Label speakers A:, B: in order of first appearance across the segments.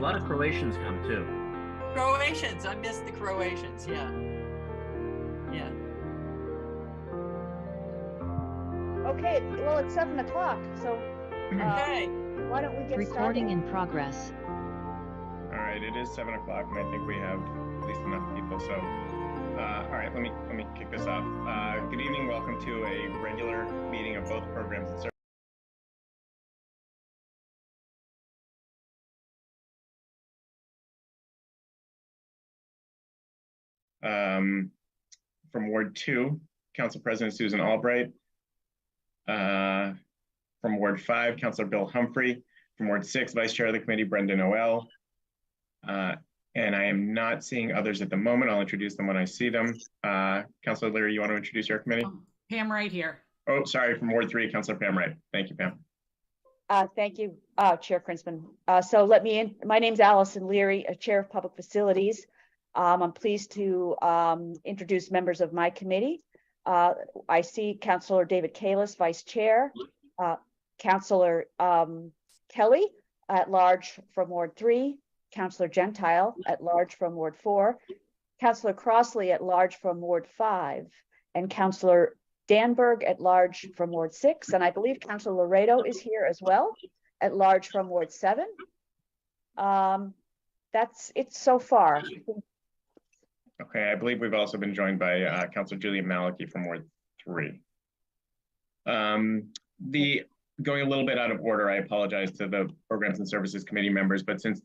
A: lot of Croatians come too.
B: Croatians, I missed the Croatians, yeah. Yeah.
C: Okay, well, it's 7 o'clock, so
B: Okay.
C: why don't we get
D: Recording
C: started?
D: in progress.
E: All right, it is 7 o'clock, and I think we have at least enough people. So, all right, let me kick this off. Good evening. Welcome to a regular meeting of both programs and services. From Ward 2, Council President Susan Albright. From Ward 5, Councilor Bill Humphrey. From Ward 6, Vice Chair of the Committee, Brendan Noel. And I am not seeing others at the moment. I'll introduce them when I see them. Councilor Leary, you want to introduce your committee?
F: Pam Wright here.
E: Oh, sorry, from Ward 3, Councilor Pam Wright. Thank you, Pam.
C: Thank you, Chair Krinsman. So my name's Allison Leary, Chair of Public Facilities. I'm pleased to introduce members of my committee. I see Councilor David Kalis, Vice Chair, Councilor Kelly at large from Ward 3, Councilor Gentile at large from Ward 4, Councilor Crossley at large from Ward 5, and Councilor Danberg at large from Ward 6. And I believe Councilor Laredo is here as well at large from Ward 7. That's it so far.
E: Okay, I believe we've also been joined by Councilor Julian Maliki from Ward 3. Going a little bit out of order, I apologize to the Programs and Services Committee members, but since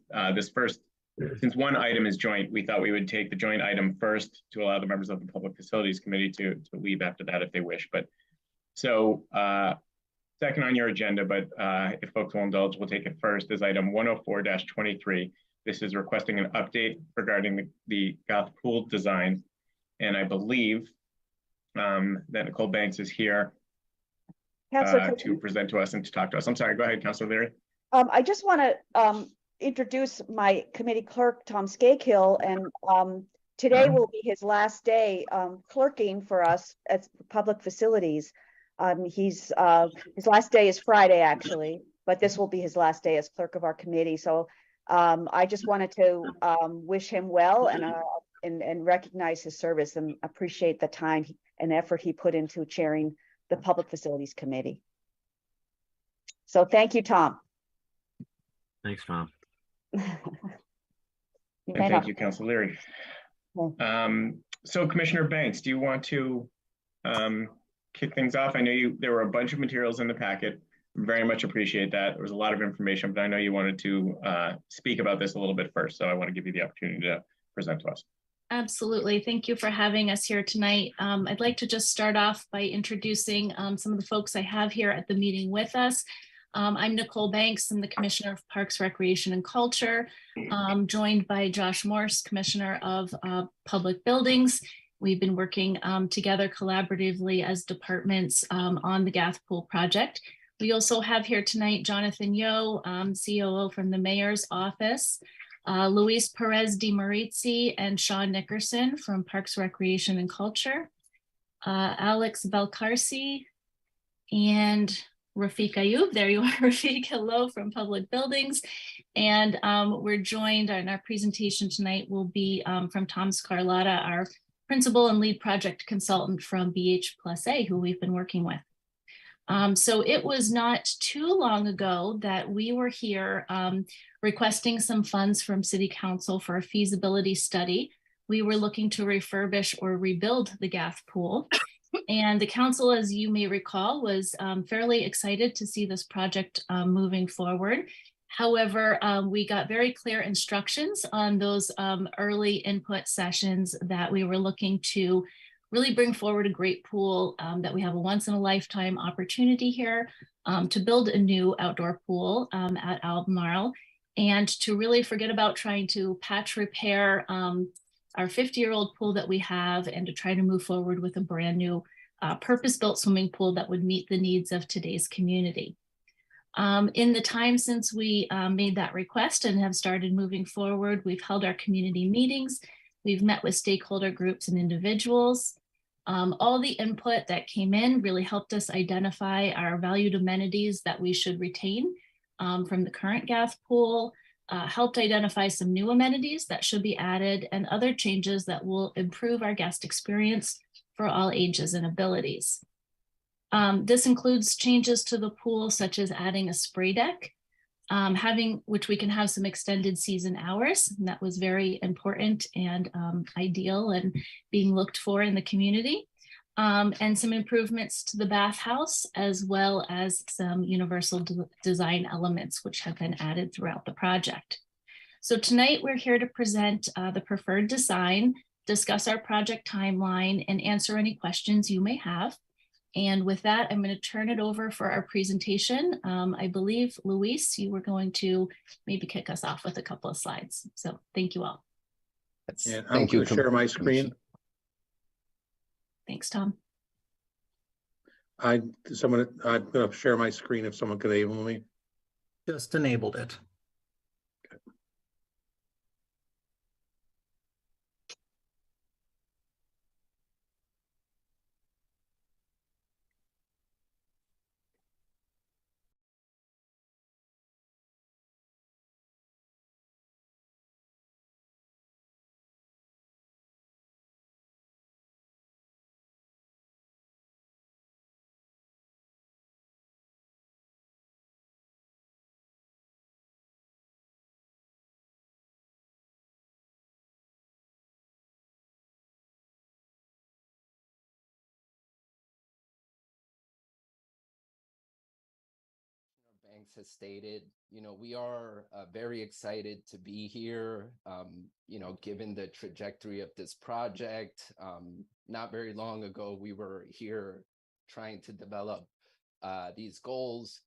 E: since one item is joint, we thought we would take the joint item first to allow the members of the Public Facilities Committee to leave after that if they wish. But so second on your agenda, but if folks will indulge, we'll take it first as item 104-23. This is requesting an update regarding the Goth Pool design. And I believe that Nicole Banks is here to present to us and to talk to us. I'm sorry, go ahead, Councilor Leary.
C: I just want to introduce my committee clerk, Tom Skakehill, and today will be his last day clerking for us at Public Facilities. His last day is Friday, actually, but this will be his last day as clerk of our committee. So I just wanted to wish him well and recognize his service and appreciate the time and effort he put into chairing the Public Facilities Committee. So thank you, Tom.
A: Thanks, Tom.
E: Thank you, Councilor Leary. So Commissioner Banks, do you want to kick things off? I know there were a bunch of materials in the packet. Very much appreciate that. There was a lot of information, but I know you wanted to speak about this a little bit first. So I want to give you the opportunity to present to us.
G: Absolutely. Thank you for having us here tonight. I'd like to just start off by introducing some of the folks I have here at the meeting with us. I'm Nicole Banks. I'm the Commissioner of Parks, Recreation, and Culture, joined by Josh Morse, Commissioner of Public Buildings. We've been working together collaboratively as departments on the Goth Pool project. We also have here tonight Jonathan Yo, COO from the Mayor's Office, Luis Perez de Marizzi and Sean Nickerson from Parks, Recreation, and Culture, Alex Valcarci, and Rafiq Ayub. There you are, Rafiq. Hello from Public Buildings. And we're joined, and our presentation tonight will be from Tom Scarlatta, our principal and lead project consultant from BH+A, who we've been working with. So it was not too long ago that we were here requesting some funds from City Council for a feasibility study. We were looking to refurbish or rebuild the Goth Pool. And the council, as you may recall, was fairly excited to see this project moving forward. However, we got very clear instructions on those early input sessions that we were looking to really bring forward a great pool, that we have a once in a lifetime opportunity here to build a new outdoor pool at Albemarle, and to really forget about trying to patch repair our 50-year-old pool that we have, and to try to move forward with a brand new purpose-built swimming pool that would meet the needs of today's community. In the time since we made that request and have started moving forward, we've held our community meetings. We've met with stakeholder groups and individuals. All the input that came in really helped us identify our valued amenities that we should retain from the current Goth Pool. helped identify some new amenities that should be added and other changes that will improve our guest experience for all ages and abilities. This includes changes to the pool, such as adding a spray deck, which we can have some extended season hours. And that was very important and ideal and being looked for in the community. And some improvements to the bathhouse, as well as some universal design elements, which have been added throughout the project. So tonight we're here to present the preferred design, discuss our project timeline, and answer any questions you may have. And with that, I'm going to turn it over for our presentation. I believe, Luis, you were going to maybe kick us off with a couple of slides. So thank you all.
D: And I'm going to share my screen.
G: Thanks, Tom.
D: I'm going to share my screen if someone could enable me.
F: Just enabled it.
H: Banks has stated, we are very excited to be here, given the trajectory of this project. Not very long ago, we were here trying to develop these goals.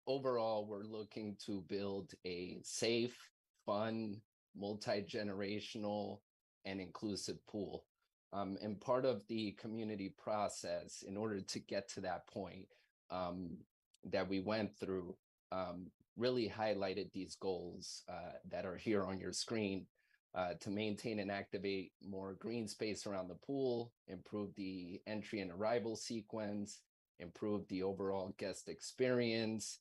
H: Overall, we're looking to build a safe, fun, multi-generational, and inclusive pool. And part of the community process, in order to get to that point, that we went through, really highlighted these goals that are here on your screen, to maintain and activate more green space around the pool, improve the entry and arrival sequence, improve the overall guest experience,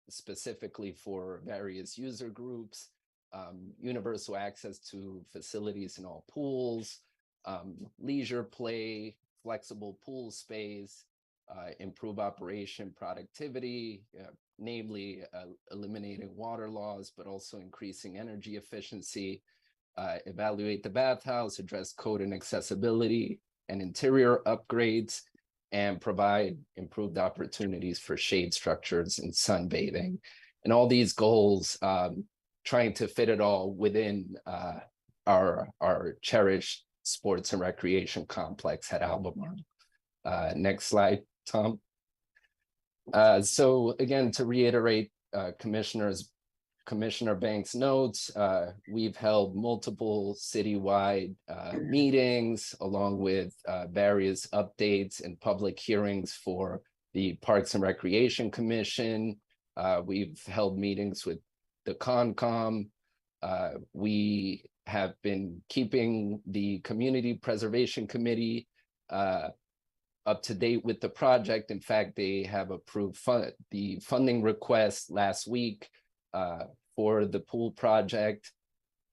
H: specifically for various user groups, universal access to facilities in all pools, leisure play, flexible pool space, improve operation productivity, namely eliminating water loss, but also increasing energy efficiency, evaluate the bathhouse, address code and accessibility and interior upgrades, and provide improved opportunities for shade structures and sunbathing. And all these goals, trying to fit it all within our cherished sports and recreation complex at Albemarle. Next slide, Tom. So again, to reiterate Commissioner Banks' notes, we've held multiple citywide meetings, along with various updates and public hearings for the Parks and Recreation Commission. We've held meetings with the Concom. We have been keeping the Community Preservation Committee up to date with the project. In fact, they have approved the funding request last week for the pool project.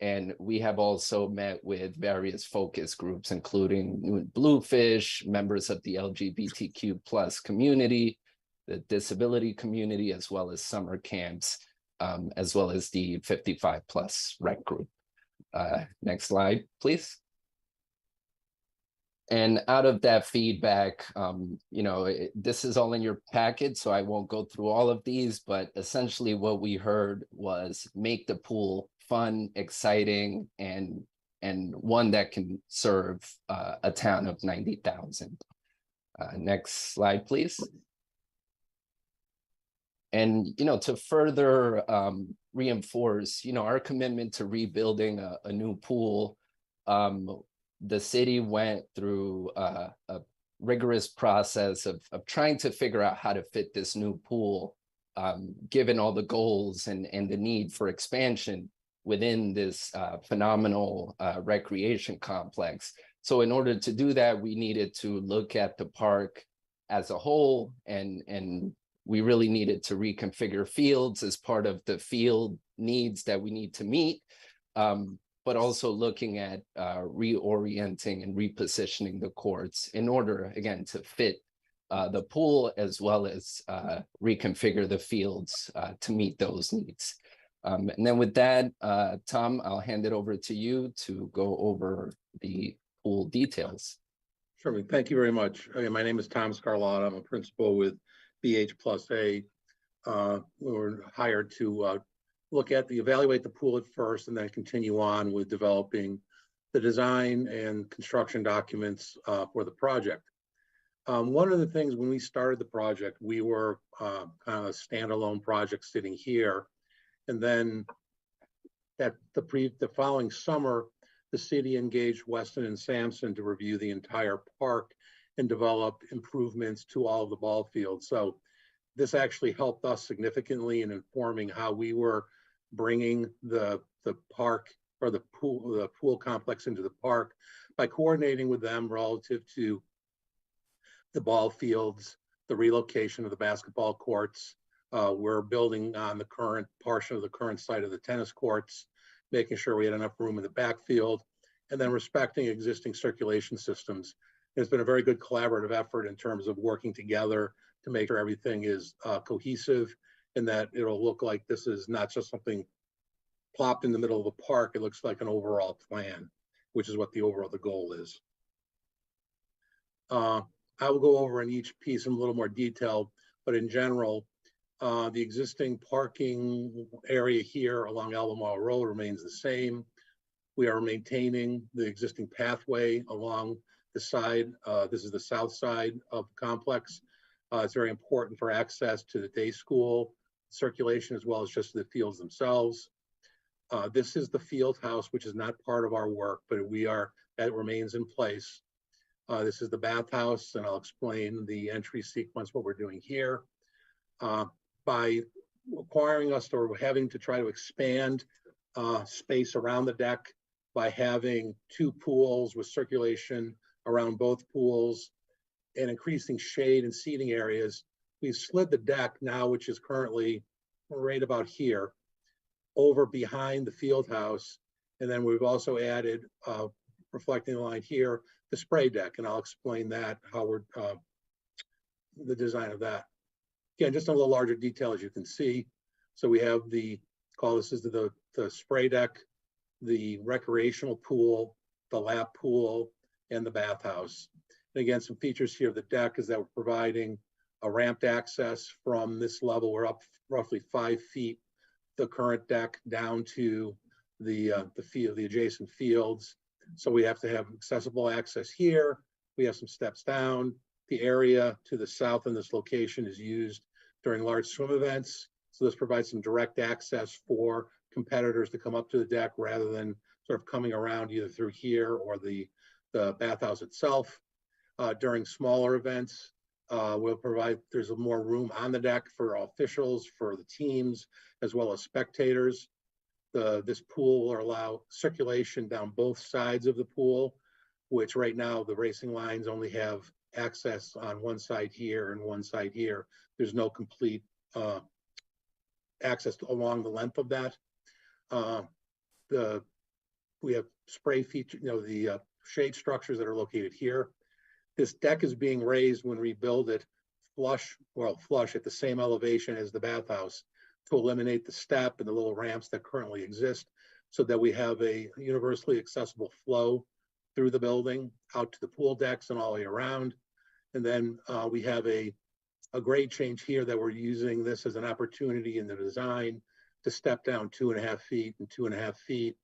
H: And we have also met with various focus groups, including Bluefish, members of the LGBTQ+ community, the disability community, as well as summer camps, as well as the 55+ rec group. Next slide, please. And out of that feedback, this is all in your packet, so I won't go through all of these, but essentially what we heard was make the pool fun, exciting, and one that can serve a town of 90,000. Next slide, please. And, to further reinforce, our commitment to rebuilding a new pool, the city went through a rigorous process of trying to figure out how to fit this new pool, given all the goals and the need for expansion within this phenomenal recreation complex. So in order to do that, we needed to look at the park as a whole and we really needed to reconfigure fields as part of the field needs that we need to meet, but also looking at reorienting and repositioning the courts in order, again, to fit the pool as well as reconfigure the fields to meet those needs. And then with that, Tom, I'll hand it over to you to go over the pool details.
D: Sure, thank you very much. Again, my name is Tom Scarlotta. I'm a principal with BH+A. We were hired to evaluate the pool at first and then continue on with developing the design and construction documents for the project. One of the things when we started the project, we were kind of a standalone project sitting here. And then the following summer, the city engaged Weston and Sampson to review the entire park and develop improvements to all of the ball fields. So this actually helped us significantly in informing how we were bringing the park or the pool complex into the park by coordinating with them relative to the ball fields, the relocation of the basketball courts. We're building on the current portion of the current site of the tennis courts, making sure we had enough room in the backfield, and then respecting existing circulation systems. It's been a very good collaborative effort in terms of working together to make sure everything is cohesive and that it'll look like this is not just something plopped in the middle of the park. It looks like an overall plan, which is what the goal is. I will go over in each piece in a little more detail, but in general, the existing parking area here along Albemarle Road remains the same. We are maintaining the existing pathway along the side. This is the south side of the complex. It's very important for access to the day school circulation as well as just the fields themselves. This is the field house, which is not part of our work, but that remains in place. This is the bathhouse, and I'll explain the entry sequence, what we're doing here. By requiring us or having to try to expand space around the deck by having two pools with circulation around both pools and increasing shade and seating areas, we've slid the deck now, which is currently right about here, over behind the field house. And then we've also added, reflecting the line here, the spray deck, and I'll explain that, how we're, the design of that. Again, just a little larger detail, as you can see. So we have this is the spray deck, the recreational pool, the lap pool, and the bathhouse. And again, some features here of the deck is that we're providing a ramped access from this level. We're up roughly 5 feet, the current deck, down to the adjacent fields. So we have to have accessible access here. We have some steps down. The area to the south in this location is used during large swim events. So this provides some direct access for competitors to come up to the deck rather than sort of coming around either through here or the bathhouse itself. During smaller events, there's more room on the deck for officials, for the teams, as well as spectators. This pool will allow circulation down both sides of the pool, which right now the racing lines only have access on one side here and one side here. There's no complete access along the length of that. We have spray feature, the shade structures that are located here. This deck is being raised when we build it flush at the same elevation as the bathhouse to eliminate the step and the little ramps that currently exist so that we have a universally accessible flow through the building out to the pool decks and all the way around. And then we have a grade change here that we're using this as an opportunity in the design to step down 2.5 feet and 2.5 feet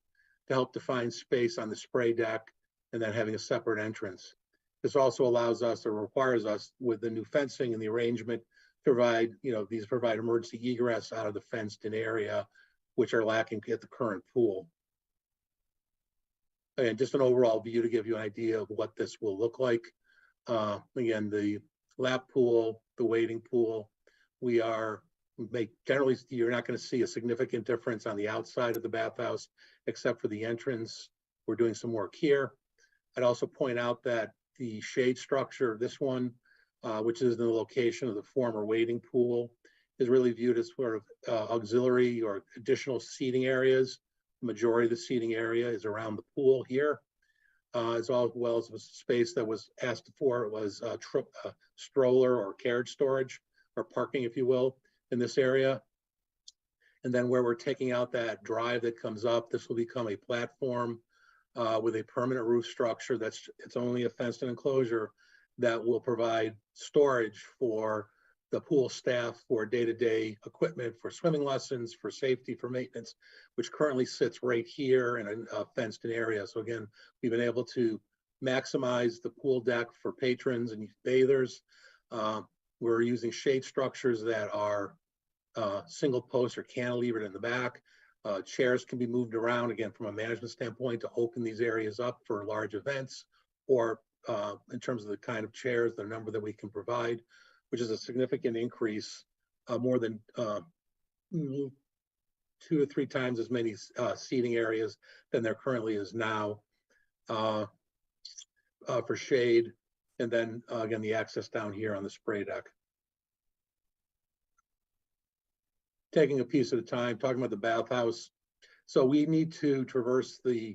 D: to help define space on the spray deck and then having a separate entrance. This also allows us or requires us with the new fencing and the arrangement to provide, these provide emergency egress out of the fenced in area, which are lacking at the current pool. And just an overall view to give you an idea of what this will look like. Again, the lap pool, the wading pool, generally, you're not going to see a significant difference on the outside of the bathhouse, except for the entrance. We're doing some work here. I'd also point out that the shade structure, this one, which is in the location of the former wading pool, is really viewed as sort of auxiliary or additional seating areas. The majority of the seating area is around the pool here, as well as a space that was asked for. It was stroller or carriage storage or parking, if you will, in this area. And then where we're taking out that drive that comes up, this will become a platform with a permanent roof structure it's only a fenced enclosure that will provide storage for the pool staff for day-to-day equipment, for swimming lessons, for safety, for maintenance, which currently sits right here in a fenced-in area. So again, we've been able to maximize the pool deck for patrons and bathers. We're using shade structures that are single post or cantilevered in the back. Chairs can be moved around, again, from a management standpoint, to open these areas up for large events, or in terms of the kind of chairs, the number that we can provide, which is a significant increase, more than 2 to 3 times as many seating areas than there currently is now for shade. And then again, the access down here on the spray deck. Taking a piece at a time, talking about the bathhouse. So we need to traverse to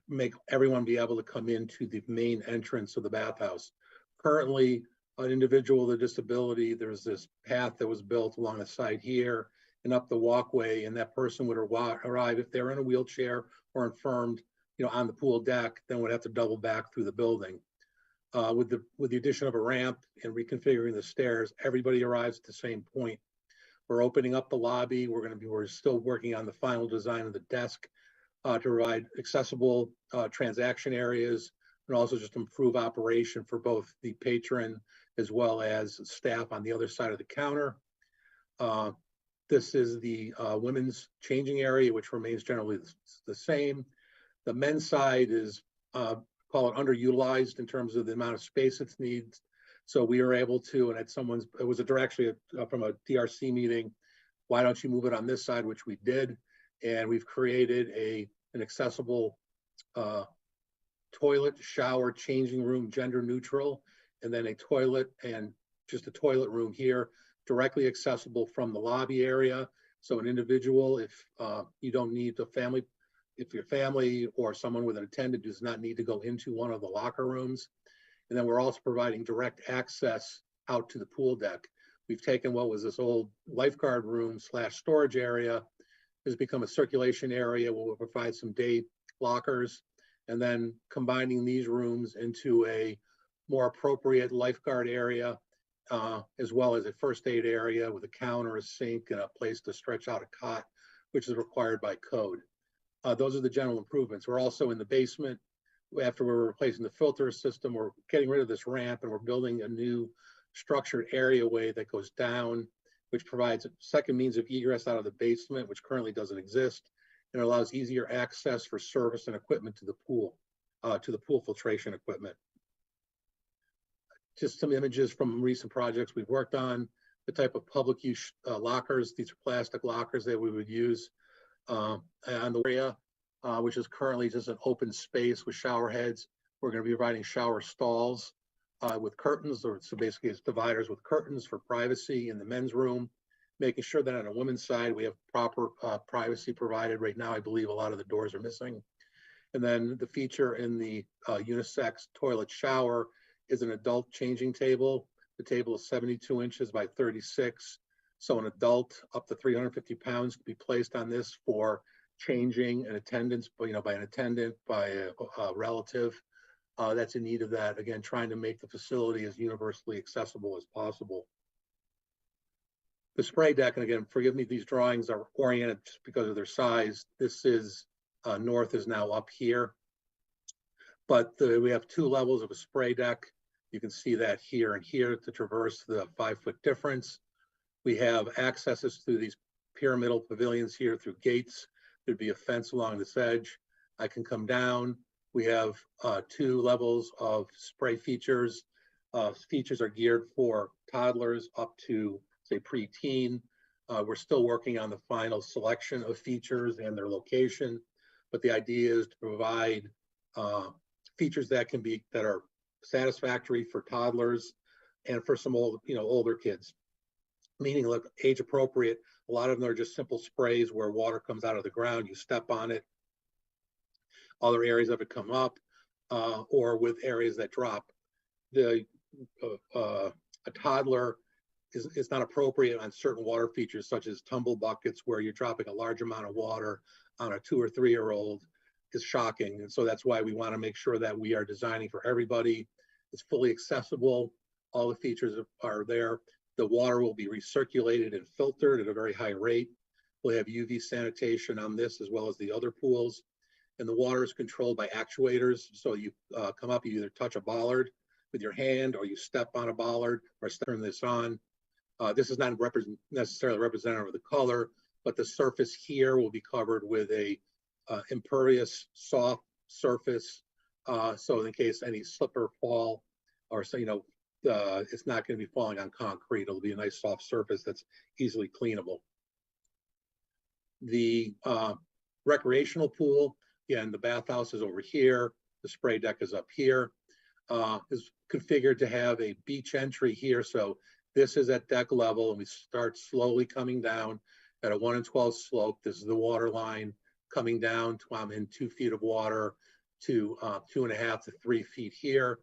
D: make everyone be able to come into the main entrance of the bathhouse. Currently, an individual with a disability, there's this path that was built along the side here and up the walkway, and that person would arrive, if they're in a wheelchair or infirmed, on the pool deck, then would have to double back through the building. With the addition of a ramp and reconfiguring the stairs, everybody arrives at the same point. We're opening up the lobby. We're still working on the final design of the desk to provide accessible transaction areas, and also just improve operation for both the patron as well as staff on the other side of the counter. This is the women's changing area, which remains generally the same. The men's side is, call it underutilized in terms of the amount of space it needs. So we are able to, and it was actually from a DRC meeting, why don't you move it on this side, which we did. And we've created an accessible toilet, shower, changing room, gender neutral, and then a toilet and just a toilet room here, directly accessible from the lobby area. So an individual, if you don't need if your family or someone with an attendant does not need to go into one of the locker rooms. And then we're also providing direct access out to the pool deck. We've taken what was this old lifeguard room / storage area, has become a circulation area where we'll provide some day lockers, and then combining these rooms into a more appropriate lifeguard area, as well as a first aid area with a counter, a sink, and a place to stretch out a cot, which is required by code. Those are the general improvements. We're also in the basement. After we're replacing the filter system, we're getting rid of this ramp, and we're building a new structured areaway that goes down, which provides a second means of egress out of the basement, which currently doesn't exist, and allows easier access for service and equipment to the pool filtration equipment. Just some images from recent projects we've worked on, the type of public use lockers. These are plastic lockers that we would use on the area, which is currently just an open space with shower heads. We're going to be providing shower stalls with curtains, so basically it's dividers with curtains for privacy in the men's room, making sure that on a women's side we have proper privacy provided. Right now, I believe a lot of the doors are missing. And then the feature in the unisex toilet shower is an adult changing table. The table is 72 inches by 36. So an adult up to 350 pounds can be placed on this for changing an attendance, by an attendant, by a relative that's in need of that. Again, trying to make the facility as universally accessible as possible. The spray deck, and again, forgive me, these drawings are oriented just because of their size. This is north is now up here, but we have 2 levels of a spray deck. You can see that here and here to traverse the 5-foot difference. We have accesses through these pyramidal pavilions here through gates. There'd be a fence along this edge. I can come down. We have 2 levels of spray features. Features are geared for toddlers up to, say, preteen. We're still working on the final selection of features and their location, but the idea is to provide features that are satisfactory for toddlers, and for some old, older kids. Meaning, look, age appropriate. A lot of them are just simple sprays where water comes out of the ground, you step on it. Other areas of it come up, or with areas that drop. A toddler is not appropriate on certain water features, such as tumble buckets, where you're dropping a large amount of water on a 2 or 3 year old is shocking. And so that's why we want to make sure that we are designing for everybody. It's fully accessible. All the features are there. The water will be recirculated and filtered at a very high rate. We'll have UV sanitation on this as well as the other pools. And the water is controlled by actuators. So you come up, you either touch a bollard with your hand or you step on a bollard or turn this on. This is not necessarily representative of the color, but the surface here will be covered with a impervious soft surface. So in case any slip or fall, or so, it's not going to be falling on concrete. It'll be a nice soft surface that's easily cleanable. The recreational pool, again, the bathhouse is over here. The spray deck is up here. Is configured to have a beach entry here. So this is at deck level, and we start slowly coming down at a 1 in 12 slope. This is the water line coming down to I'm in 2 feet of water to 2.5 to 3 feet here.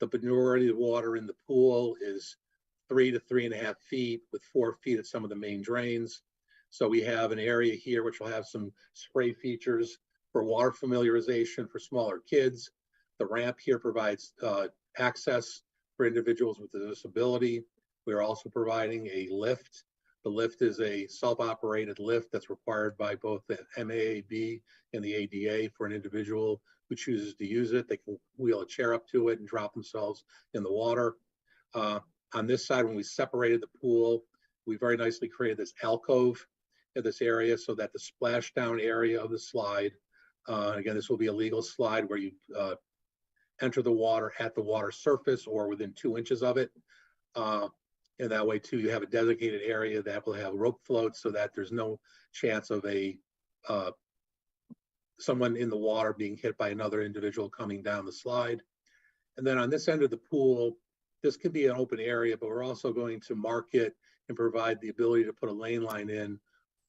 D: The majority of the water in the pool is 3 to 3.5 feet, with 4 feet at some of the main drains. So we have an area here which will have some spray features for water familiarization for smaller kids. The ramp here provides access for individuals with a disability. We are also providing a lift. The lift is a self-operated lift that's required by both the MAAB and the ADA for an individual who chooses to use it. They can wheel a chair up to it and drop themselves in the water. On this side, when we separated the pool, we very nicely created this alcove in this area so that the splashdown area of the slide, again, this will be a legal slide where you enter the water at the water surface or within 2 inches of it. And that way too, you have a designated area that will have rope floats so that there's no chance of someone in the water being hit by another individual coming down the slide. And then on this end of the pool, this could be an open area, but we're also going to mark it and provide the ability to put a lane line in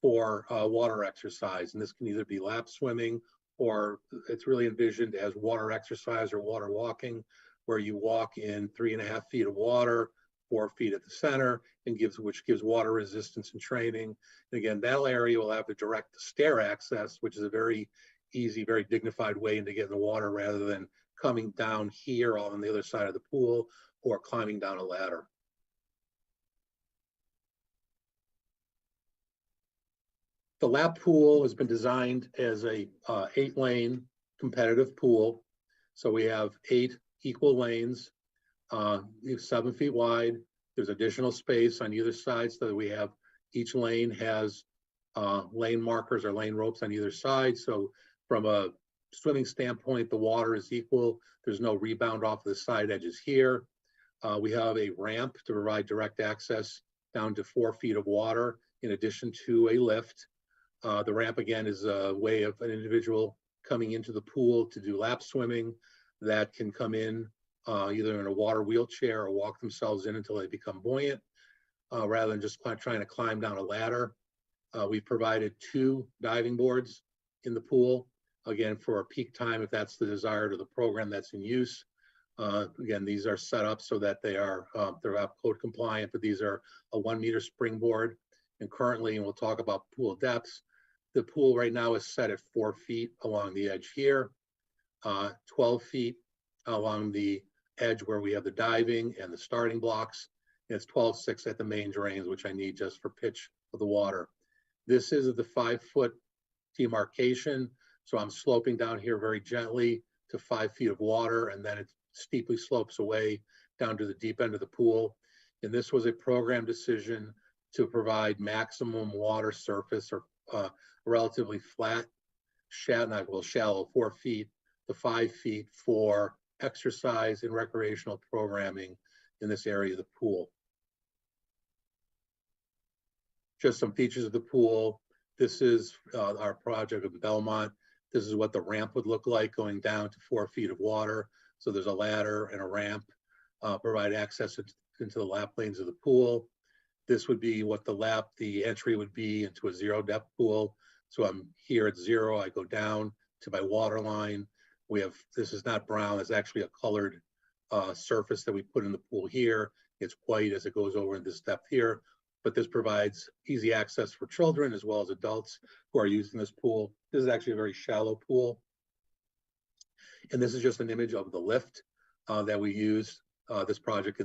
D: for water exercise. And this can either be lap swimming, or it's really envisioned as water exercise or water walking, where you walk in 3.5 feet of water, 4 feet at the center, and which gives water resistance and training. And again, that area will have the direct stair access, which is a very easy, very dignified way to get in the water rather than coming down here on the other side of the pool or climbing down a ladder. The lap pool has been designed as a 8-lane competitive pool. So we have 8 equal lanes, 7 feet wide. There's additional space on either side so that we have each lane has lane markers or lane ropes on either side. So from a swimming standpoint, the water is equal. There's no rebound off the side edges here. We have a ramp to provide direct access down to 4 feet of water in addition to a lift. The ramp, again, is a way of an individual coming into the pool to do lap swimming that can come in either in a water wheelchair or walk themselves in until they become buoyant, rather than just trying to climb down a ladder. We've provided 2 diving boards in the pool, again, for a peak time if that's the desire to the program that's in use. Again, these are set up so that they're code compliant, but these are a 1 meter springboard. And currently, and we'll talk about pool depths, the pool right now is set at 4 feet along the edge here, 12 feet along the edge where we have the diving and the starting blocks. And it's 12.6 at the main drains, which I need just for pitch of the water. This is the 5-foot demarcation. So I'm sloping down here very gently to 5 feet of water, and then it steeply slopes away down to the deep end of the pool. And this was a program decision to provide maximum water surface or relatively flat, shallow 4 feet to 5 feet for exercise and recreational programming in this area of the pool. Just some features of the pool. This is our project of Belmont. This is what the ramp would look like going down to 4 feet of water. So there's a ladder and a ramp, provide access into the lap lanes of the pool. This would be what the entry would be into a 0 depth pool. So I'm here at 0, I go down to my water line. This is not brown, it's actually a colored surface that we put in the pool here. It's white as it goes over in this depth here, but this provides easy access for children as well as adults who are using this pool. This is actually a very shallow pool. And this is just an image of the lift that we use. This project,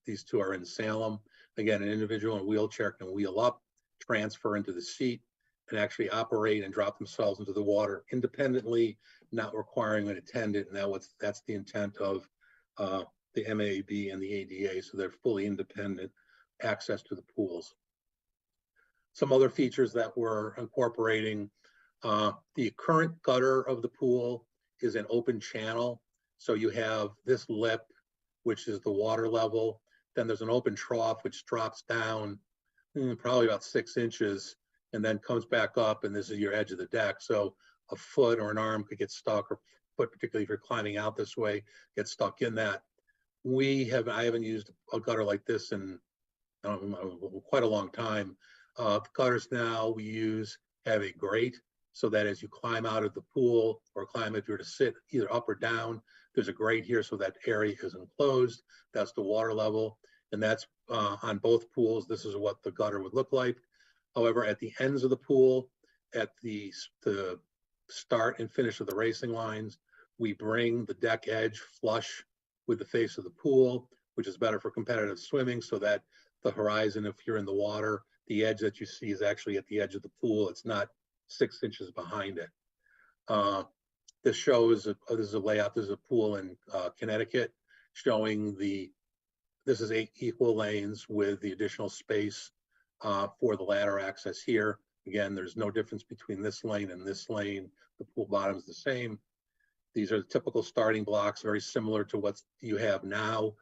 D: these two are in Salem. Again, an individual in a wheelchair can wheel up, transfer into the seat, and actually operate and drop themselves into the water independently, not requiring an attendant. And that's the intent of the MAB and the ADA, so they're fully independent access to the pools. Some other features that we're incorporating, the current gutter of the pool is an open channel. So you have this lip, which is the water level. Then there's an open trough, which drops down probably about 6 inches and then comes back up, and this is your edge of the deck. So a foot or an arm could get stuck, or foot, particularly if you're climbing out this way, get stuck in that. I haven't used a gutter like this in quite a long time. The gutters now we use have a grate, so that as you climb out of the pool or climb, if you're to sit either up or down, there's a grate here, so that area is enclosed. That's the water level, and that's on both pools. This is what the gutter would look like. However, at the ends of the pool, at the start and finish of the racing lines, we bring the deck edge flush with the face of the pool, which is better for competitive swimming, so that the horizon, if you're in the water, the edge that you see is actually at the edge of the pool. It's not 6 inches behind it. This shows, this is a layout, this is a pool in Connecticut, showing this is 8 equal lanes with the additional space for the ladder access here. Again, there's no difference between this lane and this lane. The pool bottom is the same. These are the typical starting blocks, very similar to what you have now.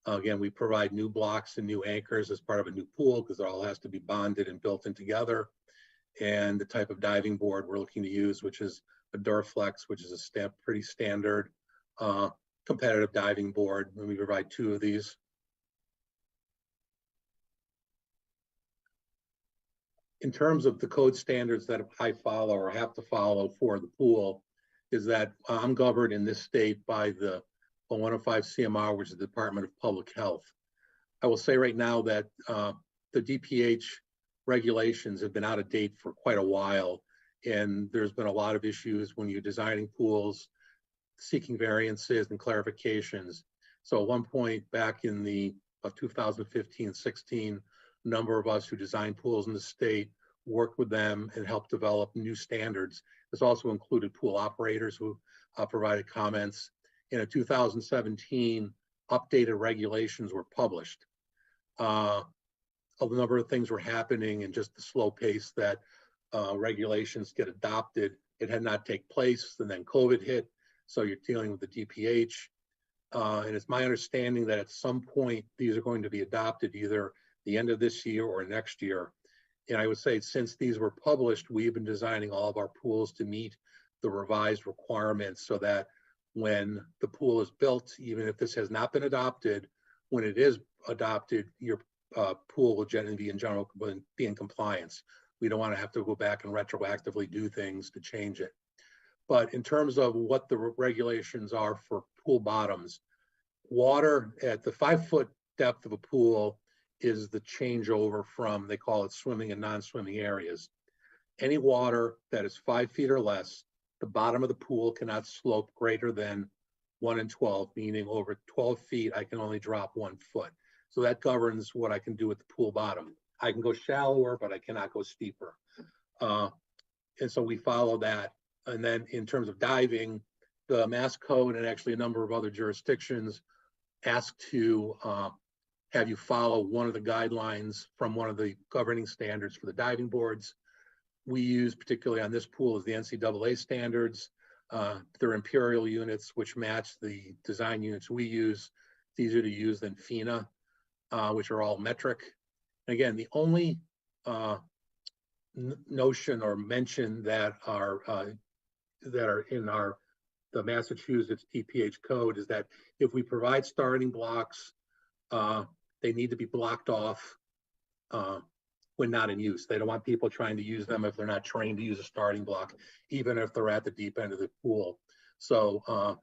D: Again, we provide new blocks and new anchors as part of a new pool, because it all has to be bonded and built in together. And the type of diving board we're looking to use, which is a Duraflex, which is a pretty standard competitive diving board. And we provide 2 of these. In terms of the code standards that I follow or have to follow for the pool, is that I'm governed in this state by the 105 CMR, which is the Department of Public Health. I will say right now that the DPH regulations have been out of date for quite a while, and there's been a lot of issues when you're designing pools, seeking variances and clarifications. So at one point back in the 2015-16, a number of us who designed pools in the state worked with them and helped develop new standards. This also included pool operators who provided comments. In 2017, updated regulations were published. A number of things were happening, and just the slow pace that regulations get adopted, it had not taken place, and then COVID hit, so you're dealing with the DPH. And it's my understanding that at some point, these are going to be adopted either the end of this year or next year. And I would say since these were published, we've been designing all of our pools to meet the revised requirements, so that when the pool is built, even if this has not been adopted, when it is adopted, your pool will generally be in compliance. We don't want to have to go back and retroactively do things to change it. But in terms of what the regulations are for pool bottoms, water at the 5-foot depth of a pool is the changeover from, they call it swimming and non-swimming areas. Any water that is 5 feet or less, the bottom of the pool cannot slope greater than 1 in 12, meaning over 12 feet, I can only drop 1 foot. So that governs what I can do with the pool bottom. I can go shallower, but I cannot go steeper. And so we follow that. And then in terms of diving, the Mass Code and actually a number of other jurisdictions ask to have you follow one of the guidelines from one of the governing standards for the diving boards. We use, particularly on this pool, is the NCAA standards. They're imperial units, which match the design units we use. It's easier to use than FINA, which are all metric. And again, the only notion or mention that are in the Massachusetts DPH code is that if we provide starting blocks they need to be blocked off when not in use. They don't want people trying to use them if they're not trained to use a starting block, even if they're at the deep end of the pool. So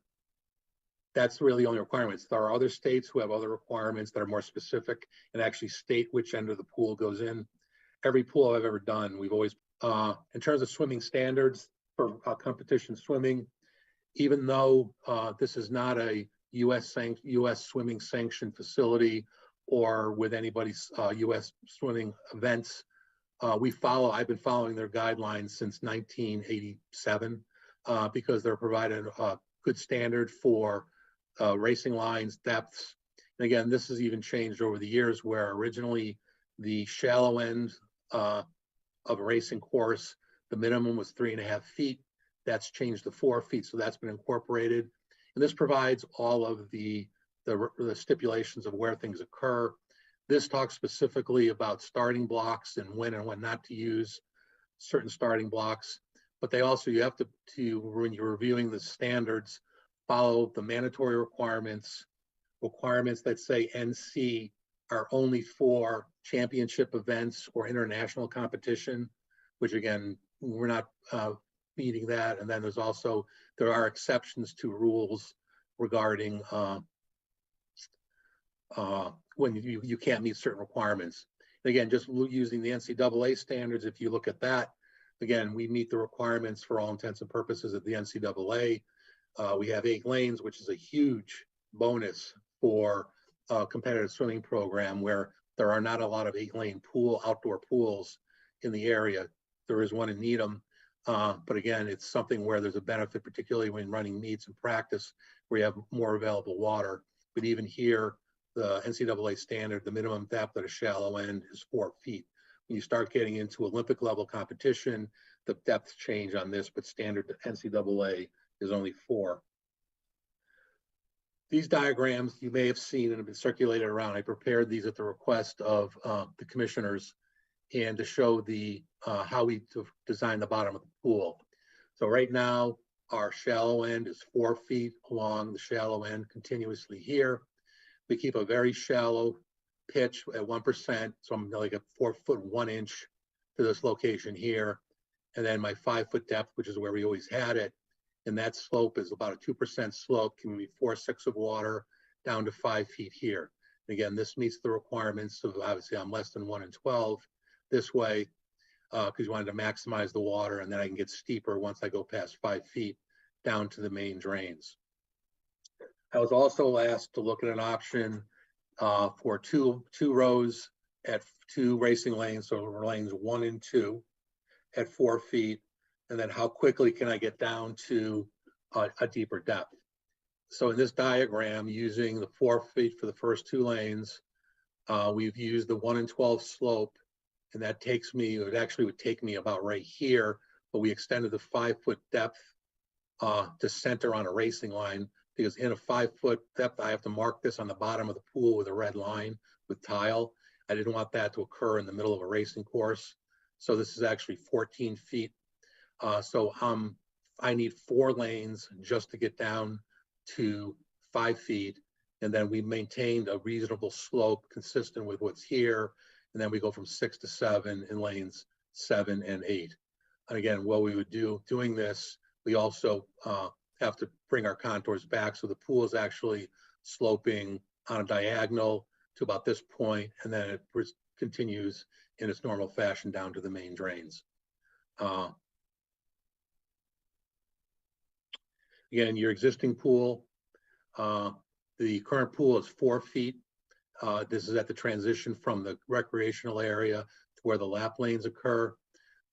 D: that's really the only requirements. There are other states who have other requirements that are more specific and actually state which end of the pool goes in. Every pool I've ever done, we've always, in terms of swimming standards for competition swimming, even though this is not a US swimming sanctioned facility or with anybody's US swimming events, I've been following their guidelines since 1987 because they're providing a good standard for racing lines, depths. And again, this has even changed over the years where originally the shallow end of a racing course, the minimum was 3.5 feet. That's changed to 4 feet. So that's been incorporated. And this provides all of the stipulations of where things occur. This talks specifically about starting blocks and when not to use certain starting blocks. But they also, you have to when you're reviewing the standards, follow the mandatory requirements that say NC are only for championship events or international competition, which again, we're not meeting that. And then there are exceptions to rules regarding when you can't meet certain requirements. And again, just using the NCAA standards, if you look at that, again, we meet the requirements for all intents and purposes of the NCAA. We have 8 lanes, which is a huge bonus for a competitive swimming program where there are not a lot of 8-lane outdoor pools in the area. There is one in Needham, but again, it's something where there's a benefit, particularly when running meets and practice, where you have more available water. But even here, the NCAA standard, the minimum depth at a shallow end is 4 feet. When you start getting into Olympic level competition, the depths change on this, but standard NCAA is only 4. These diagrams you may have seen and have been circulated around. I prepared these at the request of the commissioners and to show how we design the bottom of the pool. So right now, our shallow end is 4 feet along the shallow end continuously here. We keep a very shallow pitch at 1%. So I'm like a 4 foot 1 inch to this location here. And then my 5 foot depth, which is where we always had it. And that slope is about a 2% slope, can be 4/6 of water down to 5 feet here. And again, this meets the requirements of, obviously I'm less than 1 in 12 this way, because you wanted to maximize the water, and then I can get steeper once I go past 5 feet down to the main drains. I was also asked to look at an option for two rows at 2 racing lanes, so lanes 1 and 2 at 4 feet, and then how quickly can I get down to a deeper depth. So in this diagram, using the 4 feet for the first 2 lanes, we've used the 1 in 12 slope, and that takes me, it actually would take me about right here, but we extended the 5 foot depth to center on a racing line, because in a 5 foot depth, I have to mark this on the bottom of the pool with a red line with tile. I didn't want that to occur in the middle of a racing course. So this is actually 14 feet. So I need 4 lanes just to get down to 5 feet. And then we maintained a reasonable slope consistent with what's here. And then we go from 6 to 7 in lanes 7 and 8. And again, what we would do doing this, we also have to bring our contours back. So the pool is actually sloping on a diagonal to about this point, and then it continues in its normal fashion down to the main drains. Again, your existing pool, the current pool is 4 feet. This is at the transition from the recreational area to where the lap lanes occur.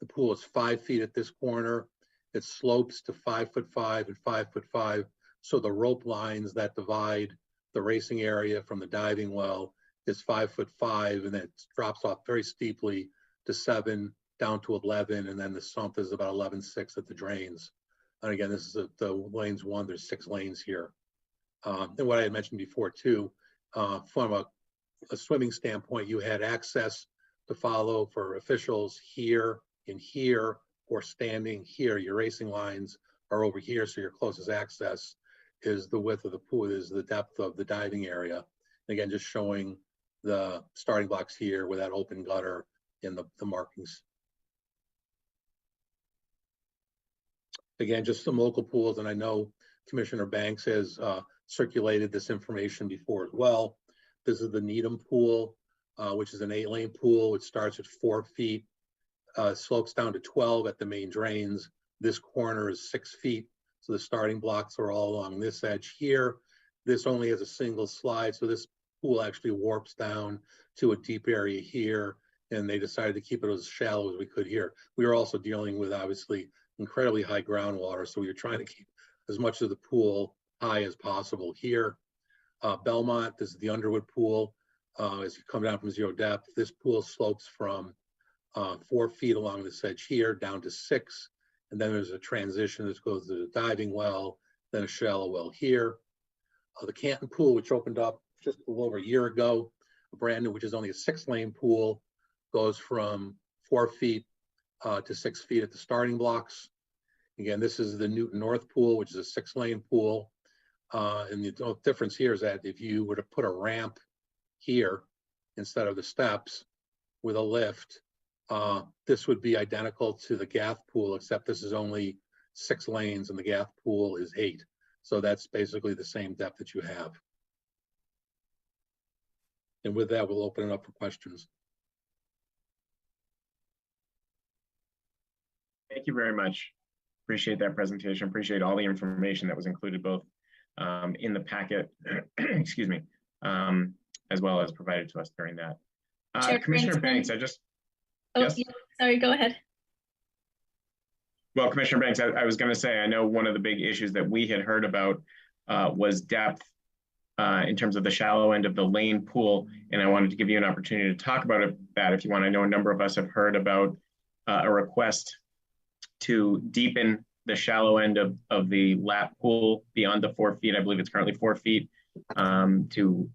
D: The pool is 5 feet at this corner. It slopes to 5'5" and 5'5". So the rope lines that divide the racing area from the diving well is 5'5", and then it drops off very steeply to 7 down to 11, and then the sump is about 11.6 at the drains. And again, this is the lanes 1. There's 6 lanes here. And what I had mentioned before too, from a swimming standpoint, you had access to follow for officials here and here, or standing here. Your racing lines are over here, so your closest access is the width of the pool, is the depth of the diving area. Again, just showing the starting blocks here with that open gutter in the markings. Again, just some local pools, and I know Commissioner Banks has circulated this information before as well. This is the Needham Pool, which is an 8-lane pool. It starts at 4 feet, slopes down to 12 at the main drains. This corner is 6 feet. So the starting blocks are all along this edge here. This only has a single slide. So this pool actually warps down to a deep area here. And they decided to keep it as shallow as we could here. We were also dealing with obviously incredibly high groundwater. So we were trying to keep as much of the pool high as possible here. Belmont, this is the Underwood Pool. As you come down from 0 depth, this pool slopes from 4 feet along this edge here down to 6. And then there's a transition that goes to the diving well, then a shallow well here. The Canton Pool, which opened up just a little over a year ago, a brand new, which is only a 6-lane pool, goes from 4 feet to 6 feet at the starting blocks. Again, this is the Newton North Pool, which is a 6-lane pool. And the difference here is that if you were to put a ramp here instead of the steps with a lift, this would be identical to the Gath Pool, except this is only 6 lanes and the Gath Pool is 8. So that's basically the same depth that you have. And with that, we'll open it up for questions.
E: Thank you very much. Appreciate that presentation. Appreciate all the information that was included both in the packet, excuse me, as well as provided to us during that. Commissioner Banks,
G: Oh,
E: yes?
G: yeah, sorry, go ahead.
E: Well, Commissioner Banks, I was going to say, I know one of the big issues that we had heard about was depth in terms of the shallow end of the lane pool. And I wanted to give you an opportunity to talk about that if you want. I know a number of us have heard about a request to deepen the shallow end of the lap pool beyond the 4 feet. I believe it's currently 4 feet to,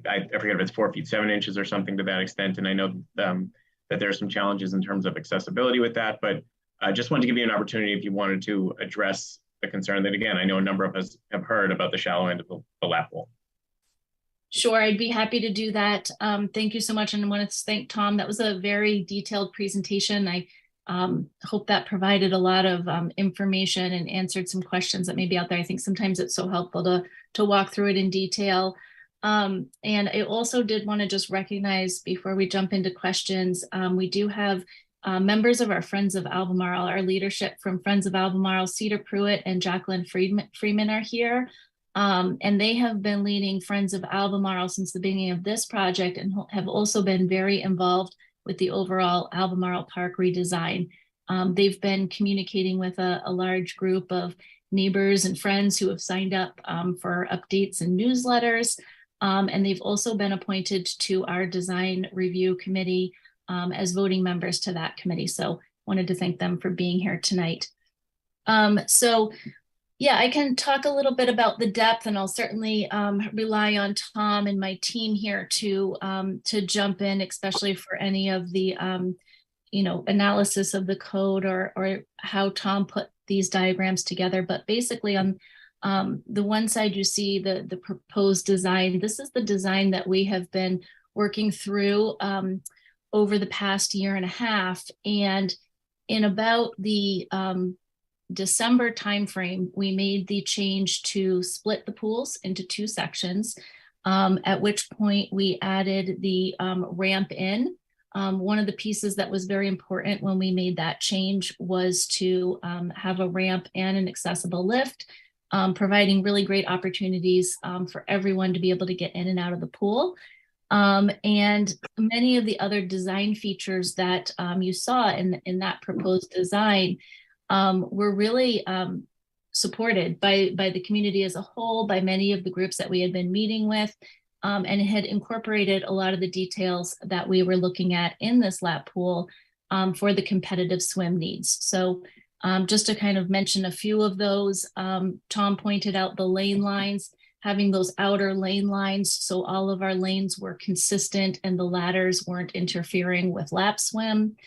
E: I forget if it's 4 feet 7 inches or something to that extent. And I know that there are some challenges in terms of accessibility with that, but I just wanted to give you an opportunity if you wanted to address the concern that, again, I know a number of us have heard about the shallow end of the lap pool.
G: Sure, I'd be happy to do that. Thank you so much. And I want to thank Tom. That was a very detailed presentation. I hope that provided a lot of information and answered some questions that may be out there. I think sometimes it's so helpful to walk through it in detail. And I also did want to just recognize before we jump into questions, we do have members of our Friends of Albemarle, our leadership from Friends of Albemarle, Cedar Pruitt and Jacqueline Freeman are here. And they have been leading Friends of Albemarle since the beginning of this project and have also been very involved with the overall Albemarle Park redesign. They've been communicating with a large group of neighbors and friends who have signed up for updates and newsletters. And they've also been appointed to our design review committee as voting members to that committee. So wanted to thank them for being here tonight. So yeah, I can talk a little bit about the depth, and I'll certainly rely on Tom and my team here to jump in, especially for any of the analysis of the code or how Tom put these diagrams together. But basically on the one side, you see the proposed design. This is the design that we have been working through over the past year and a half. And in about the December timeframe, we made the change to split the pools into 2 sections, at which point we added the ramp in. One of the pieces that was very important when we made that change was to have a ramp and an accessible lift, providing really great opportunities for everyone to be able to get in and out of the pool. And many of the other design features that you saw in that proposed design were really supported by the community as a whole, by many of the groups that we had been meeting with, and had incorporated a lot of the details that we were looking at in this lap pool for the competitive swim needs. So just to kind of mention a few of those, Tom pointed out the lane lines, having those outer lane lines so all of our lanes were consistent and the ladders weren't interfering with lap swim.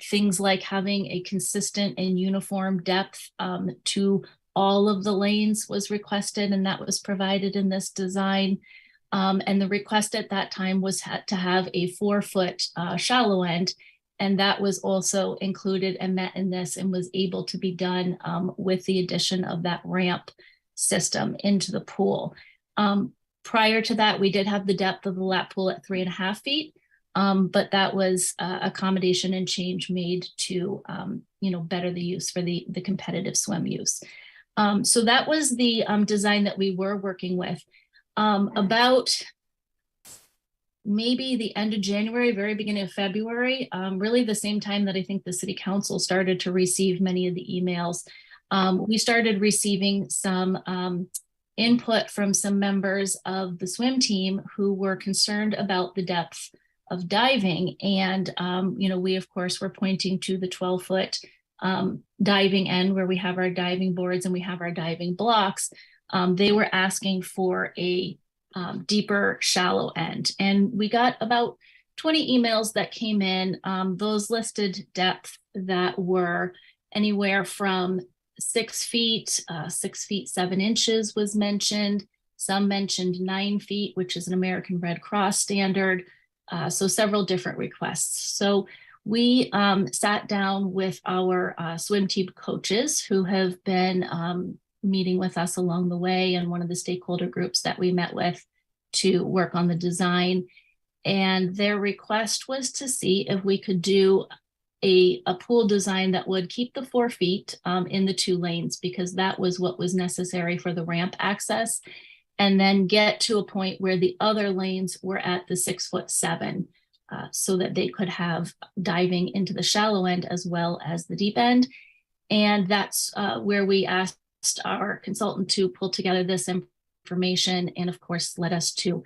G: Things like having a consistent and uniform depth to all of the lanes was requested, and that was provided in this design. And the request at that time was to have a 4-foot shallow end. And that was also included and met in this and was able to be done with the addition of that ramp system into the pool. Prior to that, we did have the depth of the lap pool at 3.5 feet, but that was accommodation and change made to better the use for the competitive swim use. So that was the design that we were working with. About maybe the end of January, very beginning of February, really the same time that I think the city council started to receive many of the emails. We started receiving some input from some members of the swim team who were concerned about the depth of diving. And, we of course were pointing to the 12-foot diving end where we have our diving boards and we have our diving blocks. They were asking for a deeper shallow end. And we got about 20 emails that came in. Those listed depth that were anywhere from 6 feet, 6 feet 7 inches was mentioned. Some mentioned 9 feet, which is an American Red Cross standard. So several different requests. So we sat down with our swim team coaches who have been meeting with us along the way, and one of the stakeholder groups that we met with to work on the design. And their request was to see if we could do a pool design that would keep the 4 feet in the 2 lanes, because that was what was necessary for the ramp access, and then get to a point where the other lanes were at the 6'7", so that they could have diving into the shallow end as well as the deep end. And that's where we asked our consultant to pull together this information, and of course led us to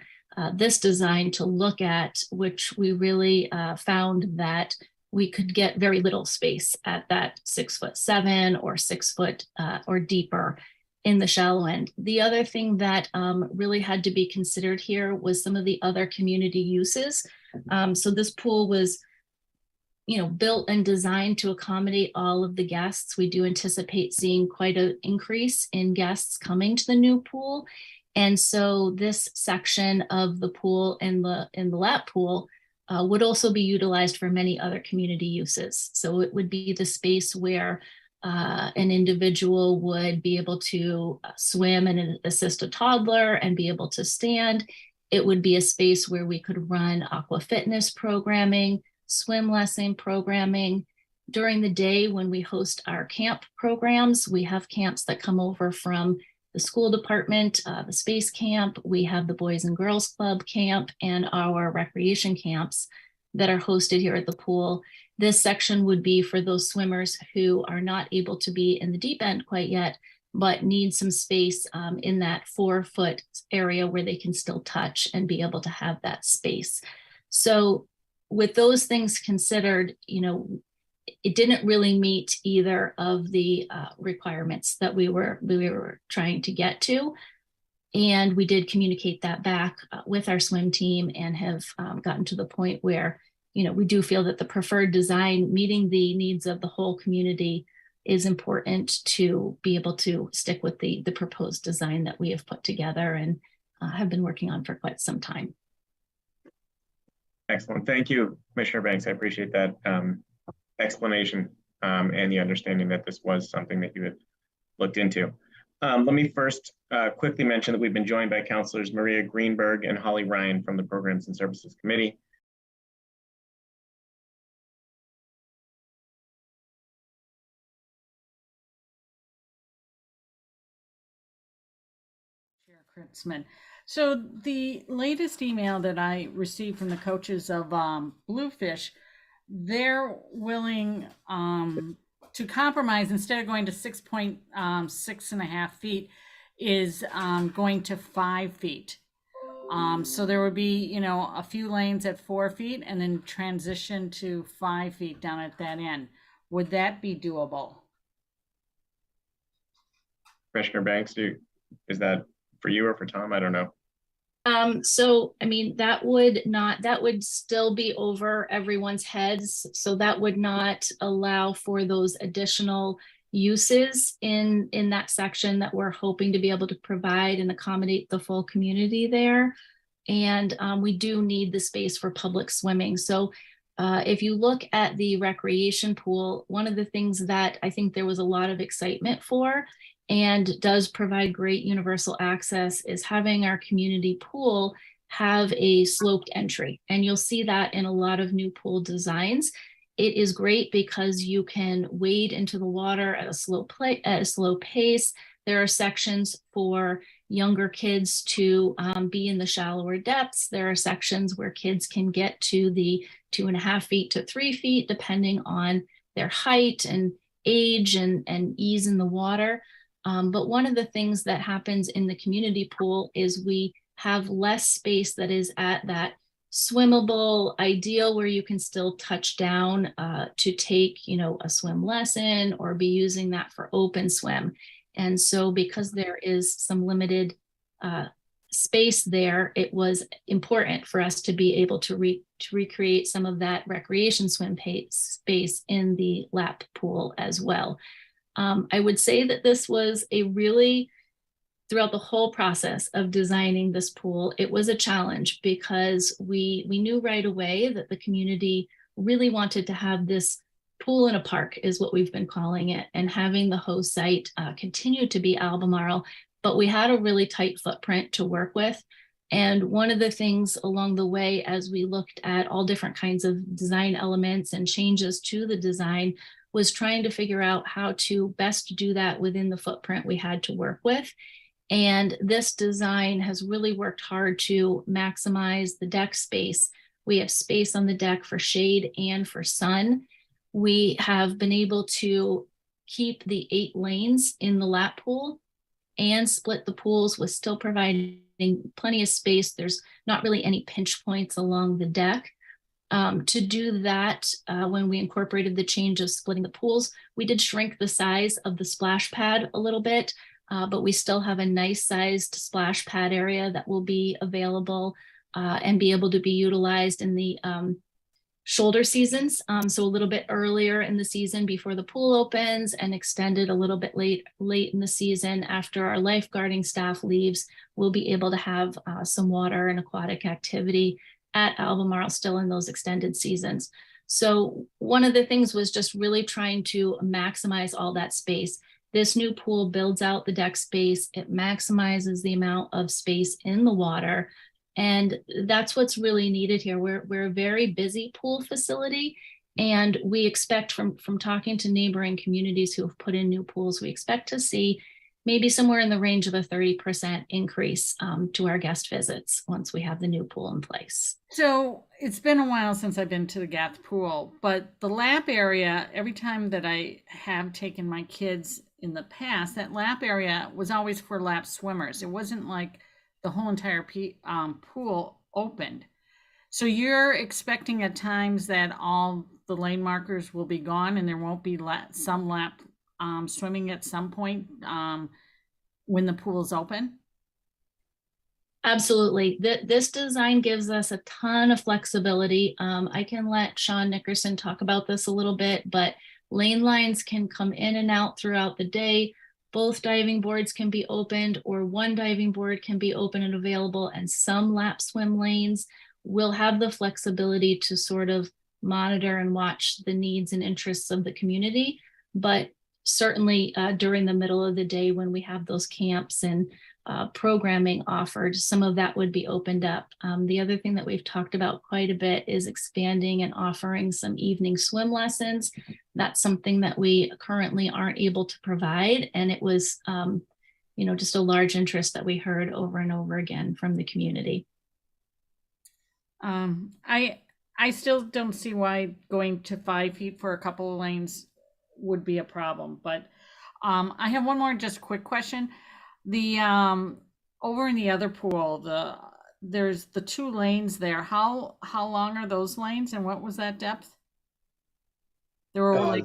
G: this design to look at, which we really found that we could get very little space at that 6'7" or 6 foot or deeper in the shallow end. The other thing that really had to be considered here was some of the other community uses. So this pool was built and designed to accommodate all of the guests. We do anticipate seeing quite an increase in guests coming to the new pool. And so this section of the pool in the lap pool would also be utilized for many other community uses. So it would be the space where an individual would be able to swim and assist a toddler and be able to stand. It would be a space where we could run aqua fitness programming, swim lesson programming. During the day when we host our camp programs, we have camps that come over from the school department, the space camp. We have the Boys and Girls Club camp and our recreation camps that are hosted here at the pool. This section would be for those swimmers who are not able to be in the deep end quite yet, but need some space in that 4 foot area where they can still touch and be able to have that space. So with those things considered, it didn't really meet either of the requirements that we were trying to get to. And we did communicate that back with our swim team and have gotten to the point where, we do feel that the preferred design meeting the needs of the whole community is important to be able to stick with the proposed design that we have put together and have been working on for quite some time.
E: Excellent. Thank you, Commissioner Banks. I appreciate that explanation and the understanding that this was something that you had looked into. Let me first quickly mention that we've been joined by Councilors Maria Greenberg and Holly Ryan from the Programs and Services Committee.
I: Chair Kritzman. So the latest email that I received from the coaches of Bluefish, they're willing to compromise. Instead of going to 6.5 feet, is going to 5 feet. So there would be, a few lanes at 4 feet and then transition to 5 feet down at that end. Would that be doable?
E: Commissioner Banks, is that for you or for Tom? I don't know.
G: So, that would still be over everyone's heads. So that would not allow for those additional uses in that section that we're hoping to be able to provide and accommodate the full community there. And we do need the space for public swimming. So if you look at the recreation pool, one of the things that I think there was a lot of excitement for and does provide great universal access is having our community pool have a sloped entry. And you'll see that in a lot of new pool designs. It is great because you can wade into the water at a slow pace. There are sections for younger kids to be in the shallower depths. There are sections where kids can get to the 2.5 feet to 3 feet, depending on their height and age and ease in the water. But one of the things that happens in the community pool is we have less space that is at that swimmable ideal where you can still touch down to take, a swim lesson or be using that for open swim. And so because there is some limited space there, it was important for us to be able to recreate some of that recreation swim space in the lap pool as well. I would say that this was a really, throughout the whole process of designing this pool, it was a challenge because we knew right away that the community really wanted to have this pool in a park is what we've been calling it, and having the host site continue to be Albemarle, but we had a really tight footprint to work with. And one of the things along the way, as we looked at all different kinds of design elements and changes to the design, was trying to figure out how to best do that within the footprint we had to work with. And this design has really worked hard to maximize the deck space. We have space on the deck for shade and for sun. We have been able to keep the 8 lanes in the lap pool and split the pools with still providing plenty of space. There's not really any pinch points along the deck. To do that, when we incorporated the change of splitting the pools, we did shrink the size of the splash pad a little bit, but we still have a nice sized splash pad area that will be available and be able to be utilized in the shoulder seasons. So a little bit earlier in the season before the pool opens and extended a little bit late in the season after our lifeguarding staff leaves, we'll be able to have some water and aquatic activity at Albemarle still in those extended seasons. So one of the things was just really trying to maximize all that space. This new pool builds out the deck space. It maximizes the amount of space in the water. And that's what's really needed here. We're a very busy pool facility, and we expect from talking to neighboring communities who have put in new pools, we expect to see maybe somewhere in the range of a 30% increase to our guest visits once we have the new pool in place.
I: So it's been a while since I've been to the Gath pool, but the lap area, every time that I have taken my kids in the past, that lap area was always for lap swimmers. It wasn't like the whole entire pool opened. So you're expecting at times that all the lane markers will be gone and there won't be some lap swimming at some point when the pool is open?
G: Absolutely. This design gives us a ton of flexibility. I can let Sean Nickerson talk about this a little bit, but lane lines can come in and out throughout the day. Both diving boards can be opened, or one diving board can be open and available, and some lap swim lanes will have the flexibility to sort of monitor and watch the needs and interests of the community. But certainly during the middle of the day when we have those camps and programming offered, some of that would be opened up. The other thing that we've talked about quite a bit is expanding and offering some evening swim lessons. That's something that we currently aren't able to provide. And it was, just a large interest that we heard over and over again from the community.
I: I still don't see why going to 5 feet for a couple of lanes would be a problem, but I have one more just quick question. The over in the other pool, there's the 2 lanes there. How long are those lanes, and what was that depth? There were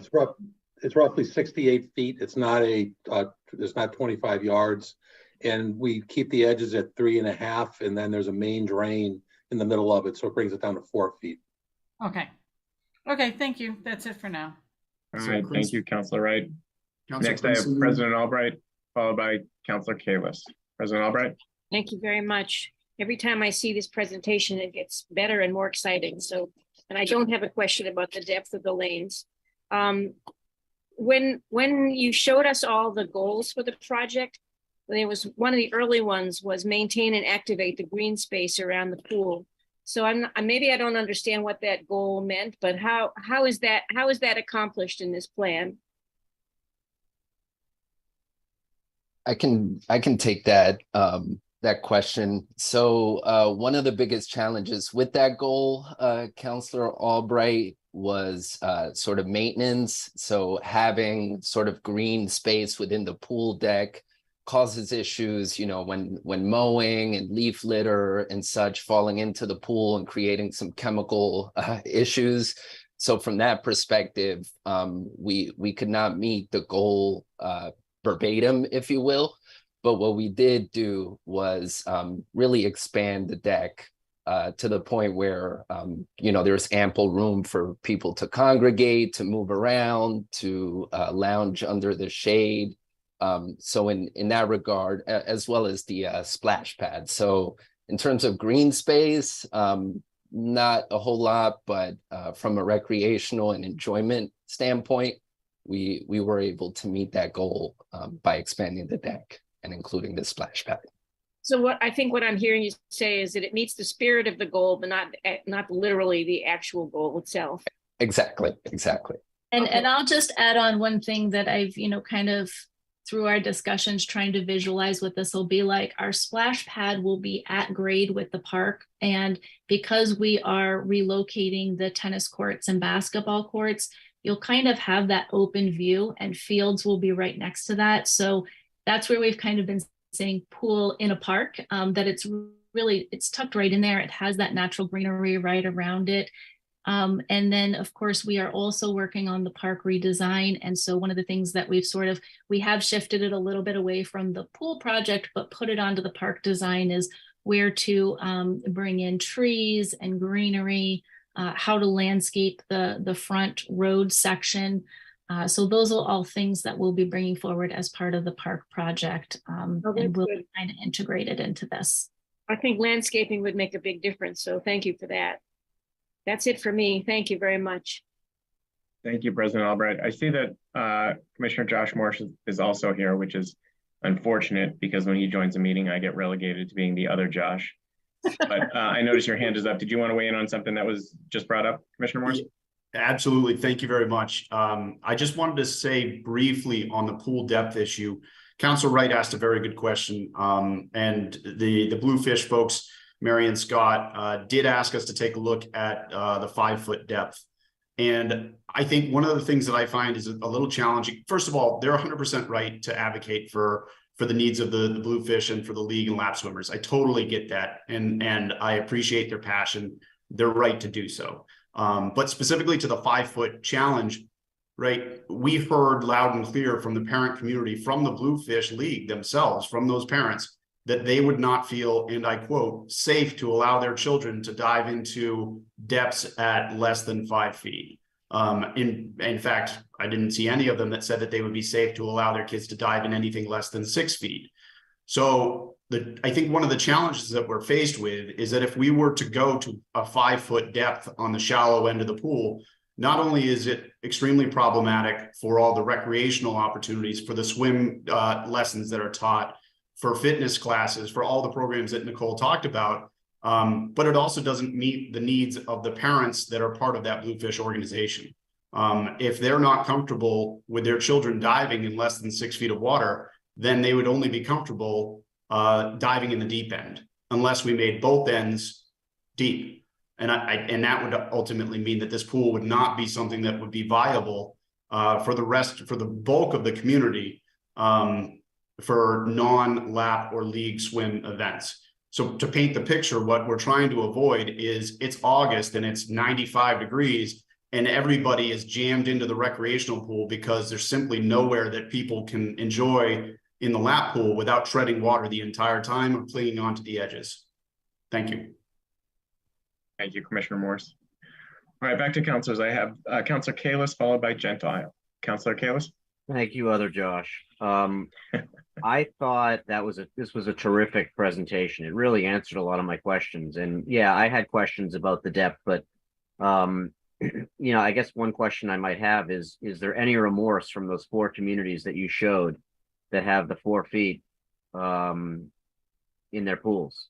D: it's roughly 68 feet. It's not it's not 25 yards, and we keep the edges at 3.5, and then there's a main drain in the middle of it, so it brings it down to 4 feet.
I: Okay, thank you. That's it for now.
E: All right, thank you, Councilor Wright. Next, I have President Albright, followed by Councilor Kalis. President Albright.
J: Thank you very much. Every time I see this presentation, it gets better and more exciting. So, and I don't have a question about the depth of the lanes. When you showed us all the goals for the project, there was one of the early ones was maintain and activate the green space around the pool. So maybe I don't understand what that goal meant, but how is that accomplished in this plan?
H: I can take that that question. So one of the biggest challenges with that goal, Councillor Albright, was sort of maintenance. So having sort of green space within the pool deck causes issues, you know, when mowing and leaf litter and such falling into the pool and creating some chemical issues. So from that perspective, we could not meet the goal verbatim, if you will. But what we did do was really expand the deck to the point where, you know, there's ample room for people to congregate, to move around, to lounge under the shade. So in that regard, as well as the splash pad. So in terms of green space, not a whole lot, but from a recreational and enjoyment standpoint, we were able to meet that goal by expanding the deck and including the splash pad.
J: So what I'm hearing you say is that it meets the spirit of the goal, but not literally the actual goal itself.
H: Exactly.
G: And
J: Okay.
G: and I'll just add on one thing that I've, you know, kind of through our discussions trying to visualize what this will be like. Our splash pad will be at grade with the park. And because we are relocating the tennis courts and basketball courts, you'll kind of have that open view, and fields will be right next to that. So that's where we've kind of been saying pool in a park, that it's tucked right in there. It has that natural greenery right around it. And then of course we are also working on the park redesign. And so one of the things that we have shifted it a little bit away from the pool project, but put it onto the park design is where to bring in trees and greenery, how to landscape the front road section. So those are all things that we'll be bringing forward as part of the park project, and we'll kind of integrate it into this.
J: I think landscaping would make a big difference. So thank you for that. That's it for me. Thank you very much.
E: Thank you, President Albright. I see that Commissioner Josh Morse is also here, which is unfortunate because when he joins a meeting, I get relegated to being the other Josh. But I notice your hand is up. Did you want to weigh in on something that was just brought up, Commissioner Morse?
K: Absolutely. Thank you very much. I just wanted to say briefly on the pool depth issue. Councilor Wright asked a very good question. And the Bluefish folks, Mary and Scott, did ask us to take a look at the 5-foot depth. And I think one of the things that I find is a little challenging. First of all, they're 100% right to advocate for the needs of the Bluefish and for the league and lap swimmers. I totally get that. And I appreciate their passion. They're right to do so. But specifically to the 5-foot challenge, right? We heard loud and clear from the parent community, from the Bluefish League themselves, from those parents, that they would not feel, and I quote, safe to allow their children to dive into depths at less than 5 feet. In fact, I didn't see any of them that said that they would be safe to allow their kids to dive in anything less than 6 feet. So I think one of the challenges that we're faced with is that if we were to go to a 5-foot depth on the shallow end of the pool, not only is it extremely problematic for all the recreational opportunities, for the swim lessons that are taught, for fitness classes, for all the programs that Nicole talked about, but it also doesn't meet the needs of the parents that are part of that Bluefish organization. If they're not comfortable with their children diving in less than 6 feet of water, then they would only be comfortable diving in the deep end, unless we made both ends deep. And that would ultimately mean that this pool would not be something that would be viable for the bulk of the community, for non-lap or league swim events. So to paint the picture, what we're trying to avoid is it's August and it's 95 degrees and everybody is jammed into the recreational pool because there's simply nowhere that people can enjoy in the lap pool without treading water the entire time or clinging onto the edges. Thank you.
E: Thank you, Commissioner Morse. All right, back to councilors. I have Councilor Kalis followed by Gentile. Councilor Kalis.
A: Thank you, other Josh. I thought this was a terrific presentation. It really answered a lot of my questions. And yeah, I had questions about the depth, but I guess one question I might have is there any remorse from those 4 communities that you showed that have the 4 feet in their pools?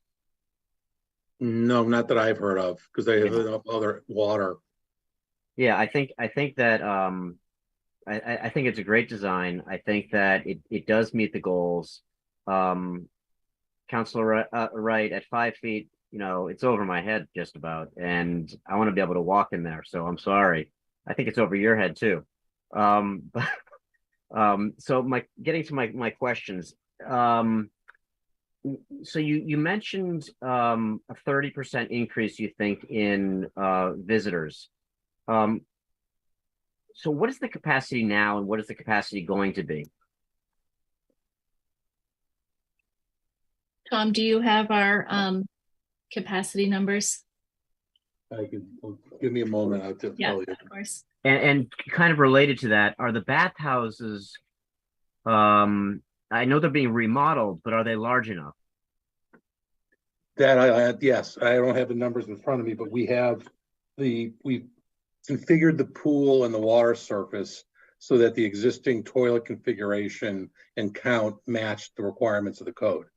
D: No, not that I've heard of, because they have enough other water.
A: Yeah, I think that I think it's a great design. I think that it does meet the goals. Councilor Wright, at 5 feet, it's over my head just about, and I want to be able to walk in there. So I'm sorry. I think it's over your head too. But so getting to my questions. So you mentioned a 30% increase, you think, in visitors. So what is the capacity now, and what is the capacity going to be?
G: Tom, do you have our capacity numbers?
D: Give me a moment. I'll tell you.
G: Of course.
A: And kind of related to that, are the bathhouses, I know they're being remodeled, but are they large enough?
D: Yes, I don't have the numbers in front of me, but we configured the pool and the water surface so that the existing toilet configuration and count matched the requirements of the code.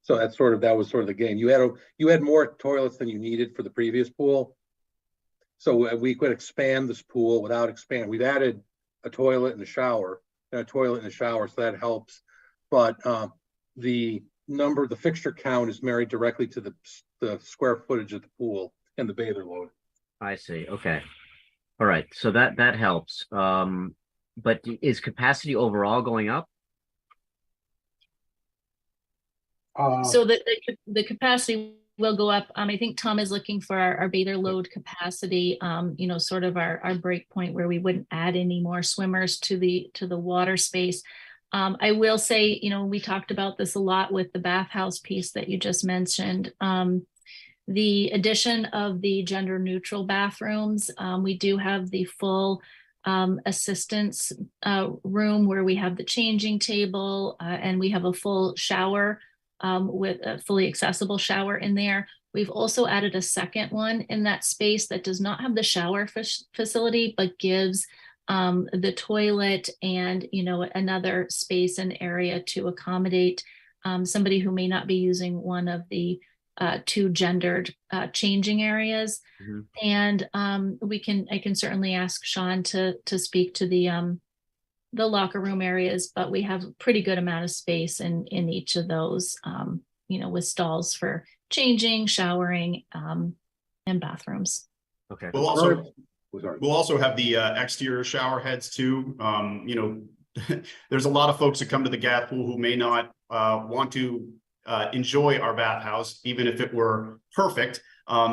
D: So that was sort of the game. You had more toilets than you needed for the previous pool. So we could expand this pool without expanding. We've added a toilet and a shower, so that helps. But the fixture count is married directly to the square footage of the pool and the bather load.
A: I see. Okay. All right. So that helps. But is capacity overall going up?
G: So the capacity will go up. I think Tom is looking for our bather load capacity, sort of our break point where we wouldn't add any more swimmers to the water space. I will say, we talked about this a lot with the bathhouse piece that you just mentioned. The addition of the gender neutral bathrooms, we do have the full assistance room where we have the changing table and we have a full shower with a fully accessible shower in there. We've also added a second one in that space that does not have the shower facility, but gives the toilet and, another space and area to accommodate somebody who may not be using one of the 2 gendered changing areas. Mm-hmm. And I can certainly ask Sean to speak to the locker room areas, but we have a pretty good amount of space in each of those, with stalls for changing, showering, and bathrooms.
A: Okay.
K: We'll also have the exterior shower heads too. There's a lot of folks that come to the Gath pool who may not want to enjoy our bathhouse, even if it were perfect.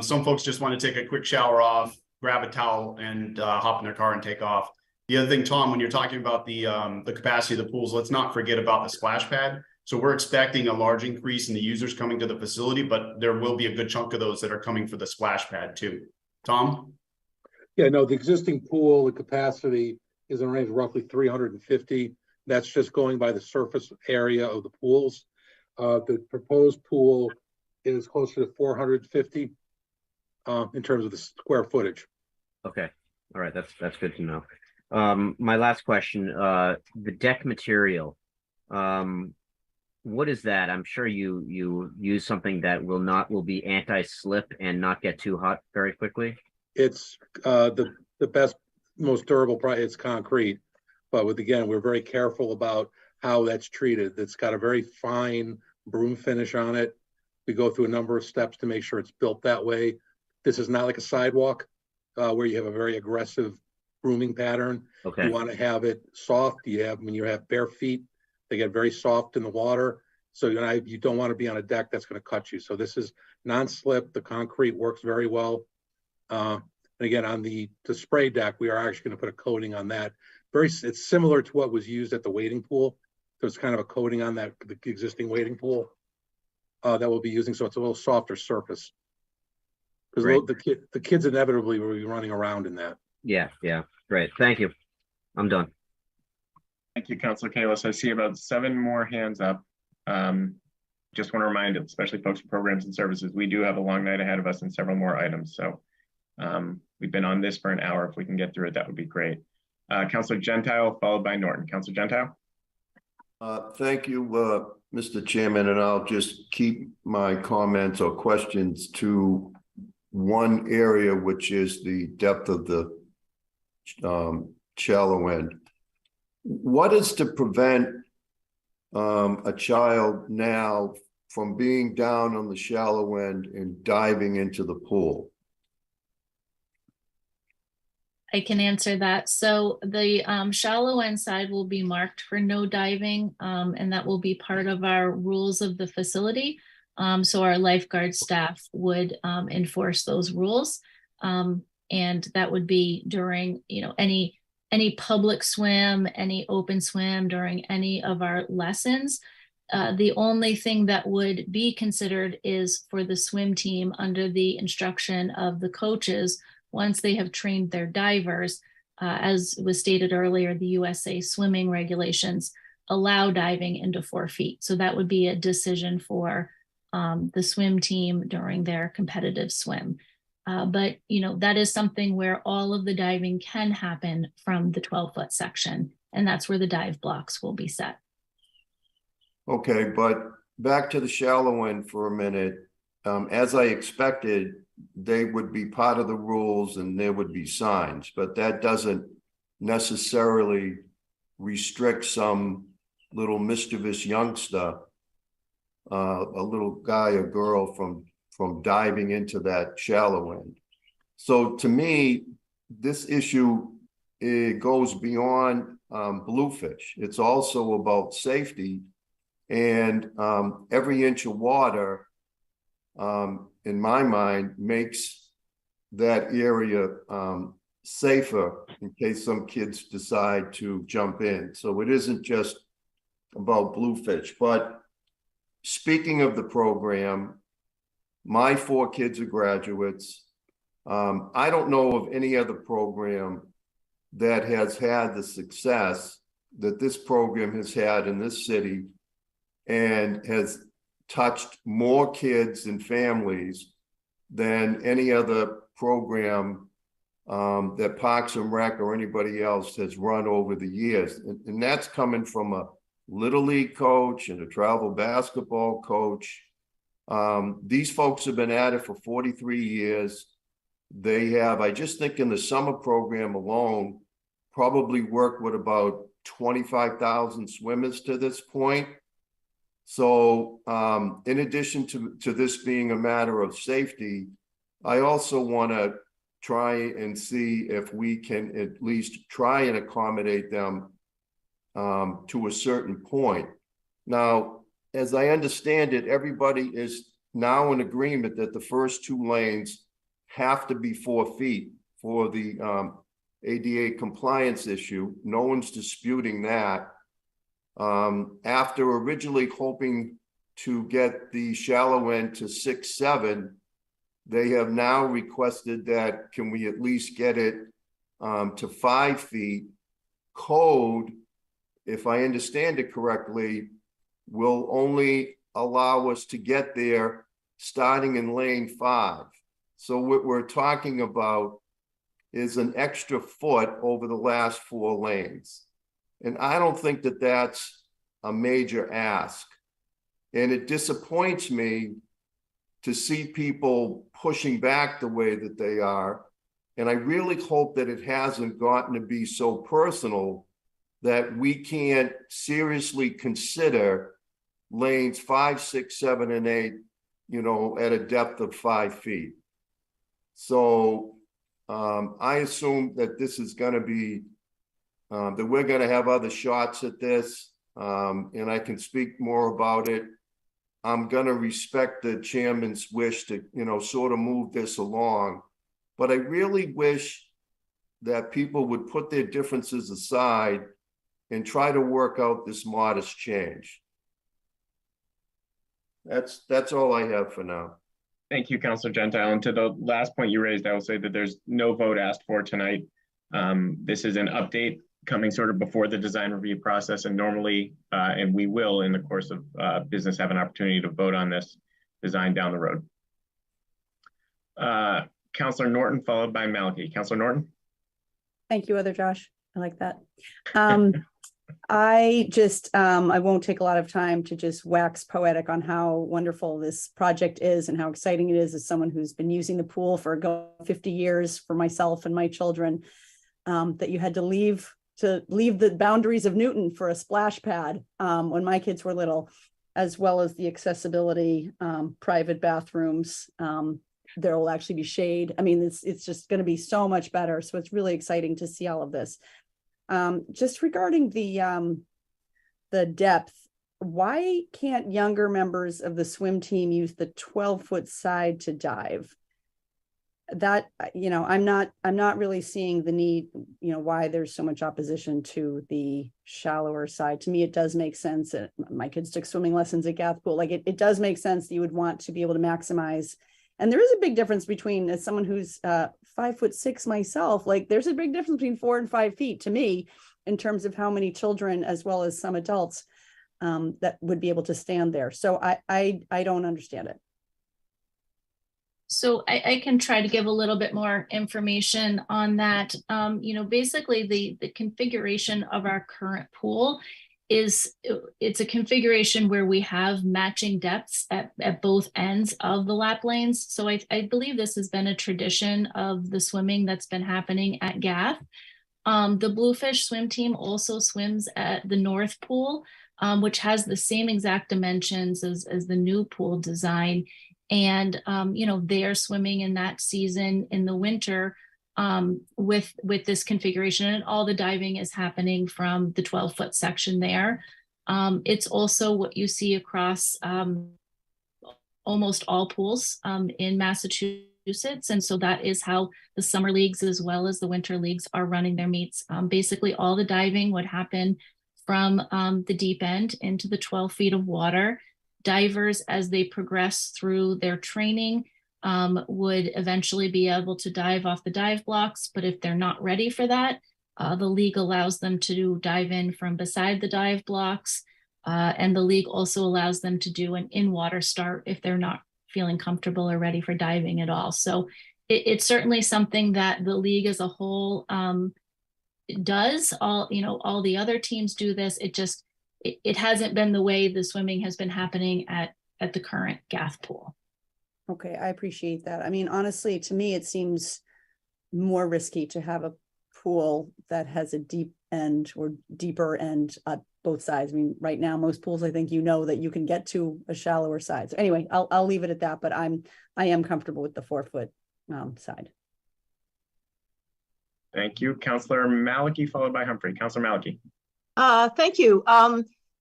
K: Some folks just want to take a quick shower off, grab a towel, and hop in their car and take off. The other thing, Tom, when you're talking about the capacity of the pools, let's not forget about the splash pad. So we're expecting a large increase in the users coming to the facility, but there will be a good chunk of those that are coming for the splash pad too. Tom?
D: Yeah, no, the existing pool, the capacity is in a range of roughly 350. That's just going by the surface area of the pools. The proposed pool is closer to 450 in terms of the square footage.
A: Okay. All right. That's good to know. My last question, the deck material, what is that? I'm sure you use something that will be anti-slip and not get too hot very quickly.
D: It's the best, most durable product. It's concrete, but we're very careful about how that's treated. It's got a very fine broom finish on it. We go through a number of steps to make sure it's built that way. This is not like a sidewalk where you have a very aggressive grooming pattern.
A: Okay.
D: You want to have it soft. When you have bare feet, they get very soft in the water. So you don't want to be on a deck that's going to cut you. So this is non-slip. The concrete works very well. And again, on the spray deck, we are actually going to put a coating on that. It's similar to what was used at the wading pool. So it's kind of a coating on the existing wading pool that we'll be using. So it's a little softer surface. Because the kids inevitably will be running around in that.
A: Yeah. Great. Thank you. I'm done.
E: Thank you, Councilor Kalis. I see about 7 more hands up. Just want to remind, especially folks from programs and services, we do have a long night ahead of us and several more items. So we've been on this for an hour. If we can get through it, that would be great. Councilor Gentile, followed by Norton. Councilor Gentile.
L: Thank you, Mr. Chairman, and I'll just keep my comments or questions to one area, which is the depth of the shallow end. What is to prevent a child now from being down on the shallow end and diving into the pool?
G: I can answer that. So the shallow end side will be marked for no diving, and that will be part of our rules of the facility. So our lifeguard staff would enforce those rules. And that would be during, any public swim, any open swim, during any of our lessons. The only thing that would be considered is for the swim team, under the instruction of the coaches, once they have trained their divers, as was stated earlier, the USA swimming regulations allow diving into 4 feet. So that would be a decision for the swim team during their competitive swim. But that is something where all of the diving can happen from the 12-foot section, and that's where the dive blocks will be set.
L: Okay, but back to the shallow end for a minute. As I expected, they would be part of the rules and there would be signs, but that doesn't necessarily restrict some little mischievous youngster, a little guy or girl from diving into that shallow end. So to me, this issue, it goes beyond bluefish. It's also about safety, and every inch of water, in my mind, makes that area safer in case some kids decide to jump in. So it isn't just about bluefish. But speaking of the program, my 4 kids are graduates. I don't know of any other program that has had the success that this program has had in this city and has touched more kids and families than any other program that Parks and Rec or anybody else has run over the years. And that's coming from a Little League coach and a travel basketball coach. These folks have been at it for 43 years. They have, I just think in the summer program alone, probably worked with about 25,000 swimmers to this point. So in addition to this being a matter of safety, I also want to try and see if we can at least try and accommodate them to a certain point. Now, as I understand it, everybody is now in agreement that the first 2 lanes have to be 4 feet for the ADA compliance issue. No one's disputing that. After originally hoping to get the shallow end to 6, 7, they have now requested that can we at least get it to 5 feet. Code, if I understand it correctly, will only allow us to get there starting in lane 5. So what we're talking about is an extra foot over the last 4 lanes. And I don't think that that's a major ask. And it disappoints me to see people pushing back the way that they are. And I really hope that it hasn't gotten to be so personal that we can't seriously consider lanes 5, 6, 7, and 8, at a depth of 5 feet. So I assume that this is going to be, that we're going to have other shots at this, and I can speak more about it. I'm going to respect the chairman's wish to, sort of move this along. But I really wish that people would put their differences aside and try to work out this modest change. That's all I have for now.
E: Thank you, Councilor Gentile. And to the last point you raised, I will say that there's no vote asked for tonight. This is an update coming sort of before the design review process, and normally, and we will in the course of business have an opportunity to vote on this design down the road. Councillor Norton, followed by Malky. Councillor Norton.
M: Thank you, Other Josh. I like that. I won't take a lot of time to just wax poetic on how wonderful this project is and how exciting it is as someone who's been using the pool for 50 years for myself and my children, that you had to leave the boundaries of Newton for a splash pad when my kids were little, as well as the accessibility, private bathrooms. There will actually be shade. I mean, it's just going to be so much better. So it's really exciting to see all of this. Just regarding the depth, why can't younger members of the swim team use the 12-foot side to dive? That, you know, I'm not really seeing the need, you know, why there's so much opposition to the shallower side. To me, it does make sense. My kids took swimming lessons at Gath Pool. Like it does make sense that you would want to be able to maximize. And there is a big difference between, as someone who's 5'6" myself, like there's a big difference between 4 and 5 feet to me in terms of how many children, as well as some adults, that would be able to stand there. So I don't understand it.
G: So I can try to give a little bit more information on that. You know, basically the configuration of our current pool it's a configuration where we have matching depths at both ends of the lap lanes. So I believe this has been a tradition of the swimming that's been happening at Gath. The Bluefish swim team also swims at the North Pool, which has the same exact dimensions as the new pool design. And, you know, they are swimming in that season in the winter with this configuration, and all the diving is happening from the 12-foot section there. It's also what you see across almost all pools in Massachusetts. And so that is how the summer leagues as well as the winter leagues are running their meets. Basically, all the diving would happen from the deep end into the 12 feet of water. Divers, as they progress through their training, would eventually be able to dive off the dive blocks. But if they're not ready for that, the league allows them to dive in from beside the dive blocks. And the league also allows them to do an in-water start if they're not feeling comfortable or ready for diving at all. So it's certainly something that the league as a whole does. All the other teams do this. It hasn't been the way the swimming has been happening at the current Gath Pool.
M: Okay, I appreciate that. I mean, honestly, to me, it seems more risky to have a pool that has a deep end or deeper end at both sides. I mean, right now, most pools, I think, you know, that you can get to a shallower side. So anyway, I'll leave it at that, but I am comfortable with the 4-foot side.
E: Thank you. Councillor Malky, followed by Humphrey. Councillor Malky.
N: Thank you.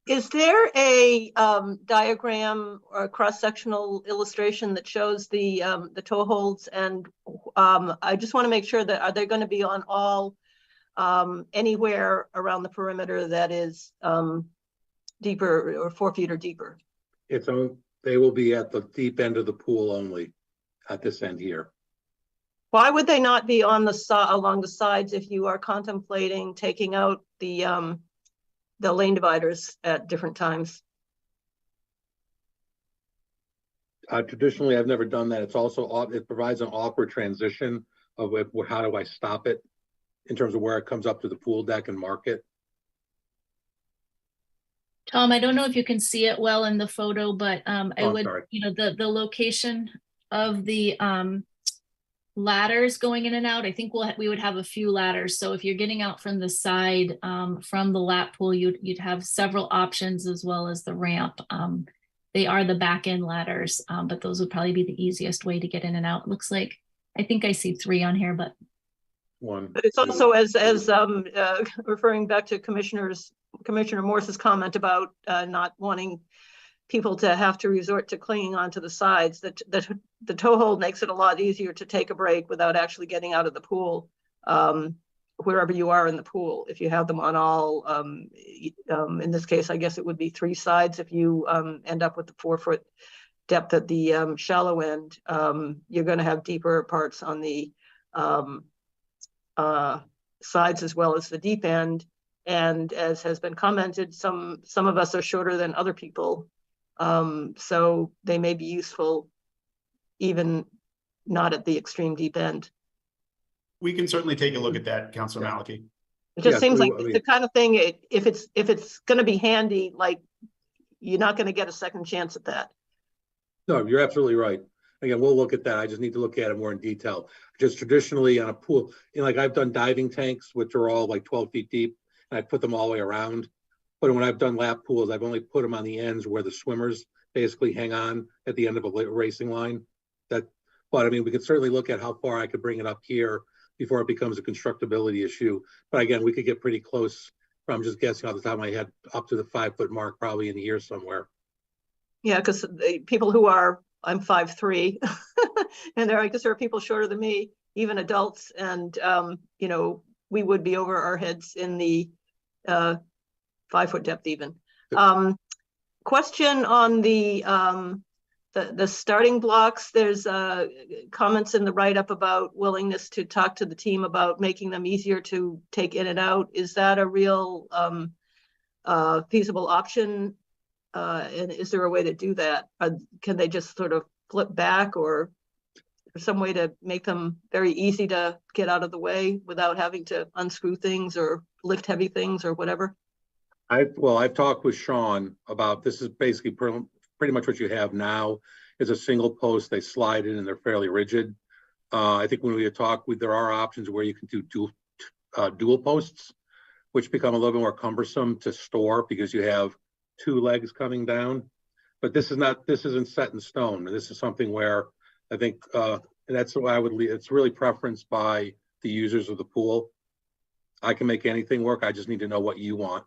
N: Is there a diagram or a cross-sectional illustration that shows the toe holds? And I just want to make sure that, are they going to be on all anywhere around the perimeter that is deeper or 4 feet or deeper?
D: They will be at the deep end of the pool only, at this end here.
N: Why would they not be on along the sides if you are contemplating taking out the lane dividers at different times?
D: Traditionally, I've never done that. It's also, it provides an awkward transition of how do I stop it in terms of where it comes up to the pool deck and mark it.
G: Tom, I don't know if you can see it well in the photo, but the location of the ladders going in and out, I think we would have a few ladders. So if you're getting out from the side from the lap pool, you'd have several options as well as the ramp. They are the back end ladders, but those would probably be the easiest way to get in and out. It looks like, I think I see 3 on here, but
D: one.
N: But it's also as referring back to Commissioner Morse's comment about not wanting people to have to resort to clinging onto the sides, that the toe hold makes it a lot easier to take a break without actually getting out of the pool, wherever you are in the pool. If you have them on all, in this case, I guess it would be 3 sides. If you end up with the 4-foot depth at the shallow end, you're going to have deeper parts on the sides as well as the deep end. And as has been commented, some of us are shorter than other people. So they may be useful even not at the extreme deep end.
K: We can certainly take a look at that, Councilor Maliki.
N: It just seems like it's the kind of thing, if it's going to be handy, like you're not going to get a second chance at that.
D: No, you're absolutely right. Again, we'll look at that. I just need to look at it more in detail. Just traditionally on a pool, like I've done diving tanks, which are all like 12 feet deep, and I put them all the way around. But when I've done lap pools, I've only put them on the ends where the swimmers basically hang on at the end of a racing line. But I mean, we could certainly look at how far I could bring it up here before it becomes a constructability issue. But again, we could get pretty close. I'm just guessing off the top of my head, up to the 5 foot mark, probably in here somewhere.
N: Yeah, because people who are, I'm 5'3", and I guess there are people shorter than me, even adults, and you know, we would be over our heads in the 5 foot depth even. Question on the starting blocks. There's comments in the write-up about willingness to talk to the team about making them easier to take in and out. Is that a real feasible option? And is there a way to do that? Can they just sort of flip back, or some way to make them very easy to get out of the way without having to unscrew things or lift heavy things or whatever?
D: I've talked with Sean about this. Is basically pretty much what you have now is a single post. They slide in and they're fairly rigid. I think when we had talked, there are options where you can do dual posts, which become a little bit more cumbersome to store because you have 2 legs coming down. But this isn't set in stone. This is something where I think, and that's why I would leave. It's really preferenced by the users of the pool. I can make anything work. I just need to know what you want.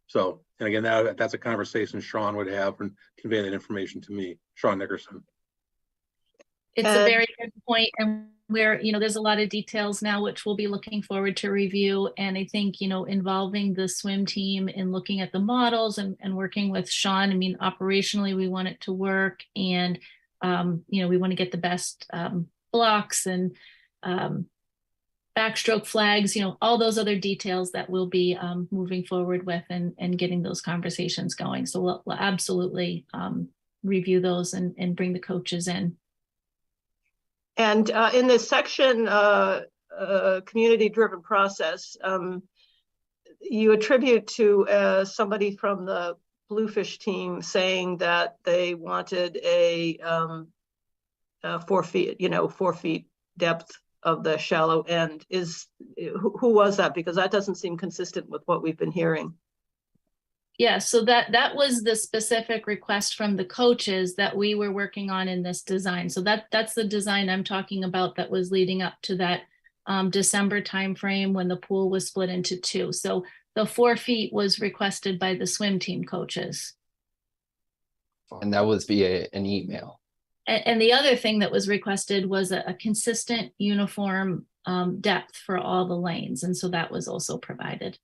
D: So, and again, that's a conversation Sean would have and convey that information to me, Sean Nickerson.
G: It's a very good point, and where, you know, there's a lot of details now which we'll be looking forward to review. And I think, you know, involving the swim team in looking at the models and working with Sean. I mean, operationally, we want it to work, and you know, we want to get the best blocks and backstroke flags, you know, all those other details that we'll be moving forward with and getting those conversations going. So we'll absolutely review those and bring the coaches in.
N: And in this section, community-driven process, you attribute to somebody from the Bluefish team saying that they wanted a 4 feet, 4 feet depth of the shallow end. Who was that? Because that doesn't seem consistent with what we've been hearing.
G: Yeah, so that was the specific request from the coaches that we were working on in this design. So that's the design I'm talking about that was leading up to that December timeframe when the pool was split into 2. So the 4 feet was requested by the swim team coaches.
H: And that was via an email.
G: And the other thing that was requested was a consistent uniform depth for all the lanes. And so that was also provided.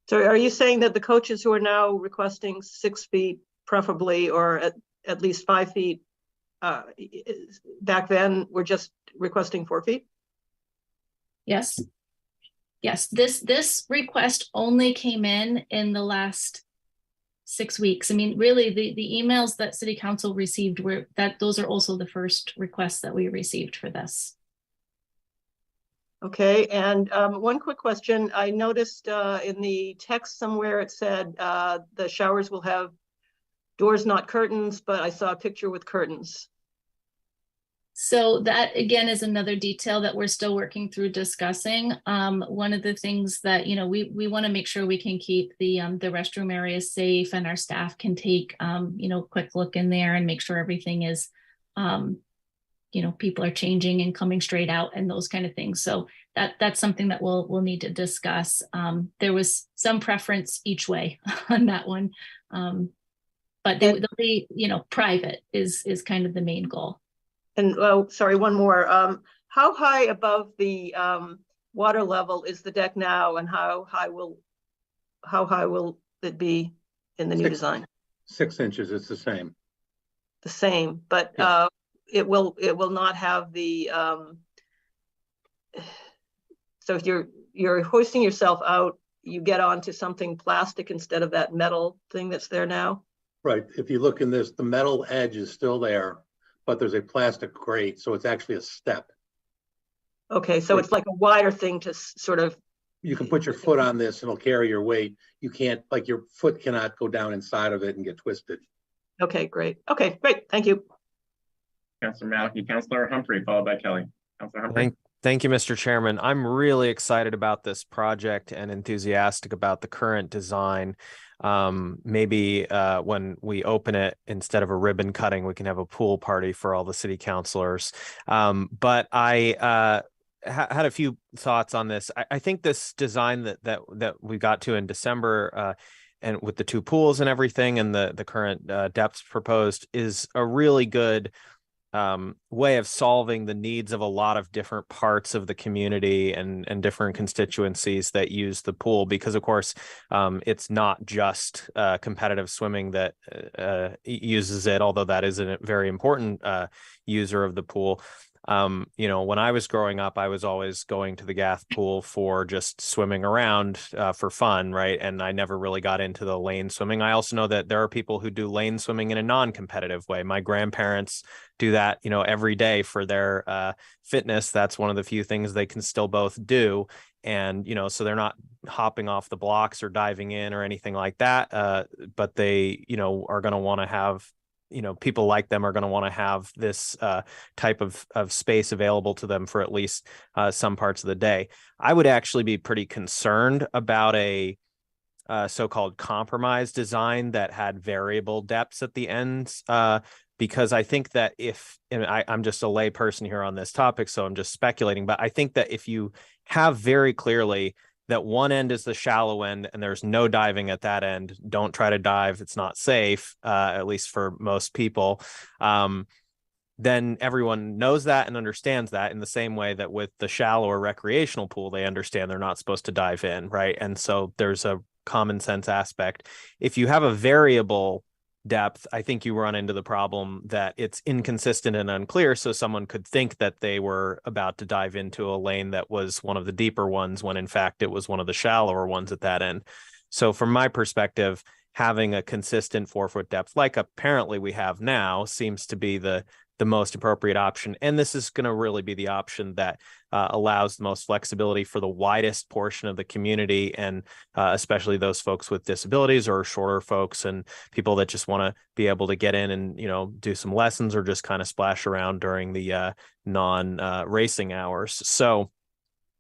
N: So are you saying that the coaches who are now requesting 6 feet preferably, or at least 5 feet, back then were just requesting 4 feet?
G: Yes. Yes, this request only came in the last 6 weeks. I mean, really, the emails that City Council received those are also the first requests that we received for this.
N: Okay, and one quick question. I noticed in the text somewhere it said the showers will have doors, not curtains, but I saw a picture with curtains.
G: So that, again, is another detail that we're still working through discussing. One of the things that, you know, we want to make sure we can keep the restroom areas safe, and our staff can take, you know, quick look in there and make sure everything is, you know, people are changing and coming straight out and those kind of things. So that's something that we'll need to discuss. There was some preference each way on that one, but they'll be, you know, private is kind of the main goal.
N: And sorry, one more. How high above the water level is the deck now, and how high will it be in the new design?
D: 6 inches. It's the same.
N: The same, but yeah. It will not have the. So if you're hoisting yourself out, you get onto something plastic instead of that metal thing that's there now?
D: Right. If you look in this, the metal edge is still there, but there's a plastic grate, so it's actually a step.
N: Okay, so it's like a wire thing to sort of.
D: You can put your foot on this and it'll carry your weight. You can't, like your foot cannot go down inside of it and get twisted.
N: Okay, great. Okay, great. Thank you.
E: Councilor Malachy, Councilor Humphrey, followed by Kelly. Councilor Humphrey.
O: Thank you, Mr. Chairman. I'm really excited about this project and enthusiastic about the current design. Maybe when we open it, instead of a ribbon cutting, we can have a pool party for all the city councilors. But I had a few thoughts on this. I think this design that we got to in December, and with the 2 pools and everything, and the current depths proposed, is a really good way of solving the needs of a lot of different parts of the community and different constituencies that use the pool, because of course it's not just competitive swimming that uses it, although that is a very important user of the pool. You know, when I was growing up, I was always going to the Gath pool for just swimming around for fun, right? And I never really got into the lane swimming. I also know that there are people who do lane swimming in a non-competitive way. My grandparents do that, you know, every day for their fitness. That's one of the few things they can still both do. And, you know, so they're not hopping off the blocks or diving in or anything like that. But they, you know, are going to want to have, you know, people like them are going to want to have this type of space available to them for at least some parts of the day. I would actually be pretty concerned about a so-called compromise design that had variable depths at the ends, because I think that if, and I'm just a lay person here on this topic, so I'm just speculating, but I think that if you have very clearly that one end is the shallow end and there's no diving at that end, don't try to dive, it's not safe, at least for most people, then everyone knows that and understands that, in the same way that with the shallower recreational pool, they understand they're not supposed to dive in, right? And so there's a common sense aspect. If you have a variable depth, I think you run into the problem that it's inconsistent and unclear, so someone could think that they were about to dive into a lane that was one of the deeper ones, when in fact it was one of the shallower ones at that end. So from my perspective, having a consistent 4-foot depth, like apparently we have now, seems to be the most appropriate option. And this is going to really be the option that allows the most flexibility for the widest portion of the community, and especially those folks with disabilities or shorter folks and people that just want to be able to get in and, you know, do some lessons or just kind of splash around during the non-racing hours. So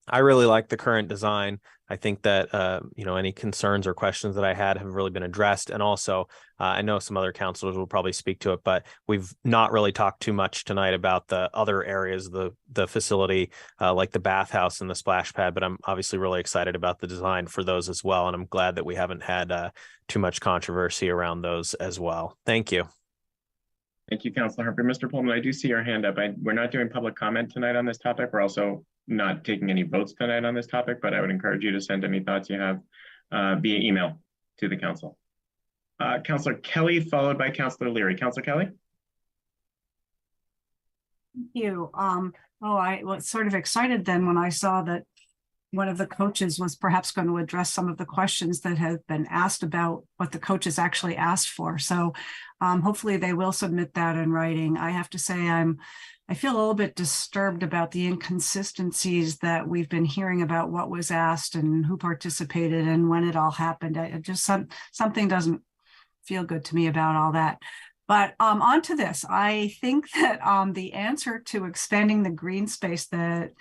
O: I really like the current design. I think that, you know, any concerns or questions that I had have really been addressed. And also, I know some other counselors will probably speak to it, but we've not really talked too much tonight about the other areas of the facility, like the bathhouse and the splash pad, but I'm obviously really excited about the design for those as well. And I'm glad that we haven't had too much controversy around those as well. Thank you.
E: Thank you, Councilor Humphrey. Mr. Pullman, I do see your hand up. We're not doing public comment tonight on this topic. We're also not taking any votes tonight on this topic, but I would encourage you to send any thoughts you have via email to the council. Councilor Kelly, followed by Councilor Leary. Councilor Kelly?
P: Thank you. I was sort of excited then when I saw that one of the coaches was perhaps going to address some of the questions that have been asked about what the coaches actually asked for. So hopefully they will submit that in writing. I have to say I feel a little bit disturbed about the inconsistencies that we've been hearing about what was asked and who participated and when it all happened. Something doesn't feel good to me about all that. But on to this, I think that the answer to expanding the green space that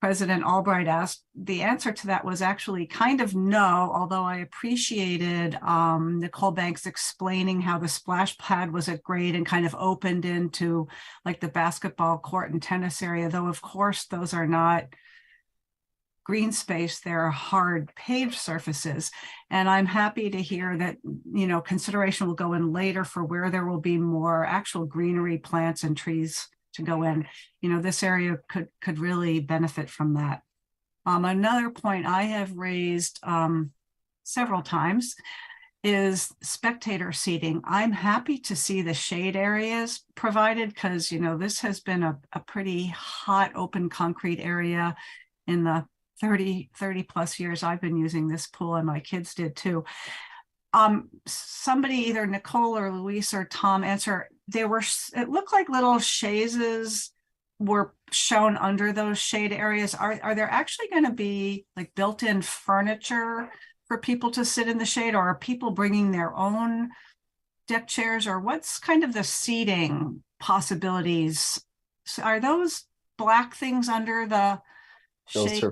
P: President Albright asked, the answer to that was actually kind of no, although I appreciated Nicole Banks explaining how the splash pad was at grade and kind of opened into like the basketball court and tennis area, though of course those are not green space, they're hard paved surfaces. And I'm happy to hear that, you know, consideration will go in later for where there will be more actual greenery, plants and trees to go in. You know, this area could really benefit from that. Another point I have raised several times is spectator seating. I'm happy to see the shade areas provided because, you know, this has been a pretty hot open concrete area in the 30 plus years I've been using this pool, and my kids did too. Somebody, either Nicole or Luis or Tom, answer. It looked like little chaises were shown under those shade areas. Are there actually going to be like built-in furniture for people to sit in the shade, or are people bringing their own deck chairs, or what's kind of the seating possibilities? So are those black things under the shade?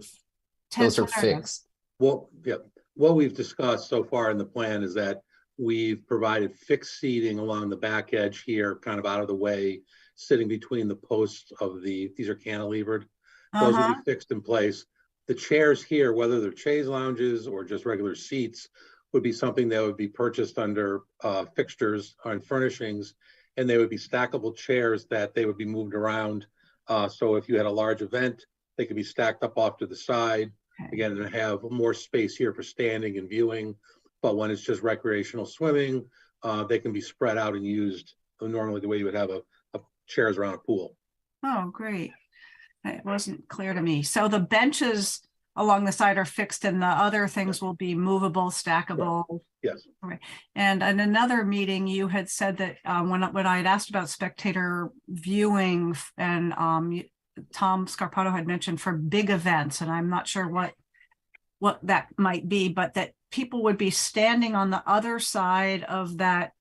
H: Those are fixed.
D: Well, yeah, what we've discussed so far in the plan is that we've provided fixed seating along the back edge here, kind of out of the way, sitting between the posts of these are cantilevered. Those will be fixed in place. The chairs here, whether they're chaise lounges or just regular seats, would be something that would be purchased under fixtures and furnishings, and they would be stackable chairs that they would be moved around. So if you had a large event, they could be stacked up off to the side. Again, and have more space here for standing and viewing. But when it's just recreational swimming, they can be spread out and used normally the way you would have a chairs around a pool.
P: Oh, great. It wasn't clear to me. So the benches along the side are fixed, and the other things will be movable, stackable.
D: Yes.
P: Okay. And in another meeting, you had said that when I had asked about spectator viewing, and Tom Scarpato had mentioned for big events, and I'm not sure what that might be, but that people would be standing on the other side of that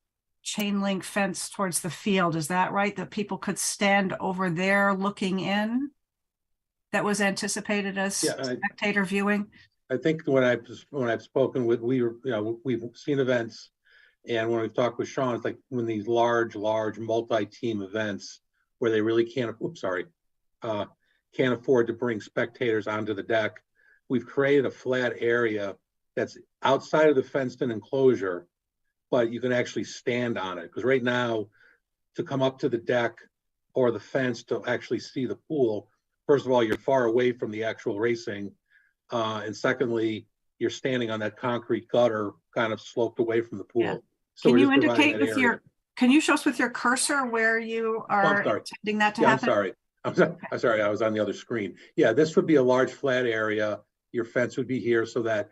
P: chain link fence towards the field. Is that right? That people could stand over there looking in? That was anticipated as spectator viewing?
D: I think when I've spoken with, we've seen events, and when we've talked with Sean, it's like when these large multi-team events where they really can't afford to bring spectators onto the deck, we've created a flat area that's outside of the fenced-in enclosure, but you can actually stand on it. Because right now, to come up to the deck or the fence to actually see the pool, first of all, you're far away from the actual racing, and secondly, you're standing on that concrete gutter, kind of sloped away from the pool.
P: Yeah.
D: So
P: can you indicate with can you show us with your cursor where you are intending that to happen?
D: I'm sorry, I was on the other screen. Yeah, this would be a large flat area. Your fence would be here so that,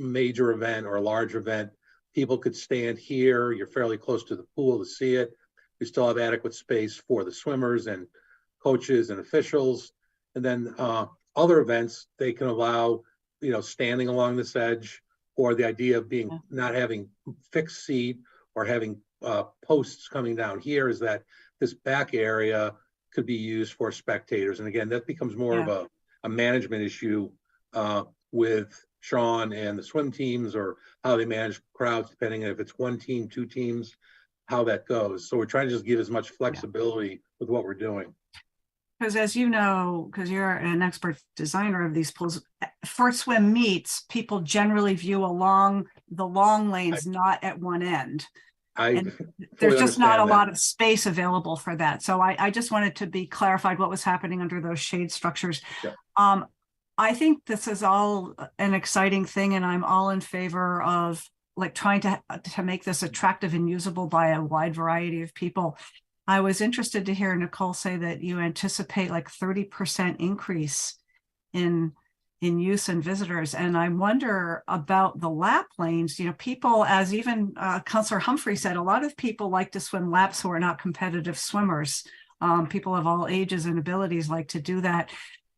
D: major event or a large event, people could stand here. You're fairly close to the pool to see it. We still have adequate space for the swimmers and coaches and officials. And then other events, they can allow, standing along this edge, or the idea of not having fixed seat or having posts coming down here, is that this back area could be used for spectators. And again, that becomes more of a management issue with Sean and the swim teams, or how they manage crowds, depending on if it's one team, two teams, how that goes. So we're trying to just give as much flexibility with what we're doing.
P: Because as you know, because you're an expert designer of these pools, for swim meets, people generally view along the long lanes, not at one end. There's just not a lot of space available for that. So I just wanted to be clarified what was happening under those shade structures. Yeah. I think this is all an exciting thing, and I'm all in favor of trying to make this attractive and usable by a wide variety of people. I was interested to hear Nicole say that you anticipate 30% increase in use and visitors. And I wonder about the lap lanes. People, as even Councillor Humphrey said, a lot of people like to swim laps who are not competitive swimmers. People of all ages and abilities like to do that.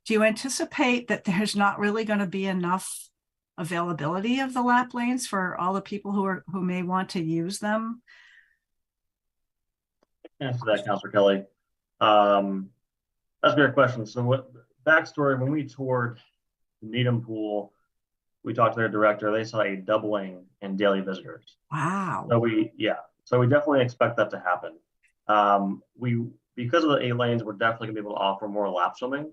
P: Do you anticipate that there's not really going to be enough availability of the lap lanes for all the people who may want to use them?
Q: Answer that, Councillor Kelly. That's a great question. So what backstory, when we toured the Needham pool, we talked to their director, they saw a doubling in daily visitors.
P: Wow.
Q: So we definitely expect that to happen. Because of the 8 lanes, we're definitely gonna be able to offer more lap swimming.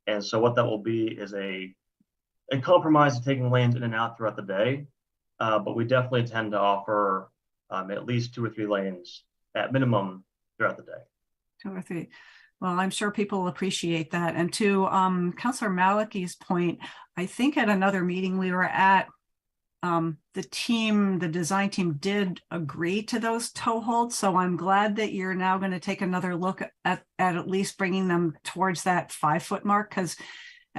Q: And so what that will be is a compromise of taking lanes in and out throughout the day. But we definitely tend to offer at least 2 or 3 lanes at minimum throughout the day.
P: 2 or 3. Well, I'm sure people will appreciate that. And to Councillor Maliki's point, I think at another meeting we were at, the design team did agree to those toe holds. So I'm glad that you're now going to take another look at least bringing them towards that 5-foot mark. Because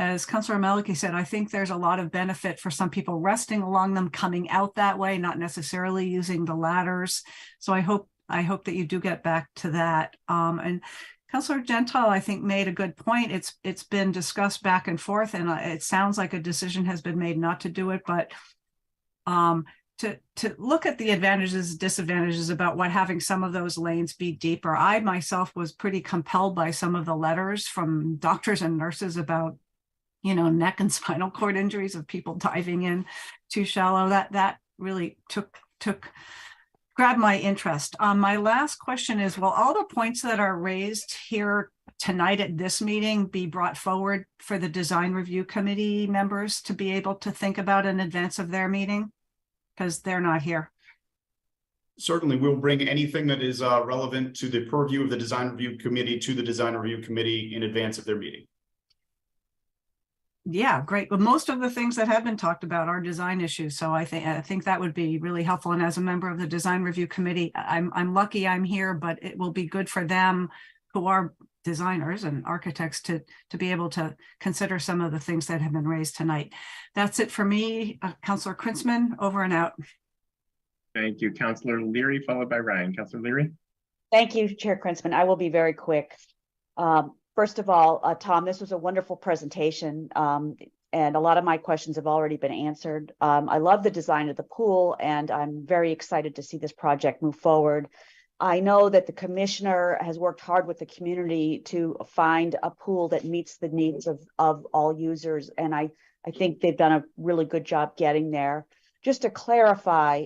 P: as Councilor Maliki said, I think there's a lot of benefit for some people resting along them, coming out that way, not necessarily using the ladders. So I hope that you do get back to that. And Councilor Gentile, I think, made a good point. It's been discussed back and forth, and it sounds like a decision has been made not to do it, but to look at the advantages and disadvantages about what having some of those lanes be deeper. I myself was pretty compelled by some of the letters from doctors and nurses about, you know, neck and spinal cord injuries of people diving in too shallow. That really grabbed my interest. My last question is, will all the points that are raised here tonight at this meeting be brought forward for the design review committee members to be able to think about in advance of their meeting? Because they're not here.
K: Certainly, we'll bring anything that is relevant to the purview of the design review committee to the design review committee in advance of their meeting.
P: Yeah, great. But most of the things that have been talked about are design issues. So I think that would be really helpful. And as a member of the design review committee, I'm lucky I'm here, but it will be good for them who are designers and architects to be able to consider some of the things that have been raised tonight. That's it for me. Councilor Krinsman, over and out.
E: Thank you. Councilor Leary, followed by Ryan. Councilor Leary.
C: Thank you, Chair Krinsman. I will be very quick. First of all, Tom, this was a wonderful presentation, and a lot of my questions have already been answered. I love the design of the pool, and I'm very excited to see this project move forward. I know that the commissioner has worked hard with the community to find a pool that meets the needs of all users, and I think they've done a really good job getting there. Just to clarify,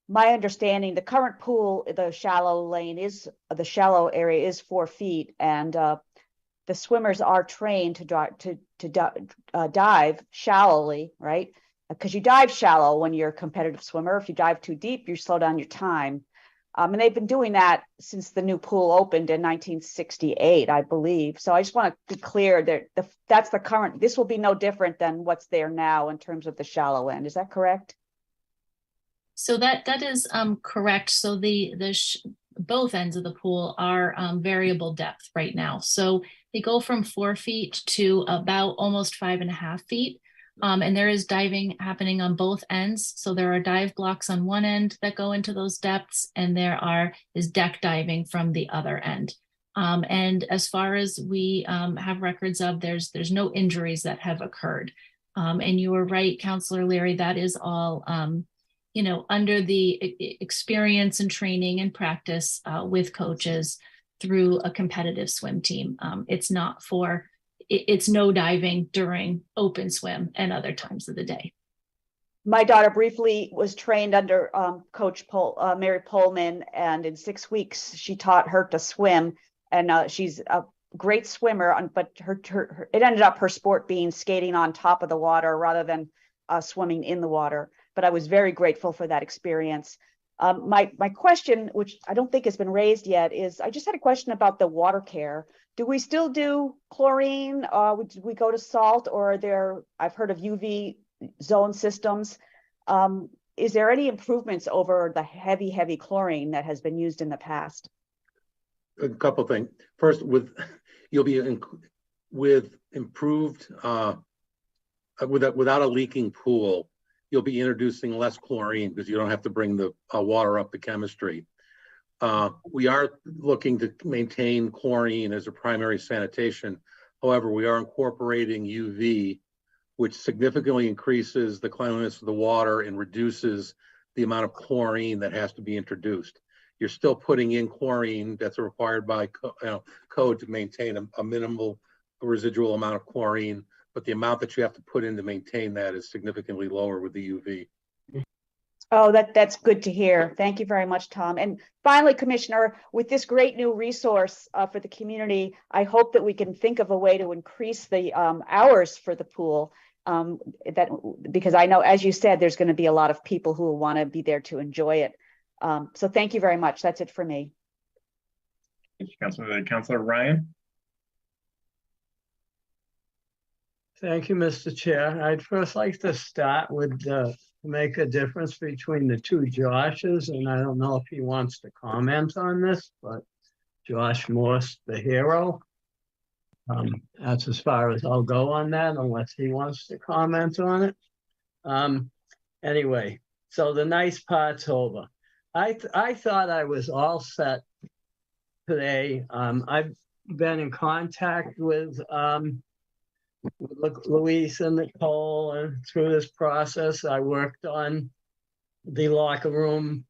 C: my understanding, the current pool, the shallow area is 4 feet, and the swimmers are trained to dive shallowly, right? Because you dive shallow when you're a competitive swimmer. If you dive too deep, you slow down your time. And they've been doing that since the new pool opened in 1968, I believe. So I just want to be clear that that's the current. This will be no different than what's there now in terms of the shallow end. Is that correct?
G: So that is correct. So both ends of the pool are variable depth right now. So they go from 4 feet to about almost 5.5 feet. And there is diving happening on both ends. So there are dive blocks on one end that go into those depths, and there is deck diving from the other end. And as far as we have records of, there's no injuries that have occurred. And you were right, Councilor Leary, that is all under the experience and training and practice with coaches through a competitive swim team. It's no diving during open swim and other times of the day.
C: My daughter briefly was trained under Coach Mary Pullman, and in 6 weeks she taught her to swim, and she's a great swimmer. But it ended up her sport being skating on top of the water rather than swimming in the water. But I was very grateful for that experience. My question, which I don't think has been raised yet, is I just had a question about the water care. Do we still do chlorine? Do we go to salt, or I've heard of UV zone systems. Is there any improvements over the heavy chlorine that has been used in the past?
D: A couple of things. First, you'll be with improved, without a leaking pool, you'll be introducing less chlorine because you don't have to bring the water up the chemistry. We are looking to maintain chlorine as a primary sanitation. However, we are incorporating UV, which significantly increases the cleanliness of the water and reduces the amount of chlorine that has to be introduced. You're still putting in chlorine that's required by code to maintain a minimal residual amount of chlorine, but the amount that you have to put in to maintain that is significantly lower with the UV.
C: Oh, that's good to hear. Thank you very much, Tom. And finally, Commissioner, with this great new resource for the community, I hope that we can think of a way to increase the hours for the pool. Because I know, as you said, there's going to be a lot of people who will want to be there to enjoy it. So thank you very much. That's it for me.
E: Thank you, Councilor Ryan.
R: Thank you, Mr. Chair. I'd first like to start with make a difference between the two Joshes, and I don't know if he wants to comment on this, but Josh Morse, the hero, That's as far as I'll go on that unless he wants to comment on it. Anyway, so the nice part's over. I thought I was all set today. I've been in contact with Luis and Nicole, and through this process, I worked on the locker room,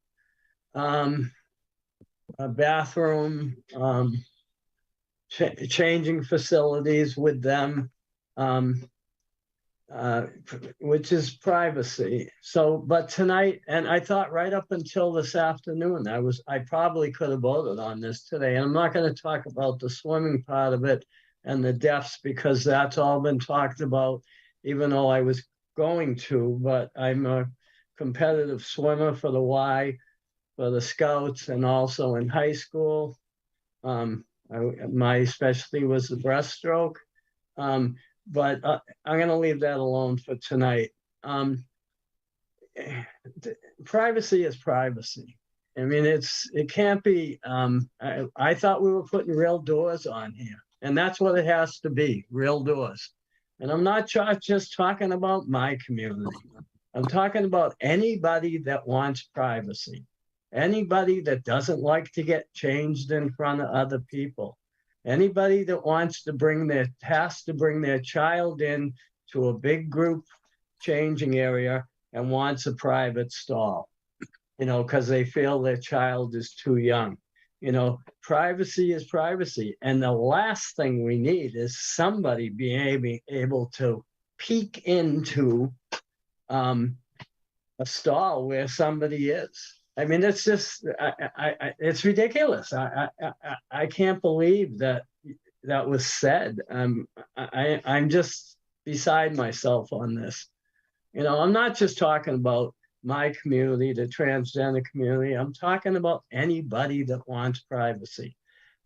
R: a bathroom, changing facilities with them, which is privacy. So, but tonight, and I thought right up until this afternoon, I probably could have voted on this today. And I'm not going to talk about the swimming part of it and the depths because that's all been talked about, even though I was going to, but I'm a competitive swimmer for the Y, for the Scouts, and also in high school. My specialty was the breaststroke, but I'm going to leave that alone for tonight. Privacy is privacy. I mean, it can't be. I thought we were putting real doors on here, and that's what it has to be, real doors. And I'm not just talking about my community. I'm talking about anybody that wants privacy. Anybody that doesn't like to get changed in front of other people. Anybody that has to bring their child in to a big group changing area and wants a private stall, because they feel their child is too young. Privacy is privacy. And the last thing we need is somebody being able to peek into a stall where somebody is. I mean, it's just, it's ridiculous. I can't believe that was said. I'm just beside myself on this. I'm not just talking about my community, the transgender community. I'm talking about anybody that wants privacy.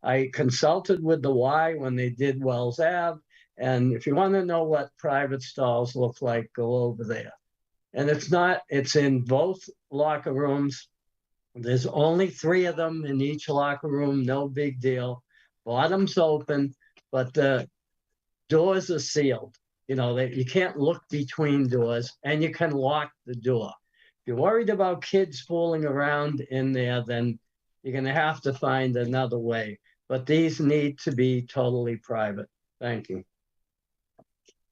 R: I consulted with the Y when they did Wells Ave. And if you want to know what private stalls look like, go over there. And it's in both locker rooms. There's only 3 of them in each locker room, no big deal. Bottom's open, but the doors are sealed. You can't look between doors, and you can lock the door. If you're worried about kids fooling around in there, then you're going to have to find another way. But these need to be totally private. Thank you.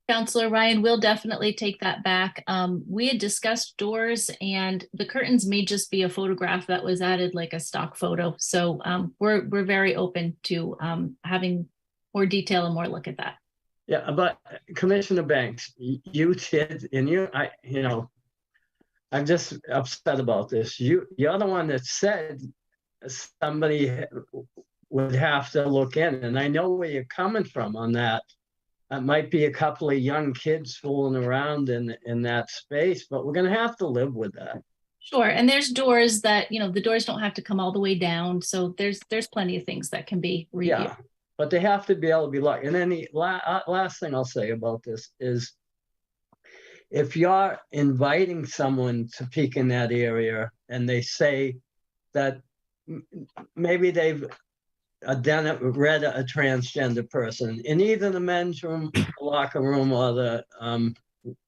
G: Councillor Ryan, we'll definitely take that back. We had discussed doors, and the curtains may just be a photograph that was added, like a stock photo. So we're very open to having more detail and more look at that.
R: Yeah, but Commissioner Banks, you did, and I'm just upset about this. You're the one that said somebody would have to look in, and I know where you're coming from on that. It might be a couple of young kids fooling around in that space, but we're going to have to live with that.
G: Sure, and there's doors that, the doors don't have to come all the way down, so there's plenty of things that can be reviewed.
R: Yeah, but they have to be able to be locked. And then the last thing I'll say about this is, if you're inviting someone to peek in that area and they say that maybe they've read a transgender person in either the men's locker room or the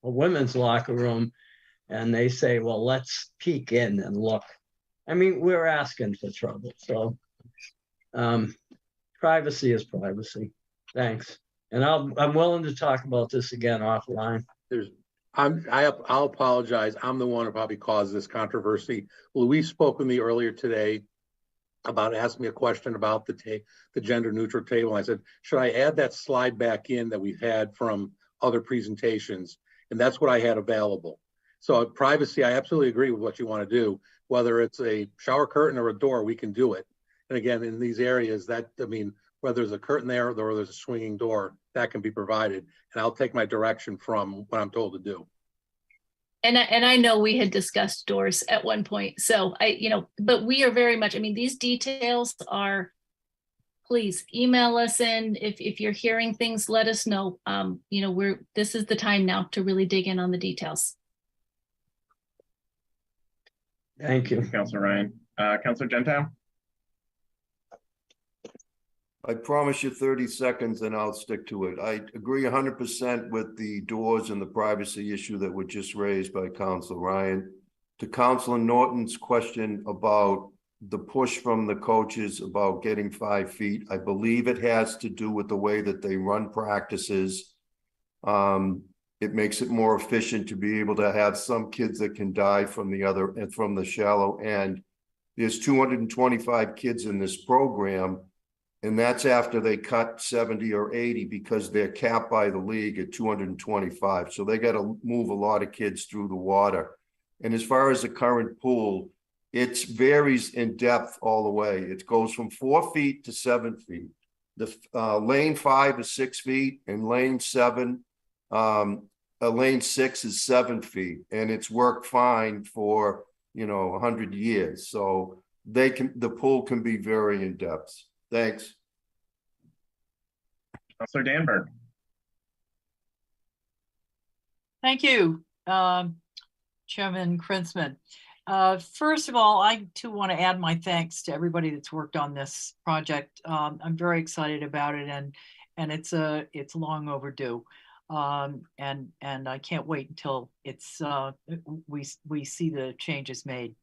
R: women's locker room, and they say, well, let's peek in and look. I mean, we're asking for trouble. So privacy is privacy. Thanks. And I'm willing to talk about this again offline.
D: I'll apologize. I'm the one who probably caused this controversy. Luis spoke with me earlier today about asking me a question about the gender neutral table. I said, should I add that slide back in that we've had from other presentations? And that's what I had available. So privacy, I absolutely agree with what you want to do. Whether it's a shower curtain or a door, we can do it. And again, in these areas whether there's a curtain there or there's a swinging door, that can be provided. And I'll take my direction from what I'm told to do.
G: And I know we had discussed doors at one point. So but we are very much, these details are, please email us in. If you're hearing things, let us know. This is the time now to really dig in on the details.
R: Thank you.
E: Councilor Ryan. Councilor Gentile?
L: I promise you 30 seconds and I'll stick to it. I agree 100% with the doors and the privacy issue that were just raised by Councilor Ryan. To Councilor Norton's question about the push from the coaches about getting 5 feet, I believe it has to do with the way that they run practices. It makes it more efficient to be able to have some kids that can dive from the shallow end. There's 225 kids in this program, and that's after they cut 70 or 80 because they're capped by the league at 225. So they got to move a lot of kids through the water. And as far as the current pool, it varies in depth all the way. It goes from 4 feet to 7 feet. The lane 5 is 6 feet, and lane 6 is 7 feet, and it's worked fine for 100 years. So the pool can be very in depth. Thanks.
E: Councilor Danberg.
B: Thank you, Chairman Krinsman. First of all, I too want to add my thanks to everybody that's worked on this project. I'm very excited about it, and it's long overdue. And I can't wait until it's we see the changes made.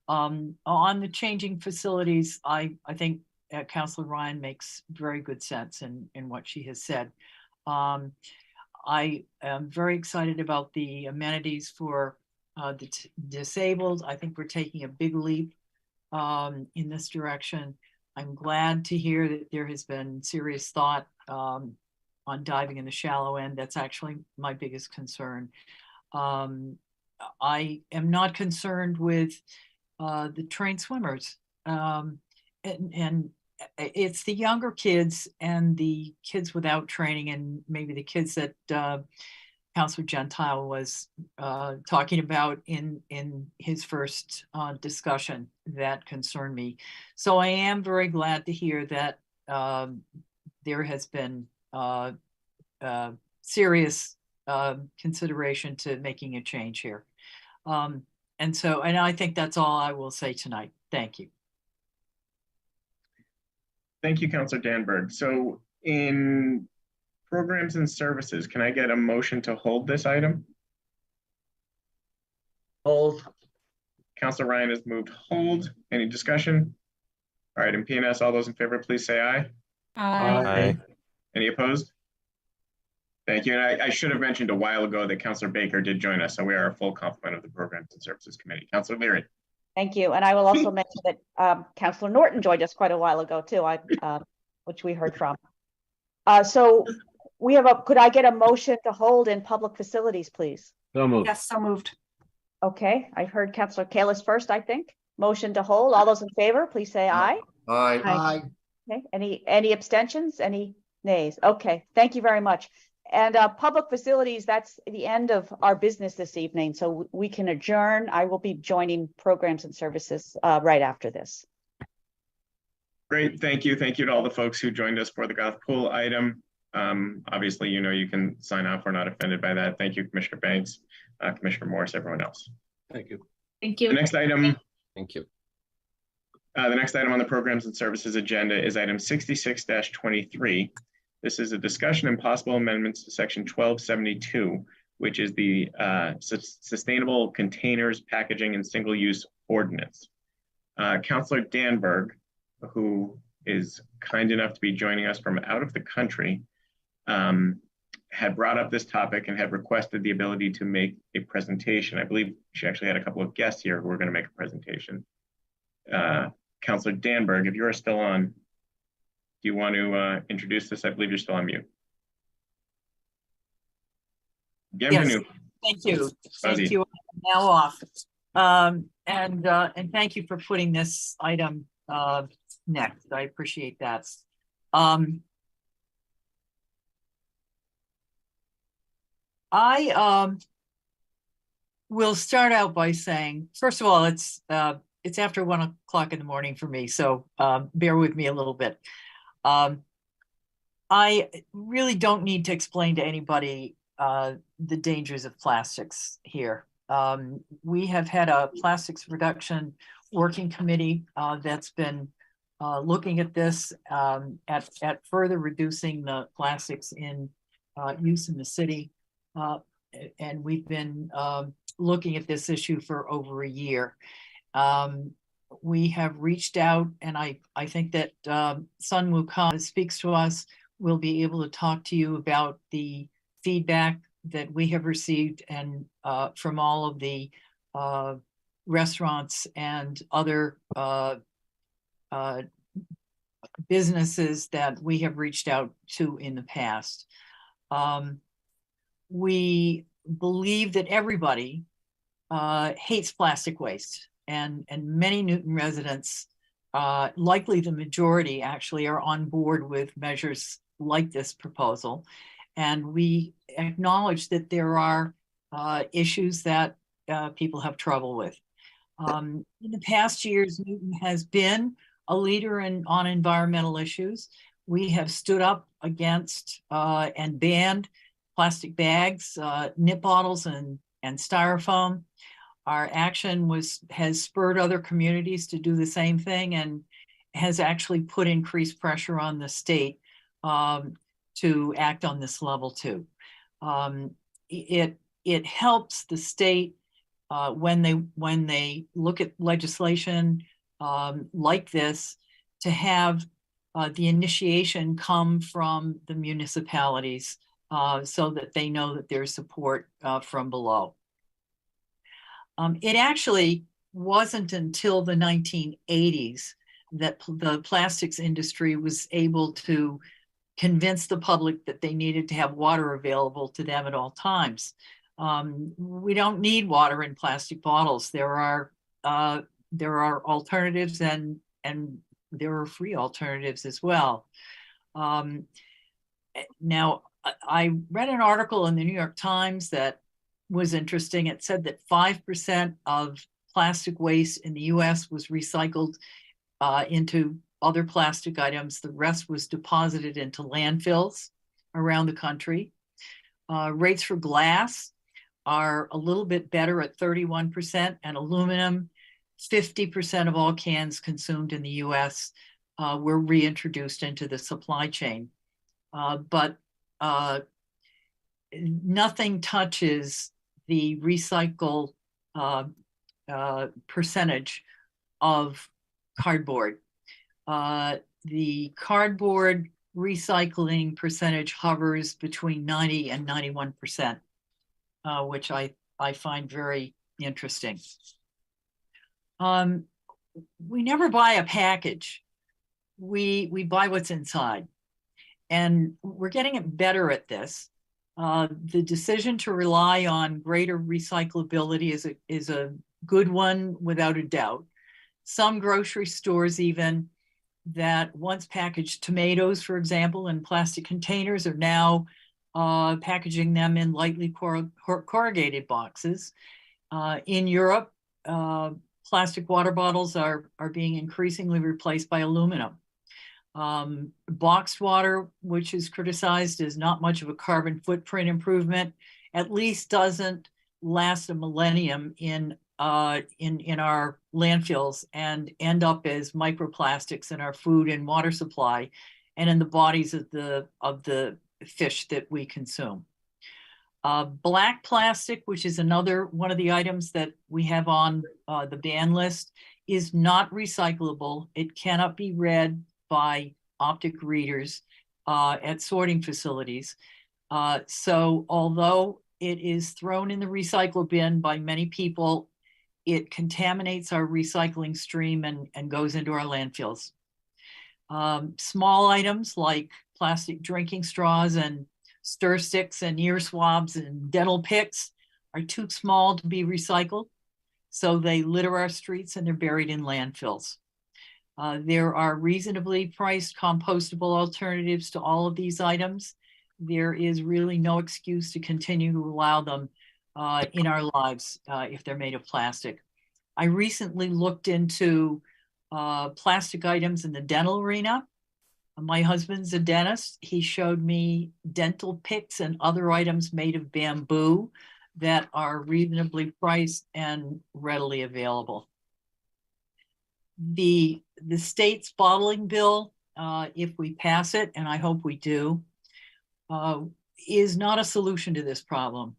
B: On the changing facilities, I think Councilor Ryan makes very good sense in what she has said. I am very excited about the amenities for the disabled. I think we're taking a big leap in this direction. I'm glad to hear that there has been serious thought on diving in the shallow end. That's actually my biggest concern. I am not concerned with the trained swimmers. And it's the younger kids and the kids without training, and maybe the kids that Councilor Gentile was talking about in his first discussion that concern me. So I am very glad to hear that there has been serious consideration to making a change here. And I think that's all I will say tonight. Thank you.
E: Thank you, Councilor Danberg. So in programs and services, can I get a motion to hold this item?
R: Hold.
E: Councilor Ryan has moved hold. Any discussion? All right, in P&S, all those in favor, please say aye.
I: Aye.
E: Any opposed? Thank you. And I should have mentioned a while ago that Councilor Baker did join us, so we are a full complement of the Programs and Services Committee. Councilor Leary.
C: Thank you. And I will also mention that Councilor Norton joined us quite a while ago too, which we heard from. So we have could I get a motion to hold in public facilities, please?
A: So moved.
P: Yes, so moved.
C: Okay, I heard Councilor Kalis first, I think. Motion to hold. All those in favor, please say aye.
L: Aye.
P: Aye.
C: Okay, any abstentions, any nays? Okay, thank you very much. And public facilities, that's the end of our business this evening, so we can adjourn. I will be joining programs and services right after this.
E: Great, thank you. Thank you to all the folks who joined us for the Goth Pool item. Obviously, you can sign off. We're not offended by that. Thank you, Commissioner Banks, Commissioner Morse, everyone else.
D: Thank you.
G: Thank you.
E: The next item.
H: Thank you.
E: The next item on the programs and services agenda is item 66-23. This is a discussion and possible amendments to section 1272, which is the Sustainable Containers, Packaging, and Single-Use Ordinance. Councilor Danberg, who is kind enough to be joining us from out of the country, had brought up this topic and had requested the ability to make a presentation. I believe she actually had a couple of guests here who were going to make a presentation. Councilor Danberg, if you are still on, do you want to introduce this? I believe you're still on mute.
B: Bienvenue. Yes, thank you. Thank you. I'm now off. And thank you for putting this item next. I appreciate that. I will start out by saying, first of all, it's after 1 o'clock in the morning for me, so bear with me a little bit. I really don't need to explain to anybody the dangers of plastics here. We have had a plastics reduction working committee that's been looking at this, at further reducing the plastics in use in the city. And we've been looking at this issue for over a year. We have reached out, and I think that Sun Wukong speaks to us. We'll be able to talk to you about the feedback that we have received and from all of the restaurants and other businesses that we have reached out to in the past. We believe that everybody hates plastic waste, and many Newton residents, likely the majority actually, are on board with measures like this proposal. And we acknowledge that there are issues that people have trouble with. In the past years, Newton has been a leader on environmental issues. We have stood up against and banned plastic bags, nip bottles, and styrofoam. Our action has spurred other communities to do the same thing, and has actually put increased pressure on the state to act on this level too. It helps the state when they look at legislation like this, to have the initiation come from the municipalities so that they know that there's support from below. It actually wasn't until the 1980s that the plastics industry was able to convince the public that they needed to have water available to them at all times. We don't need water in plastic bottles. There are alternatives, and there are free alternatives as well. Now, I read an article in the New York Times that was interesting. It said that 5% of plastic waste in the US was recycled into other plastic items. The rest was deposited into landfills around the country. Rates for glass are a little bit better at 31%, and aluminum, 50% of all cans consumed in the US were reintroduced into the supply chain. But nothing touches the recycle percentage of cardboard. The cardboard recycling percentage hovers between 90 and 91%, which I find very interesting. We never buy a package. We buy what's inside. And we're getting it better at this. The decision to rely on greater recyclability is a good one, without a doubt. Some grocery stores even that once packaged tomatoes, for example, in plastic containers are now packaging them in lightly corrugated boxes. In Europe, plastic water bottles are being increasingly replaced by aluminum. Boxed water, which is criticized as not much of a carbon footprint improvement, at least doesn't last a millennium in our landfills and end up as microplastics in our food and water supply and in the bodies of the fish that we consume. Black plastic, which is another one of the items that we have on the ban list, is not recyclable. It cannot be read by optic readers at sorting facilities. So although it is thrown in the recycle bin by many people, it contaminates our recycling stream and goes into our landfills. Small items like plastic drinking straws and stir sticks and ear swabs and dental picks are too small to be recycled, so they litter our streets and they're buried in landfills. There are reasonably priced compostable alternatives to all of these items. There is really no excuse to continue to allow them in our lives if they're made of plastic. I recently looked into plastic items in the dental arena. My husband's a dentist. He showed me dental picks and other items made of bamboo that are reasonably priced and readily available. The state's bottling bill, if we pass it, and I hope we do, is not a solution to this problem.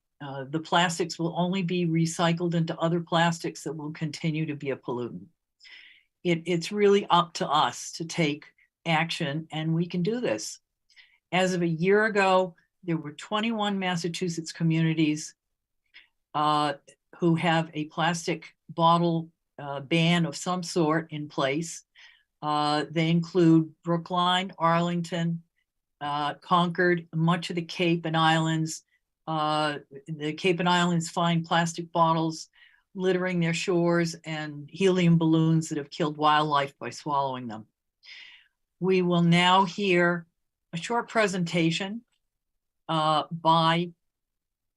B: The plastics will only be recycled into other plastics that will continue to be a pollutant. It's really up to us to take action, and we can do this. As of a year ago, there were 21 Massachusetts communities who have a plastic bottle ban of some sort in place. They include Brookline, Arlington, Concord, much of the Cape and Islands. The Cape and Islands find plastic bottles littering their shores and helium balloons that have killed wildlife by swallowing them. We will now hear a short presentation by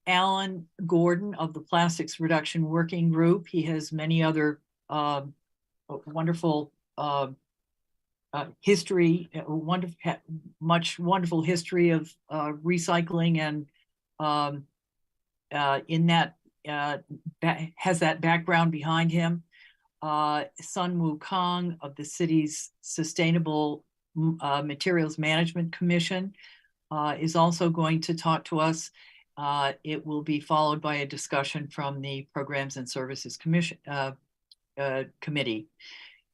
B: Alan Gordon of the Plastics Reduction Working Group. He has many other wonderful history, wonderful history of recycling, and in that has that background behind him. Sun Woo Kong of the city's Sustainable Materials Management Commission is also going to talk to us. It will be followed by a discussion from the Programs and Services Commission Committee.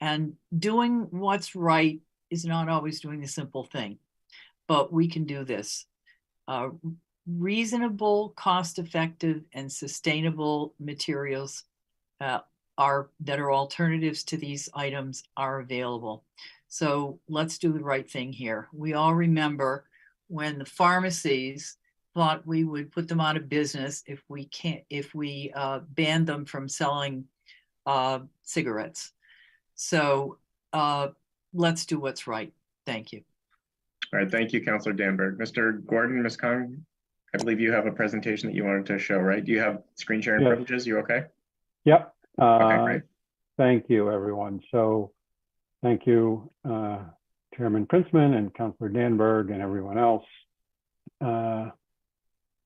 B: And doing what's right is not always doing the simple thing, but we can do this. Reasonable, cost-effective, and sustainable materials that are alternatives to these items are available. So let's do the right thing here. We all remember when the pharmacies thought we would put them out of business if we banned them from selling cigarettes. So let's do what's right. Thank you.
E: All right, thank you, Councillor Danberg. Mr. Gordon, Ms. Kong, I believe you have a presentation that you wanted to show, right? Do you have screen sharing privileges? You okay?
S: Yep.
E: Okay, great.
S: Thank you, everyone. So thank you, Chairman Princeman and Councillor Danberg and everyone else.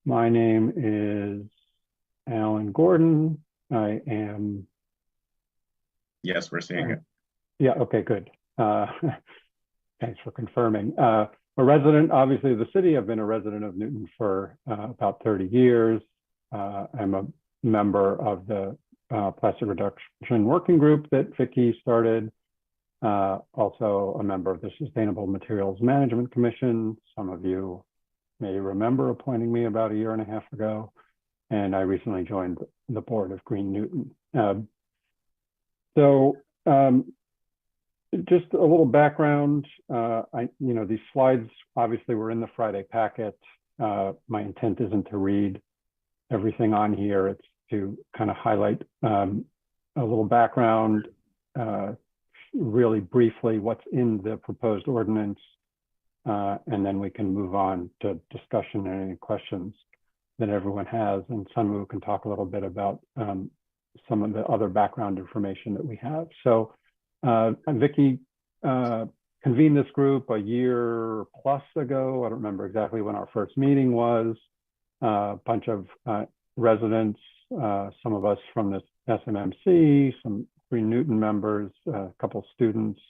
S: My name is Alan Gordon. I am...
E: Yes, we're seeing it.
S: Yeah, okay, good. Thanks for confirming. A resident, obviously, of the city. I've been a resident of Newton for about 30 years. I'm a member of the Plastic Reduction Working Group that Vicki started. Also a member of the Sustainable Materials Management Commission. Some of you may remember appointing me about 1.5 years ago. And I recently joined the board of Green Newton. Just a little background. These slides obviously were in the Friday packet. My intent isn't to read everything on here. It's to kind of highlight a little background, really briefly what's in the proposed ordinance, and then we can move on to discussion and any questions that everyone has. And Sun Woo can talk a little bit about some of the other background information that we have. So Vicki convened this group 1+ year ago. I don't remember exactly when our first meeting was. A bunch of residents, some of us from the SMMC, some Green Newton members, a couple students,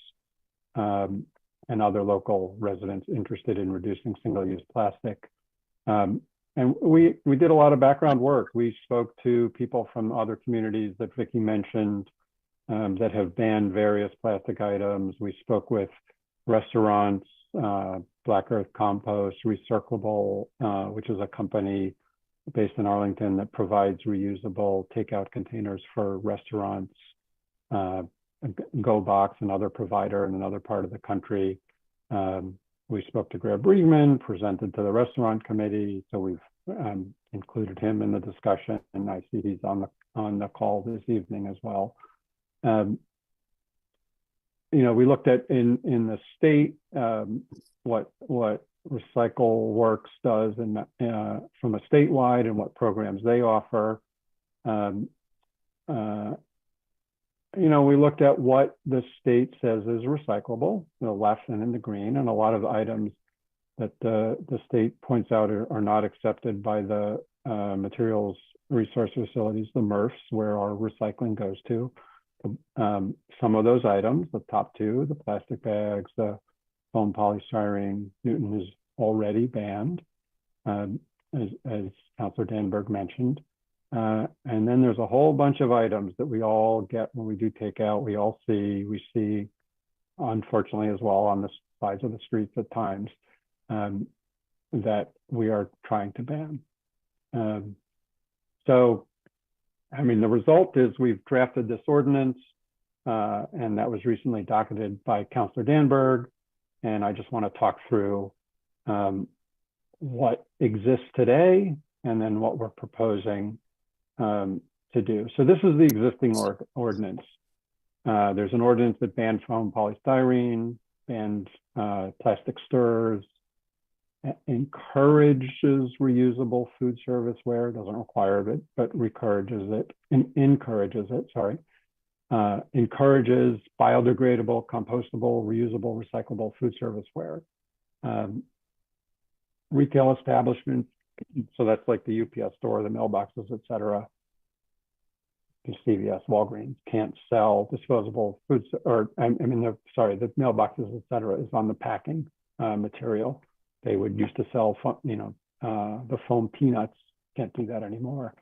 S: and other local residents interested in reducing single-use plastic. And we did a lot of background work. We spoke to people from other communities that Vicki mentioned that have banned various plastic items. We spoke with restaurants, Black Earth Compost, Recyclable, which is a company based in Arlington that provides reusable takeout containers for restaurants, GoBox, another provider in another part of the country. We spoke to Greg Briegman, presented to the restaurant committee, so we've included him in the discussion, and I see he's on the call this evening as well. We looked at in the state what Recycle Works does from a statewide and what programs they offer. We looked at what the state says is recyclable, the left and in the green, and a lot of items that the state points out are not accepted by the materials resource facilities, the MRFs, where our recycling goes to. some of those items, the top two, the plastic bags, the foam polystyrene, Newton is already banned, as Councilor Danberg mentioned. And then there's a whole bunch of items that we all get when we do takeout. We see, unfortunately, as well on the sides of the streets at times, that we are trying to ban. So, I mean, the result is we've drafted this ordinance, and that was recently docketed by Councilor Danberg. And I just want to talk through what exists today and then what we're proposing to do. So this is the existing ordinance. There's an ordinance that banned foam polystyrene, banned plastic stirrers, encourages reusable food service ware, doesn't require it, but encourages it, encourages biodegradable, compostable, reusable, recyclable food service ware. Retail establishments, so that's like the UPS store, the mailboxes, et cetera. The CVS, Walgreens can't sell disposable foods, or the mailboxes, et cetera, is on the packing material. They would used to sell, the foam peanuts, can't do that anymore.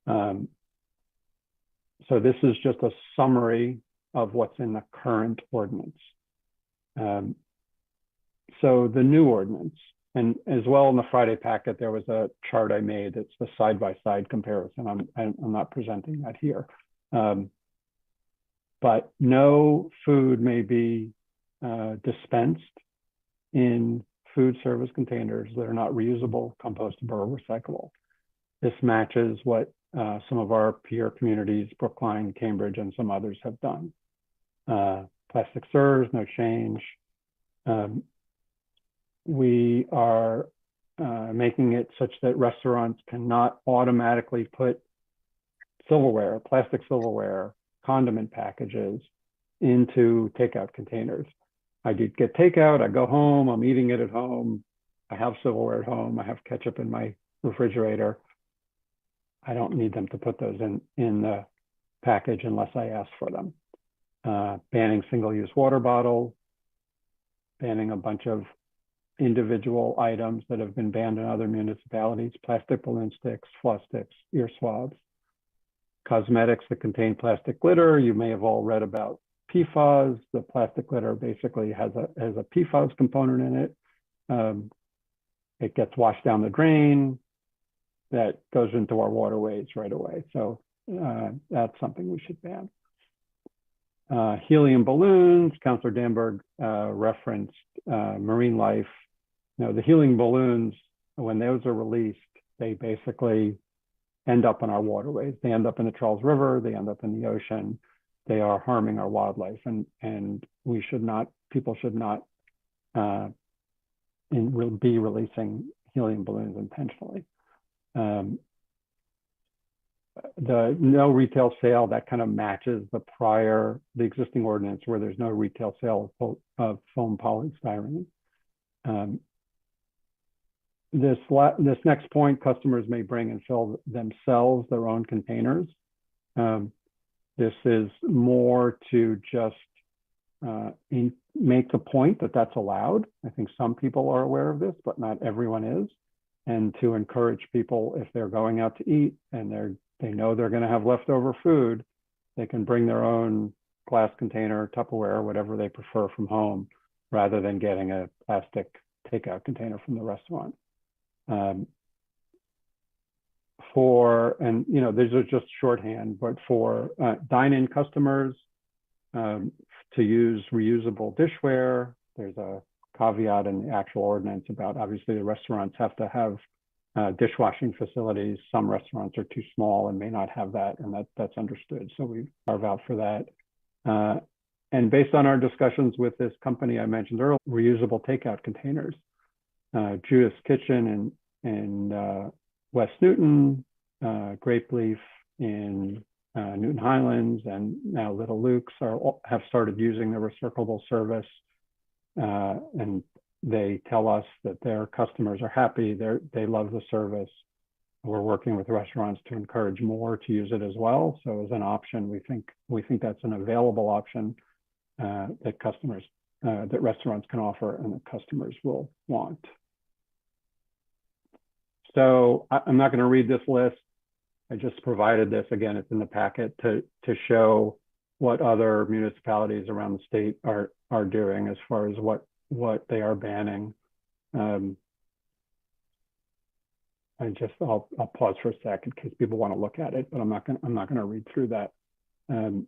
S: So this is just a summary of what's in the current ordinance. So the new ordinance, and as well in the Friday packet, there was a chart I made. It's the side-by-side comparison. I'm not presenting that here. But no food may be dispensed in food service containers that are not reusable, compostable, or recyclable. This matches what some of our peer communities, Brookline, Cambridge, and some others have done. Plastic stirrers, no change. We are making it such that restaurants cannot automatically put silverware, plastic silverware, condiment packages into takeout containers. I did get takeout, I go home, I'm eating it at home, I have silverware at home, I have ketchup in my refrigerator. I don't need them to put those in the package unless I ask for them. Banning single-use water bottles, banning a bunch of individual items that have been banned in other municipalities, plastic balloon sticks, floss sticks, ear swabs, cosmetics that contain plastic glitter. You may have all read about PFAS. The plastic glitter basically has a PFAS component in it. It gets washed down the drain. That goes into our waterways right away. So that's something we should ban. Helium balloons, Councilor Danberg referenced marine life. The helium balloons, when those are released, they basically end up in our waterways. They end up in the Charles River, they end up in the ocean. They are harming our wildlife, and we should not, people should not be releasing helium balloons intentionally. The no retail sale, that kind of matches the existing ordinance where there's no retail sale of foam polystyrene. This next point, customers may bring and fill themselves their own containers. This is more to just make the point that that's allowed. I think some people are aware of this, but not everyone is. And to encourage people, if they're going out to eat and they know they're going to have leftover food, they can bring their own glass container, Tupperware, whatever they prefer from home, rather than getting a plastic takeout container from the restaurant. These are just shorthand, but for dine-in customers to use reusable dishware, there's a caveat in the actual ordinance about obviously the restaurants have to have dishwashing facilities. Some restaurants are too small and may not have that, and that's understood. So we carve out for that. And based on our discussions with this company I mentioned earlier, reusable takeout containers, Judas Kitchen in West Newton, Grape Leaf in Newton Highlands, and now Little Luke's have started using the recyclable service. And they tell us that their customers are happy, they love the service. we're working with restaurants to encourage more to use it as well. So as an option, we think that's an available option that customers, that restaurants can offer and that customers will want. So I'm not going to read this list. I just provided this. Again, it's in the packet to show what other municipalities around the state are doing as far as what they are banning. I'll pause for a sec in case people want to look at it, but I'm not going to read through that.
E: I'll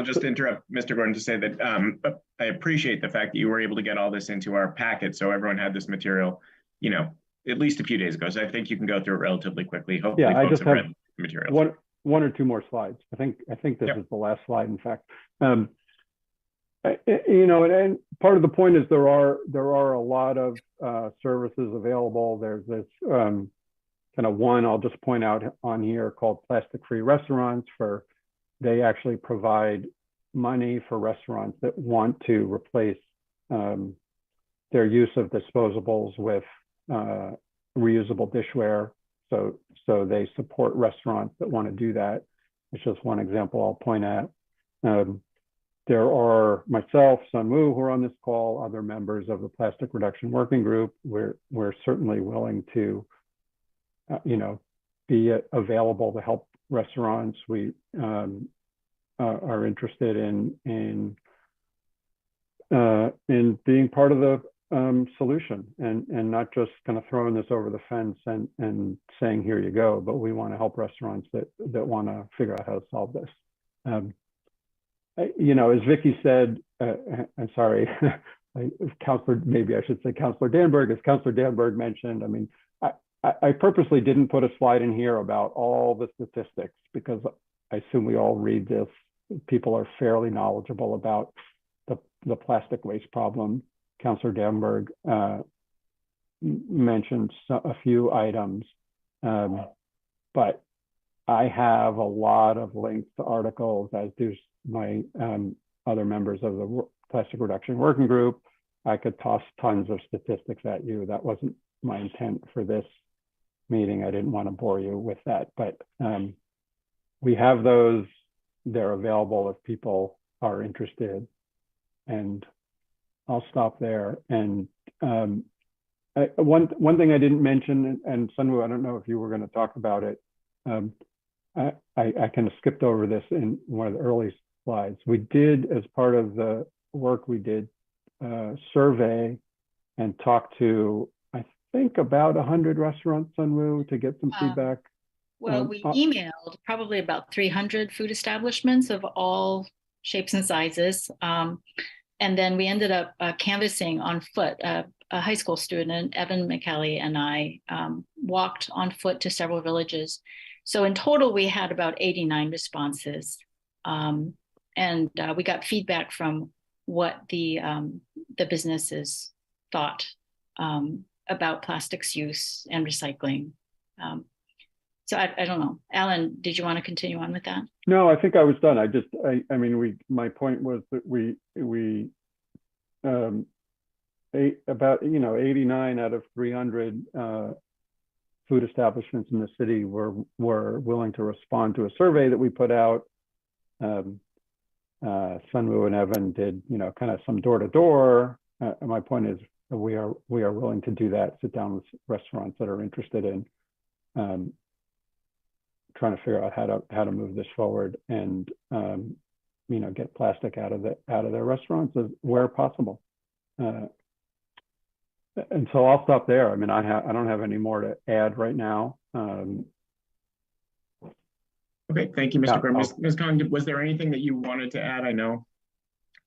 E: just interrupt Mr. Gordon to say that I appreciate the fact that you were able to get all this into our packet, so everyone had this material, at least a few days ago. So I think you can go through it relatively quickly. Hopefully,
S: I just
E: have read the material.
S: One or two more slides. I think this is the last slide. In fact, and part of the point is there are a lot of services available. There's this kind of one I'll just point out on here called Plastic-Free Restaurants. They actually provide money for restaurants that want to replace their use of disposables with reusable dishware. So they support restaurants that want to do that. It's just one example I'll point at. There are myself, Sun Woo, who are on this call, other members of the Plastic Reduction Working Group. We're certainly willing to, be available to help restaurants. We are interested in being part of the solution and not just kind of throwing this over the fence and saying, here you go, but we want to help restaurants that want to figure out how to solve this. As Vicky said, I'm sorry, Councilor Danberg, as Councilor Danberg mentioned, I mean, I purposely didn't put a slide in here about all the statistics because I assume we all read this. People are fairly knowledgeable about the plastic waste problem. Councilor Danberg mentioned a few items, but I have a lot of links to articles, as do my other members of the Plastic Reduction Working Group. I could toss tons of statistics at you. That wasn't my intent for this meeting. I didn't want to bore you with that, but we have those. They're available if people are interested, and I'll stop there. And one thing I didn't mention, and Sun Woo, I don't know if you were going to talk about it. I kind of skipped over this in one of the early slides. We did, as part of the work we did, survey and talk to, I think, about 100 restaurants, Sun Woo, to get some feedback.
T: Well, we emailed probably about 300 food establishments of all shapes and sizes. And then we ended up canvassing on foot. A high school student, Evan McKelly, and I walked on foot to several villages. So in total, we had about 89 responses. And we got feedback from what the businesses thought about plastics use and recycling. So I don't know. Alan, did you want to continue on with that?
S: No, I think I was done. I mean, my point was that we about 89 out of 300 food establishments in the city were willing to respond to a survey that we put out. Sun Woo and Evan did kind of some door to door. My point is we are willing to do that. Sit down with restaurants that are interested in trying to figure out how to move this forward and get plastic out of their restaurants where possible. And so I'll stop there. I mean, I don't have any more to add right now.
E: Okay, thank you, Mr. Gordon. Ms. Khan, was there anything that you wanted to add? I know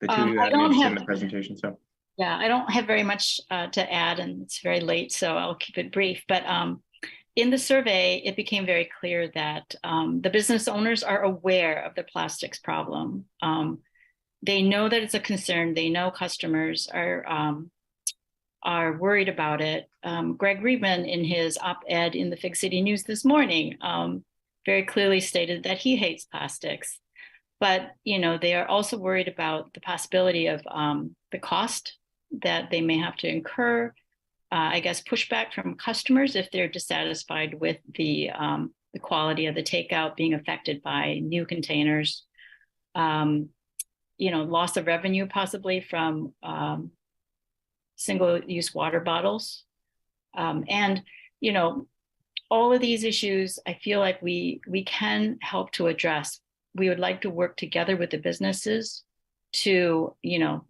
E: the two of you had in the presentation. So
T: yeah, I don't have very much to add, and it's very late, so I'll keep it brief. But in the survey, it became very clear that the business owners are aware of the plastics problem. They know that it's a concern. They know customers are worried about it. Greg Riebman, in his op-ed in the Fig City News this morning, very clearly stated that he hates plastics. But they are also worried about the possibility of the cost that they may have to incur, I guess, pushback from customers if they're dissatisfied with the quality of the takeout being affected by new containers. Loss of revenue possibly from single-use water bottles. And all of these issues, I feel like we can help to address. We would like to work together with the businesses to,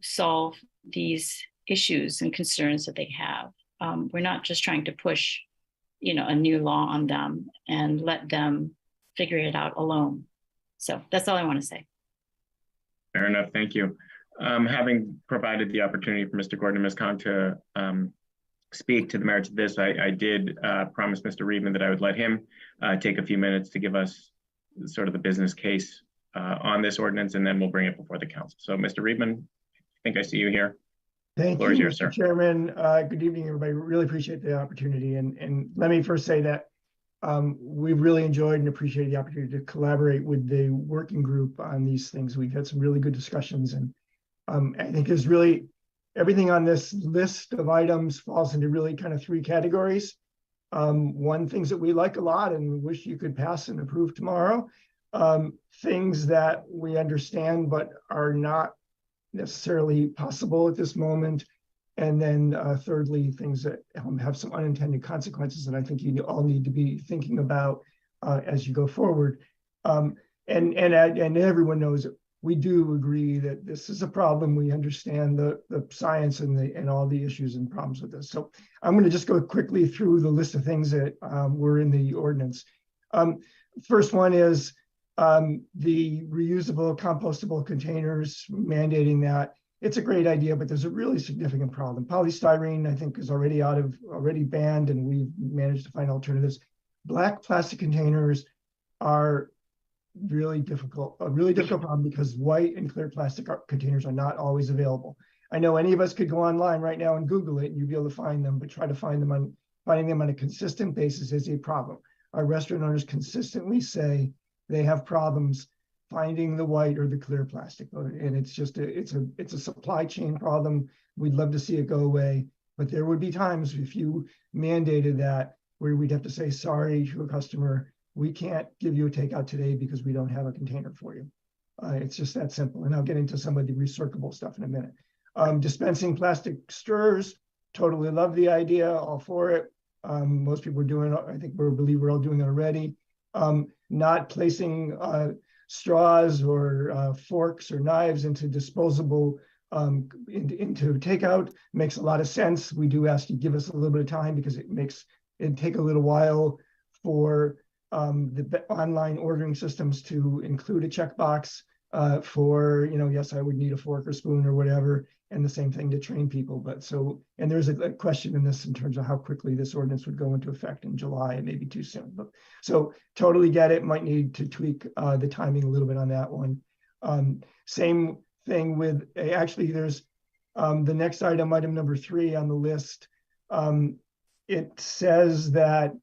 T: solve these issues and concerns that they have. We're not just trying to push, a new law on them and let them figure it out alone. So that's all I want to say.
E: Fair enough. Thank you. Having provided the opportunity for Mr. Gordon and Ms. Kong to speak to the merits of this, I did promise Mr. Reedman that I would let him take a few minutes to give us sort of the business case on this ordinance, and then we'll bring it before the council. So Mr. Reedman, I think I see you here.
U: Thank you,
E: yours,
U: Mr. Chairman. Good evening, everybody. Really appreciate the opportunity. And let me first say that we've really enjoyed and appreciated the opportunity to collaborate with the working group on these things. We've had some really good discussions, and I think there's really everything on this list of items falls into really kind of three categories. One, things that we like a lot and wish you could pass and approve tomorrow. Things that we understand but are not necessarily possible at this moment. And then thirdly, things that have some unintended consequences that I think you all need to be thinking about as you go forward. And everyone knows it. We do agree that this is a problem. We understand the science and all the issues and problems with this. So I'm going to just go quickly through the list of things that were in the ordinance. First one is the reusable, compostable containers, mandating that. It's a great idea, but there's a really significant problem. Polystyrene, I think, is already banned, and we've managed to find alternatives. Black plastic containers are a really difficult problem because white and clear plastic containers are not always available. I know any of us could go online right now and Google it, and you'd be able to find them, but try to finding them on a consistent basis is a problem. Our restaurant owners consistently say they have problems finding the white or the clear plastic, and it's just it's a supply chain problem. We'd love to see it go away, but there would be times if you mandated that where we'd have to say sorry to a customer, we can't give you a takeout today because we don't have a container for you. It's just that simple. And I'll get into some of the recyclable stuff in a minute. Dispensing plastic stirrers, totally love the idea, all for it. Most people are doing it. I think we're all doing it already. Not placing straws or forks or knives into disposable into takeout makes a lot of sense. We do ask you give us a little bit of time because it take a little while for the online ordering systems to include a checkbox for, yes, I would need a fork or spoon or whatever, and the same thing to train people. And there's a question in this in terms of how quickly this ordinance would go into effect in July. It may be too soon, but so totally get it. Might need to tweak the timing a little bit on that one. Same thing with, actually there's the next item number 3 on the list. It says that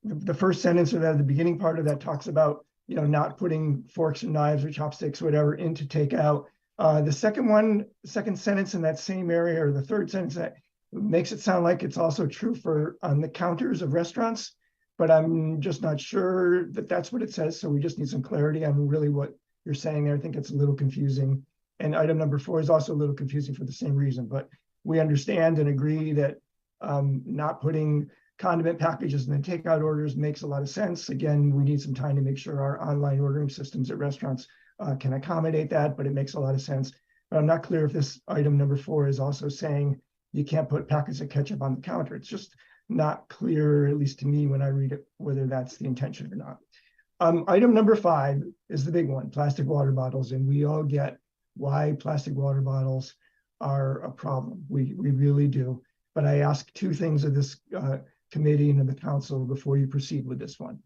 U: the first sentence or the beginning part of that talks about, not putting forks and knives or chopsticks, whatever, into takeout. The second sentence in that same area, or the third sentence, that makes it sound like it's also true for on the counters of restaurants, but I'm just not sure that that's what it says. So we just need some clarity on really what you're saying there. I think it's a little confusing. And item number 4 is also a little confusing for the same reason, but we understand and agree that not putting condiment packages and then takeout orders makes a lot of sense. Again, we need some time to make sure our online ordering systems at restaurants can accommodate that, but it makes a lot of sense. But I'm not clear if this item number 4 is also saying you can't put packets of ketchup on the counter. It's just not clear, at least to me when I read it, whether that's the intention or not. Item number 5 is the big one, plastic water bottles. And we all get why plastic water bottles are a problem. We really do. But I ask 2 things of this committee and of the council before you proceed with this one.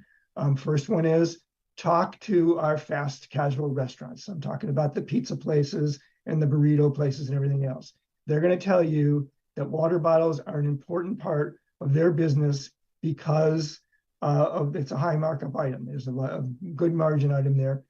U: First one is talk to our fast casual restaurants. I'm talking about the pizza places and the burrito places and everything else. They're going to tell you that water bottles are an important part of their business because it's a high markup item. There's a good margin item there.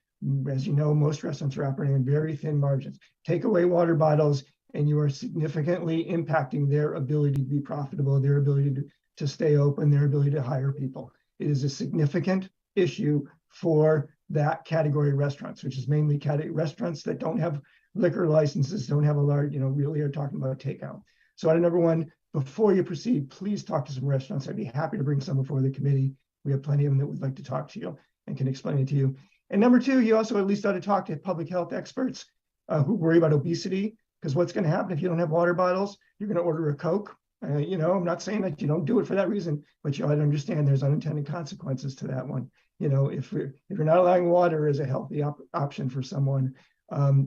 U: As you know, most restaurants are operating in very thin margins. Take away water bottles and you are significantly impacting their ability to be profitable, their ability to stay open, their ability to hire people. It is a significant issue for that category of restaurants, which is mainly restaurants that don't have liquor licenses, don't have a large, really are talking about takeout. So item number one, before you proceed, please talk to some restaurants. I'd be happy to bring some before the committee. We have plenty of them that would like to talk to you and can explain it to you. And number two, you also at least ought to talk to public health experts who worry about obesity, because what's going to happen if you don't have water bottles, you're going to order a Coke. I'm not saying that you don't do it for that reason, but you ought to understand there's unintended consequences to that one. If you're not allowing water as a healthy option for someone,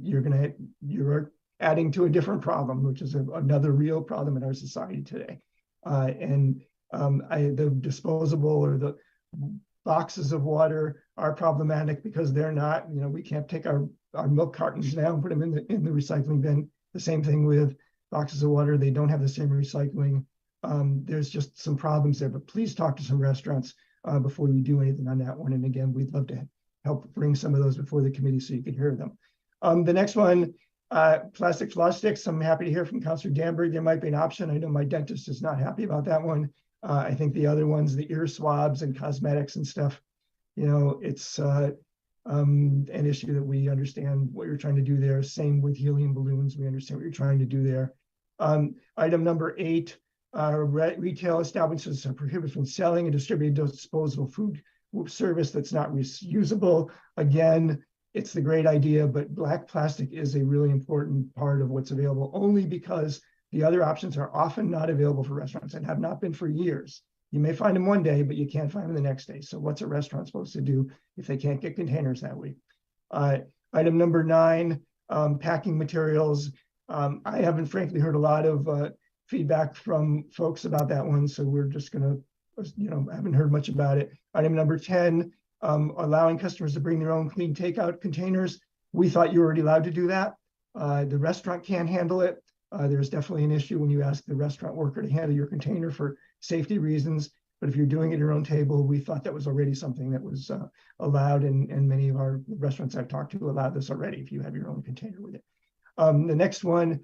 U: you're adding to a different problem, which is another real problem in our society today. The disposable or the boxes of water are problematic because they're not, we can't take our milk cartons now and put them in the recycling bin. The same thing with boxes of water. They don't have the same recycling. There's just some problems there, but please talk to some restaurants before you do anything on that one. And again, we'd love to help bring some of those before the committee so you can hear them. The next one, plastic floss sticks. I'm happy to hear from Councilor Danbury. There might be an option. I know my dentist is not happy about that one. I think the other ones, the ear swabs and cosmetics and stuff, it's an issue that we understand what you're trying to do there. Same with helium balloons. We understand what you're trying to do there. Item number 8, retail establishments are prohibited from selling and distributing disposable food service that's not reusable. Again, it's the great idea, but black plastic is a really important part of what's available only because the other options are often not available for restaurants and have not been for years. You may find them one day, but you can't find them the next day. So what's a restaurant supposed to do if they can't get containers that week? Item number 9, packing materials. I haven't frankly heard a lot of feedback from folks about that one. So we're just gonna, haven't heard much about it. Item number 10, allowing customers to bring their own clean takeout containers. We thought you were already allowed to do that. The restaurant can't handle it. There's definitely an issue when you ask the restaurant worker to handle your container for safety reasons. But if you're doing it at your own table, we thought that was already something that was allowed, and many of our restaurants I've talked to allow this already if you have your own container with it. The next one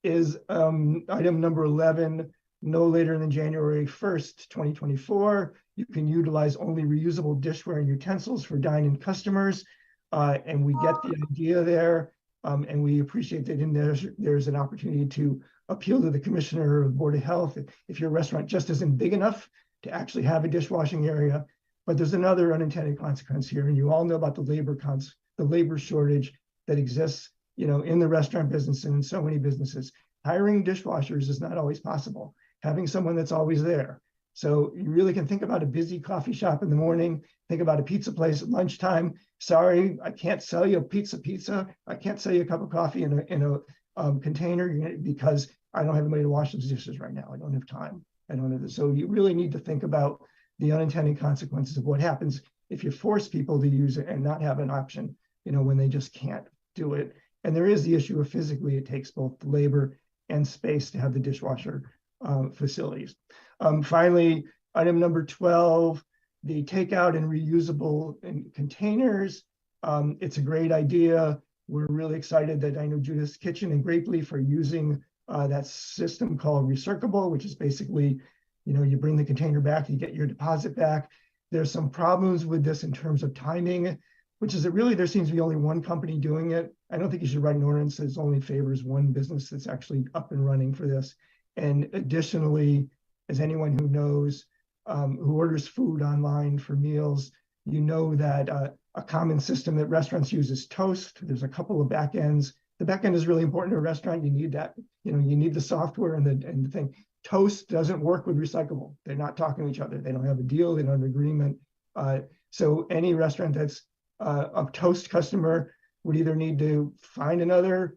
U: is item number 11, no later than January 1st, 2024. You can utilize only reusable dishware and utensils for dine-in customers. And we get the idea there. And we appreciate that in there's an opportunity to appeal to the Commissioner of Board of Health if your restaurant just isn't big enough to actually have a dishwashing area. But there's another unintended consequence here, and you all know about the labor shortage that exists, in the restaurant business and in so many businesses. Hiring dishwashers is not always possible. Having someone that's always there. So you really can think about a busy coffee shop in the morning, think about a pizza place at lunchtime. Sorry, I can't sell you a pizza. I can't sell you a cup of coffee in a container because I don't have anybody to wash those dishes right now. I don't have time. So you really need to think about the unintended consequences of what happens if you force people to use it and not have an option, when they just can't do it. And there is the issue of physically, it takes both labor and space to have the dishwasher facilities. Finally, item number 12, the takeout and reusable containers. It's a great idea. We're really excited that I know Judith's Kitchen and Grape Leaf are using that system called Recircable, which is basically, you bring the container back, you get your deposit back. There's some problems with this in terms of timing, which is that really there seems to be only one company doing it. I don't think you should write an ordinance that only favors one business that's actually up and running for this. And additionally, as anyone who knows, who orders food online for meals, that a common system that restaurants use is Toast. There's a couple of back ends. The back end is really important to a restaurant. You need that, you need the software and the thing. Toast doesn't work with Recyclable. They're not talking to each other. They don't have a deal. They don't have an agreement. So any restaurant that's a Toast customer would either need to find another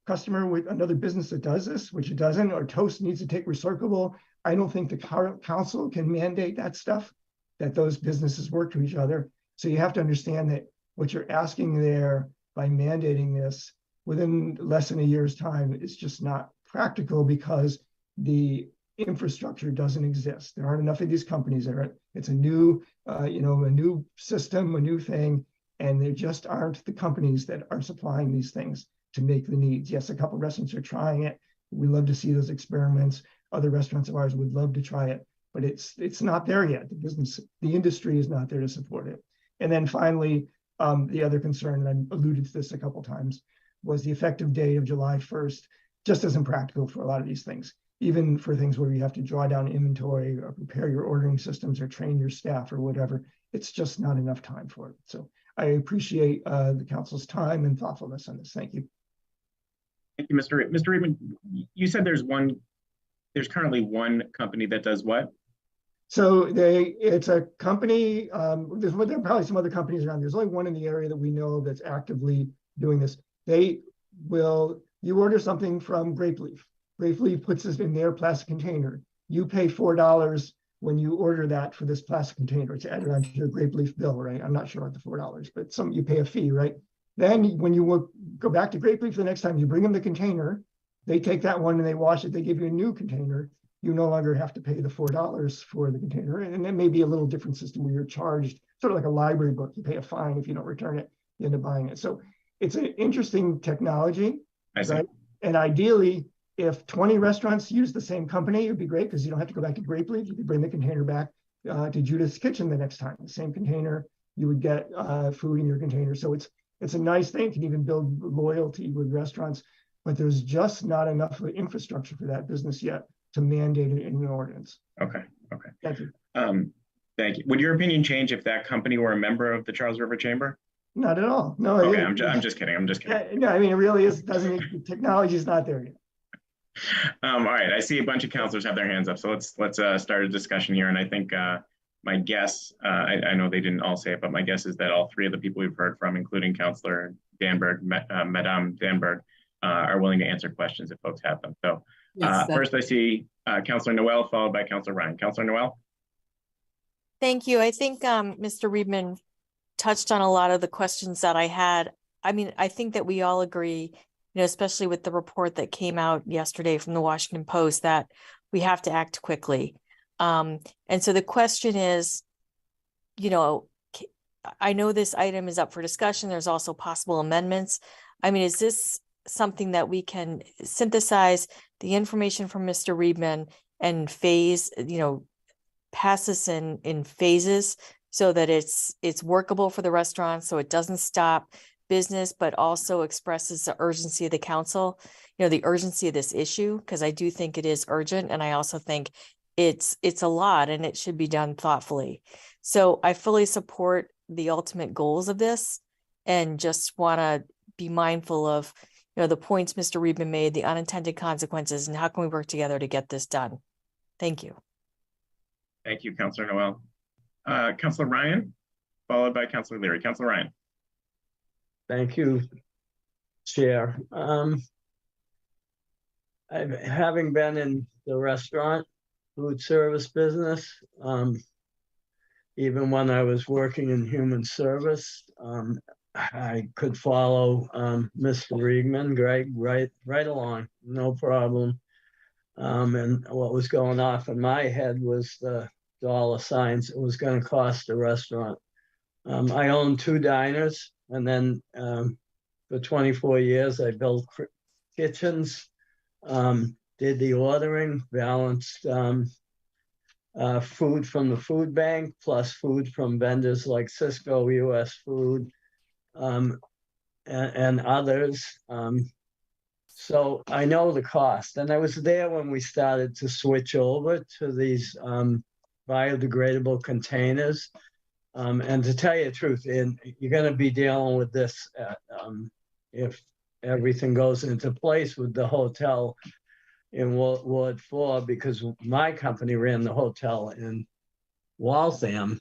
U: customer with another business that does this, which it doesn't, or Toast needs to take Recircable. I don't think the council can mandate that stuff, that those businesses work to each other. So you have to understand that what you're asking there by mandating this within less than a year's time is just not practical because the infrastructure doesn't exist. There aren't enough of these companies. It's a new, a new system, a new thing, and there just aren't the companies that are supplying these things. to make the needs. Yes, a couple of restaurants are trying it. We love to see those experiments. Other restaurants of ours would love to try it, but it's not there yet. The industry is not there to support it. And then finally, the other concern, and I alluded to this a couple times, was the effective date of July 1st just isn't practical for a lot of these things. Even for things where you have to draw down inventory or prepare your ordering systems or train your staff or whatever, it's just not enough time for it. So I appreciate the council's time and thoughtfulness on this. Thank you.
E: Thank you, Mr. Reedman. You said there's currently one company that does what?
U: So it's a company, there are probably some other companies around. There's only one in the area that we know of that's actively doing this. You order something from Grapeleaf. Grapeleaf puts this in their plastic container. You pay $4 when you order that for this plastic container. It's added onto your Grapeleaf bill, right? I'm not sure about the $4, but you pay a fee, right? Then when you go back to Grapeleaf the next time, you bring them the container, they take that one and they wash it, they give you a new container. You no longer have to pay the $4 for the container. And then maybe a little different system where you're charged, sort of like a library book. You pay a fine if you don't return it, you end up buying it. So it's an interesting technology, right? And ideally, if 20 restaurants use the same company, it'd be great because you don't have to go back to Grapeleaf. You could bring the container back to Judith's Kitchen the next time. The same container, you would get food in your container. So it's a nice thing. It can even build loyalty with restaurants, but there's just not enough infrastructure for that business yet to mandate it in an ordinance.
E: Okay.
U: Thank you.
E: Thank you. Would your opinion change if that company were a member of the Charles River Chamber?
U: Not at all. No.
E: Okay, I'm just kidding.
U: No, I mean, it really is. The technology is not there yet.
E: All right. I see a bunch of councilors have their hands up, so let's start a discussion here. And I think my guess, I know they didn't all say it, but my guess is that all three of the people we've heard from, including Councilor Danberg, Madame Danberg, are willing to answer questions if folks have them. So first, I see Councilor Noel, followed by Councilor Ryan. Councilor Noel.
F: Thank you. I think Mr. Reedman touched on a lot of the questions that I had. I mean, I think that we all agree, especially with the report that came out yesterday from the Washington Post, that we have to act quickly. And so the question is, I know this item is up for discussion. There's also possible amendments. I mean, is this something that we can synthesize the information from Mr. Reedman and pass this in phases so that it's workable for the restaurant, so it doesn't stop business, but also expresses the urgency of the council, the urgency of this issue, because I do think it is urgent. And I also think it's a lot and it should be done thoughtfully. So I fully support the ultimate goals of this and just want to be mindful of, the points Mr. Reedman made, the unintended consequences, and how can we work together to get this done? Thank you.
E: Thank you, Councilor Noel. Councilor Ryan, followed by Councilor Leary. Councilor Ryan.
R: Thank you, Chair. Having been in the restaurant food service business, even when I was working in human service, I could follow Mr. Reedman, Greg, right along, no problem. And what was going off in my head was the dollar signs it was going to cost the restaurant. I own 2 diners, and then for 24 years I built kitchens, did the ordering, balanced food from the food bank plus food from vendors like Sysco, US Food, and others. So I know the cost, and I was there when we started to switch over to these biodegradable containers. And to tell you the truth, you're going to be dealing with this if everything goes into place with the hotel in Ward 4, because my company ran the hotel in Waltham.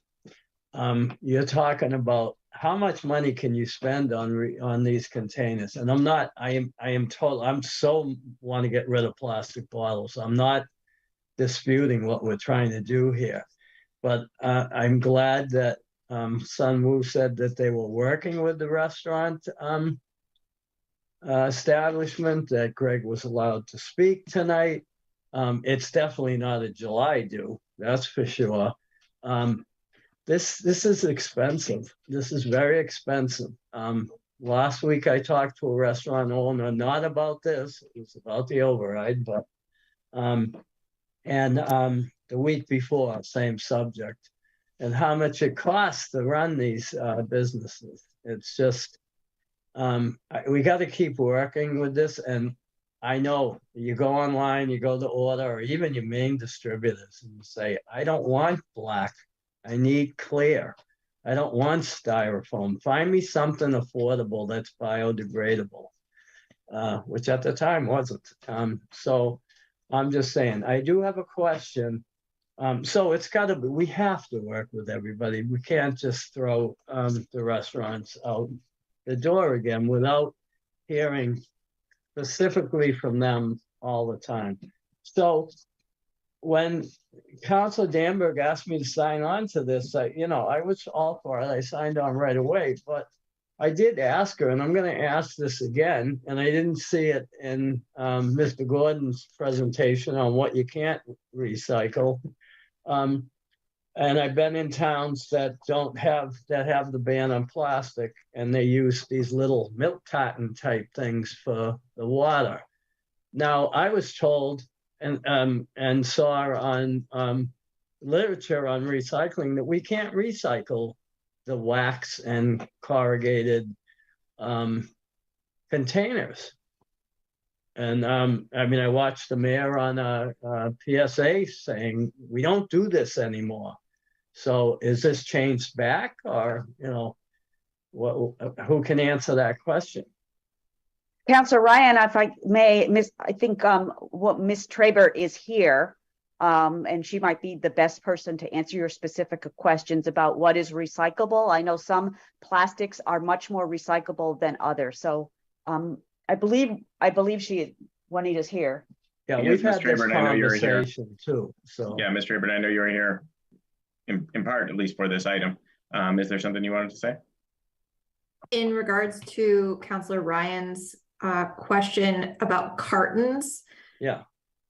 R: You're talking about how much money can you spend on these containers? And I'm so want to get rid of plastic bottles. I'm not disputing what we're trying to do here, but I'm glad that Sun Wu said that they were working with the restaurant establishment, that Greg was allowed to speak tonight. It's definitely not a July due, that's for sure. This is expensive. This is very expensive. Last week I talked to a restaurant owner, not about this, it was about the override, but the week before, same subject, and how much it costs to run these businesses. It's just, we got to keep working with this. And I know you go online, you go to order, or even your main distributors, and you say, I don't want black, I need clear. I don't want styrofoam. Find me something affordable that's biodegradable, which at the time wasn't. So I'm just saying, I do have a question. So it's got to be, we have to work with everybody. We can't just throw the restaurants out the door again without hearing specifically from them all the time. So when Councilor Danberg asked me to sign on to this, I was all for it. I signed on right away, but I did ask her, and I'm going to ask this again, and I didn't see it in Mr. Gordon's presentation on what you can't recycle. And I've been in towns that have the ban on plastic, and they use these little milk carton type things for the water. Now, I was told and saw on literature on recycling that we can't recycle the wax and corrugated containers. And I watched the mayor on a PSA saying, we don't do this anymore. So is this changed back, or, who can answer that question?
C: Councilor Ryan, if I may, I think what Ms. Traber is here, and she might be the best person to answer your specific questions about what is recyclable. I know some plastics are much more recyclable than others. So I believe Juanita's here.
R: Yeah, we've had this conversation too. So
E: yeah, Mr. Traber, I know you're here in part, at least for this item. Is there something you wanted to say?
J: In regards to Councilor Ryan's question about cartons.
R: Yeah.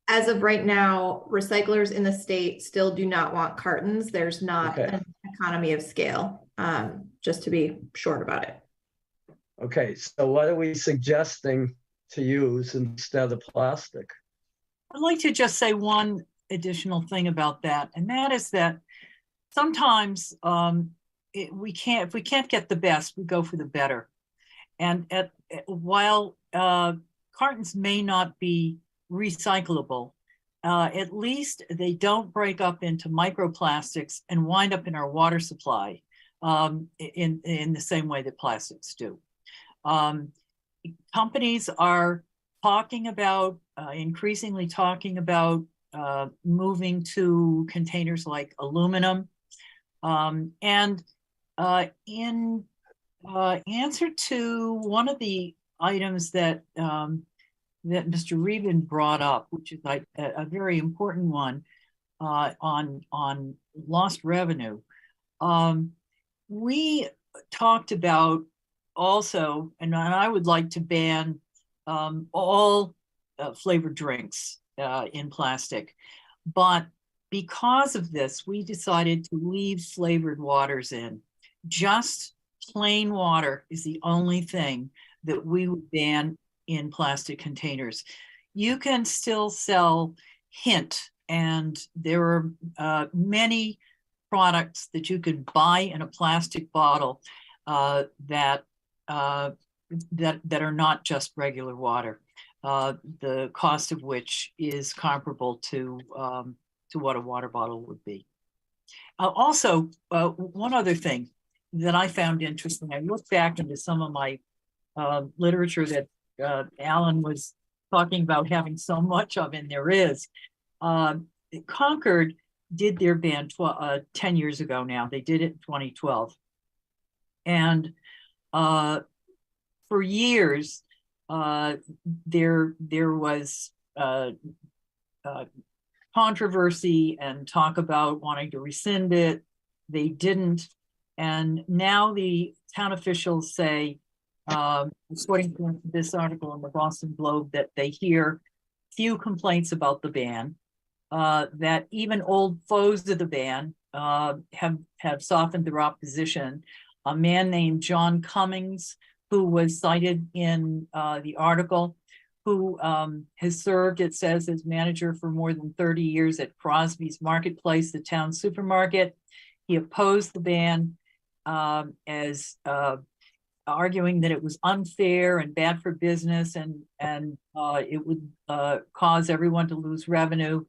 J: As of right now, recyclers in the state still do not want cartons. There's not an economy of scale, just to be short about it.
R: Okay, so what are we suggesting to use instead of plastic?
B: I'd like to just say one additional thing about that, and that is that sometimes if we can't get the best, we go for the better. And while cartons may not be recyclable, at least they don't break up into microplastics and wind up in our water supply in the same way that plastics do. Companies are talking about, increasingly talking about moving to containers like aluminum. And in answer to one of the items that that Mr. Reben brought up, which is a very important one on lost revenue, we talked about also, and I would like to ban all flavored drinks in plastic, but because of this, we decided to leave flavored waters in. Just plain water is the only thing that we would ban in plastic containers. You can still sell Hint, and there are many products that you could buy in a plastic bottle that are not just regular water, the cost of which is comparable to what a water bottle would be. Also, one other thing that I found interesting, I looked back into some of my literature that Alan was talking about having so much of, and there is. Concord did their ban 10 years ago now. They did it in 2012. And for years, there was controversy and talk about wanting to rescind it. They didn't. And now the town officials say, according to this article in the Boston Globe, that they hear few complaints about the ban, that even old foes of the ban have softened their opposition. A man named John Cummings, who was cited in the article, who has served, it says, as manager for more than 30 years at Crosby's Marketplace, the town supermarket. He opposed the ban as arguing that it was unfair and bad for business, and it would cause everyone to lose revenue.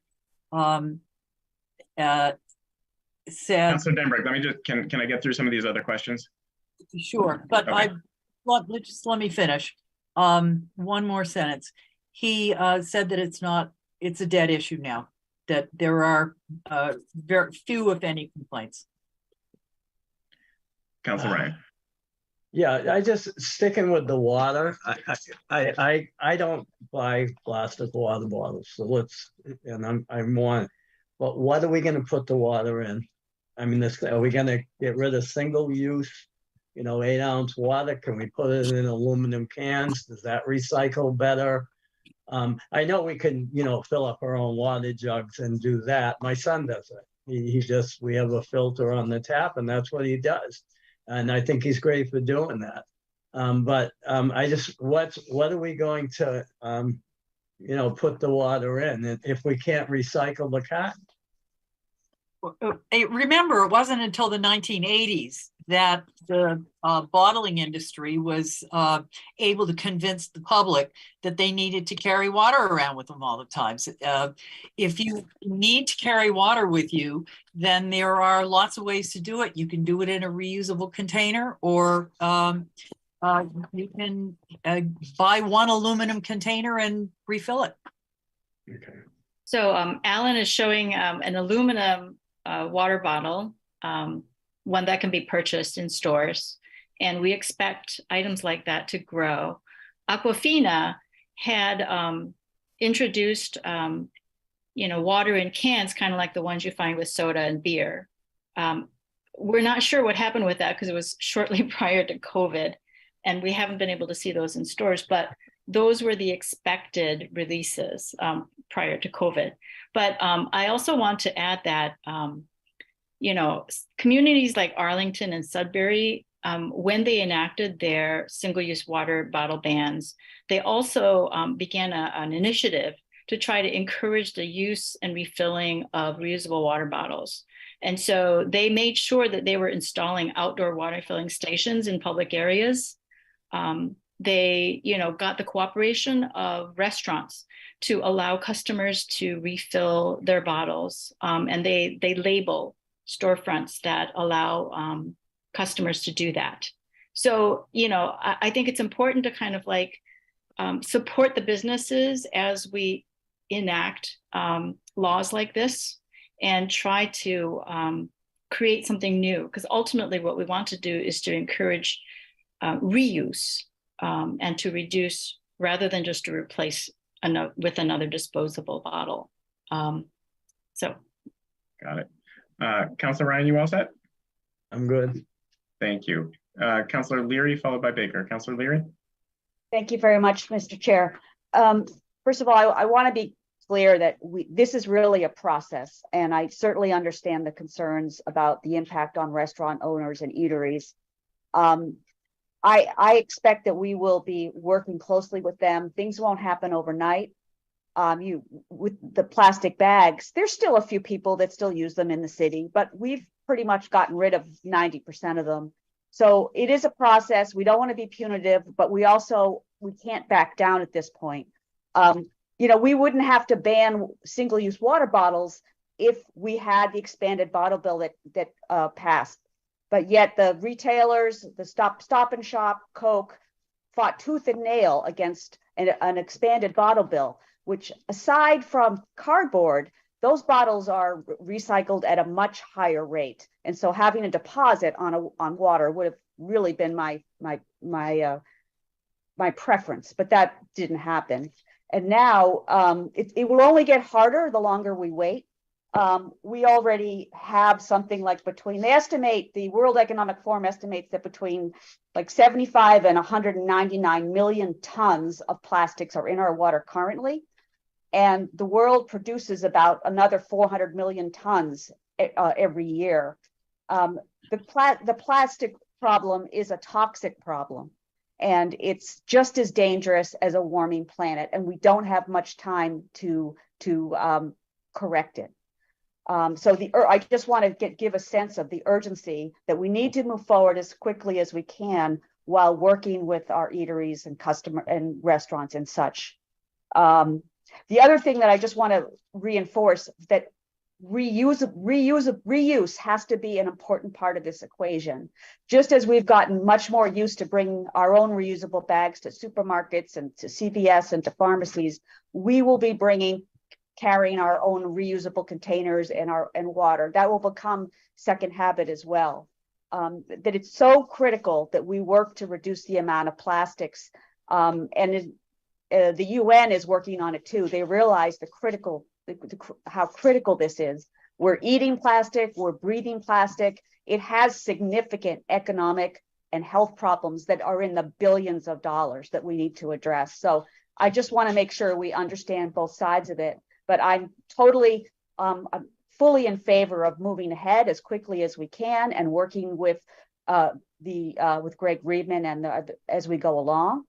B: Said,
E: Councilor Denberg, let me just, can I get through some of these other questions?
B: Sure, but
E: okay.
B: Let me finish. One more sentence. He said that it's a dead issue now, that there are very few, if any, complaints.
E: Councilor Ryan.
R: Yeah, I just sticking with the water. I don't buy plastic water bottles, so I'm one. But what are we going to put the water in? I mean, are we going to get rid of single use, 8-ounce water? Can we put it in aluminum cans? Does that recycle better? I know we can, fill up our own water jugs and do that. My son does it. We have a filter on the tap, and that's what he does. And I think he's great for doing that. What are we going to, put the water in if we can't recycle the cotton?
B: Remember, it wasn't until the 1980s that the bottling industry was able to convince the public that they needed to carry water around with them all the time. So, if you need to carry water with you, then there are lots of ways to do it. You can do it in a reusable container, or you can buy one aluminum container and refill it.
R: Okay.
T: So Alan is showing an aluminum water bottle, one that can be purchased in stores. And we expect items like that to grow. Aquafina had introduced, water in cans, kind of like the ones you find with soda and beer. We're not sure what happened with that because it was shortly prior to COVID, and we haven't been able to see those in stores, but those were the expected releases prior to COVID. But I also want to add that, communities like Arlington and Sudbury, when they enacted their single-use water bottle bans, they also began an initiative to try to encourage the use and refilling of reusable water bottles. And so they made sure that they were installing outdoor water filling stations in public areas. They, got the cooperation of restaurants to allow customers to refill their bottles. And they label storefronts that allow customers to do that. So, I think it's important to kind of support the businesses as we enact laws like this and try to create something new, because ultimately what we want to do is to encourage reuse and to reduce rather than just to replace with another disposable bottle. So.
E: Got it. Councilor Ryan, you all set?
R: I'm good.
E: Thank you. Councilor Leary, followed by Baker. Councilor Leary.
C: Thank you very much, Mr. Chair. First of all, I want to be clear that this is really a process, and I certainly understand the concerns about the impact on restaurant owners and eateries. I expect that we will be working closely with them. Things won't happen overnight. With the plastic bags, there's still a few people that still use them in the city, but we've pretty much gotten rid of 90% of them. So it is a process. We don't want to be punitive, but we can't back down at this point. We wouldn't have to ban single-use water bottles if we had the expanded bottle bill that passed. But yet the retailers, the Stop and Shop, Coke, fought tooth and nail against an expanded bottle bill, which, aside from cardboard, those bottles are recycled at a much higher rate. And so having a deposit on water would have really been my preference, but that didn't happen. And now it will only get harder the longer we wait. We already have something like the World Economic Forum estimates that between 75 and 199 million tons of plastics are in our water currently. And the world produces about another 400 million tons every year. The plastic problem is a toxic problem. And it's just as dangerous as a warming planet, and we don't have much time to correct it. So I just want to give a sense of the urgency that we need to move forward as quickly as we can while working with our eateries and customer and restaurants and such. The other thing that I just want to reinforce, that reuse has to be an important part of this equation. Just as we've gotten much more used to bringing our own reusable bags to supermarkets and to CVS and to pharmacies, we will be carrying our own reusable containers and water. That will become second habit as well. That it's so critical that we work to reduce the amount of plastics. The UN is working on it too. They realize how critical this is. We're eating plastic, we're breathing plastic. It has significant economic and health problems that are in the billions of dollars that we need to address. So I just want to make sure we understand both sides of it. But I'm totally, I'm fully in favor of moving ahead as quickly as we can and working with Greg Reedman and as we go along.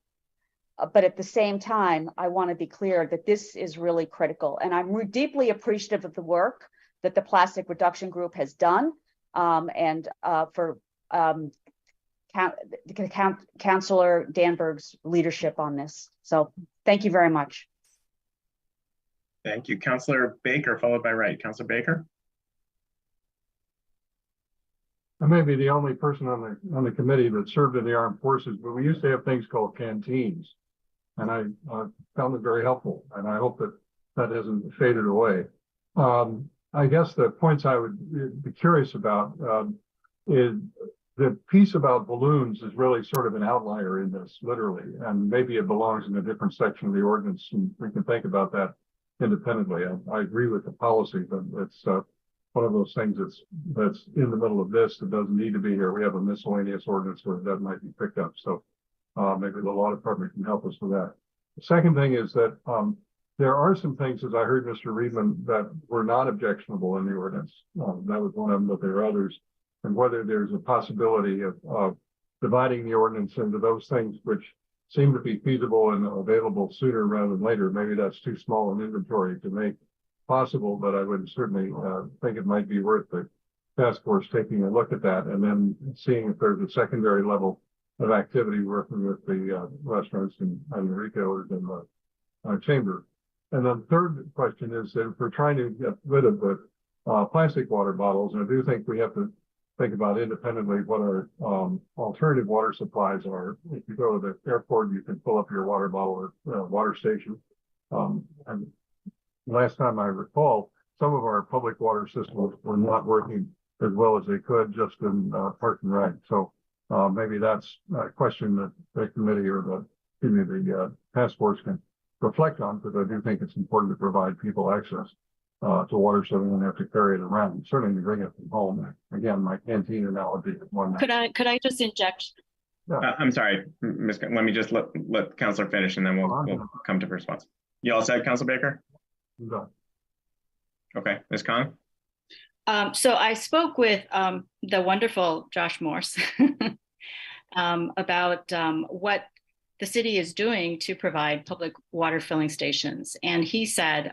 C: But at the same time, I want to be clear that this is really critical. And I'm deeply appreciative of the work that the Plastic Reduction Group has done and for Councillor Danberg's leadership on this. So thank you very much.
E: Thank you. Councillor Baker, followed by Wright. Councillor Baker.
M: I may be the only person on the committee that served in the armed forces, but we used to have things called canteens. And I found it very helpful, and I hope that hasn't faded away. I guess the points I would be curious about is the piece about balloons is really sort of an outlier in this, literally, and maybe it belongs in a different section of the ordinance, and we can think about that independently. I agree with the policy, but it's one of those things that's in the middle of this that doesn't need to be here. We have a miscellaneous ordinance where that might be picked up. So maybe the law department can help us with that. The second thing is that there are some things, as I heard Mr. Reedman, that were not objectionable in the ordinance. That was one of them, but there are others. And whether there's a possibility of dividing the ordinance into those things which seem to be feasible and available sooner rather than later. Maybe that's too small an inventory to make possible, but I would certainly think it might be worth the task force taking a look at that and then seeing if there's a secondary level of activity working with the restaurants and the retailers in the chamber. And then the third question is that if we're trying to get rid of the plastic water bottles, and I do think we have to think about independently what our alternative water supplies are. If you go to the airport, you can fill up your water bottle at water station. And last time I recall, some of our public water systems were not working as well as they could just in Park and Rec. So maybe that's a question that the committee or the task force can reflect on, because I do think it's important to provide people access to water so they don't have to carry it around. Certainly to bring it from home. Again, my canteen analogy is one.
T: Could I just inject?
E: Yeah. I'm sorry, Ms. Let me just let Councillor finish, and then we'll come to response. You all said, Councillor Baker?
M: No.
E: Okay, Ms. Khan.
T: So I spoke with the wonderful Josh Morse about what the city is doing to provide public water filling stations, and he said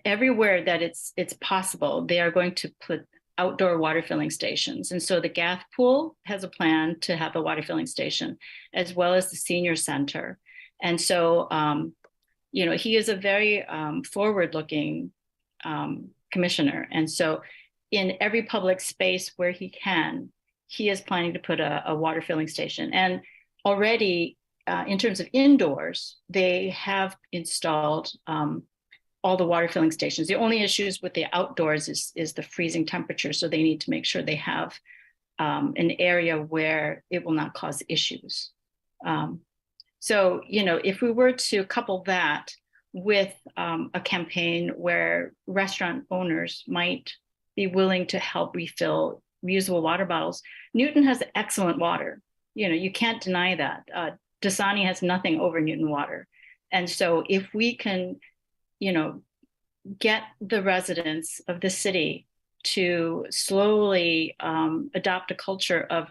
T: everywhere that it's possible, they are going to put outdoor water filling stations. And so the Gath Pool has a plan to have a water filling station, as well as the senior center. And so, you know, he is a very forward-looking commissioner. And so in every public space where he can, he is planning to put a water filling station. And already in terms of indoors, they have installed all the water filling stations. The only issues with the outdoors is the freezing temperature. So they need to make sure they have an area where it will not cause issues. So, you know, if we were to couple that with a campaign where restaurant owners might be willing to help refill reusable water bottles, Newton has excellent water. You know, you can't deny that. Dasani has nothing over Newton water. And so if we can, you know, get the residents of the city to slowly adopt a culture of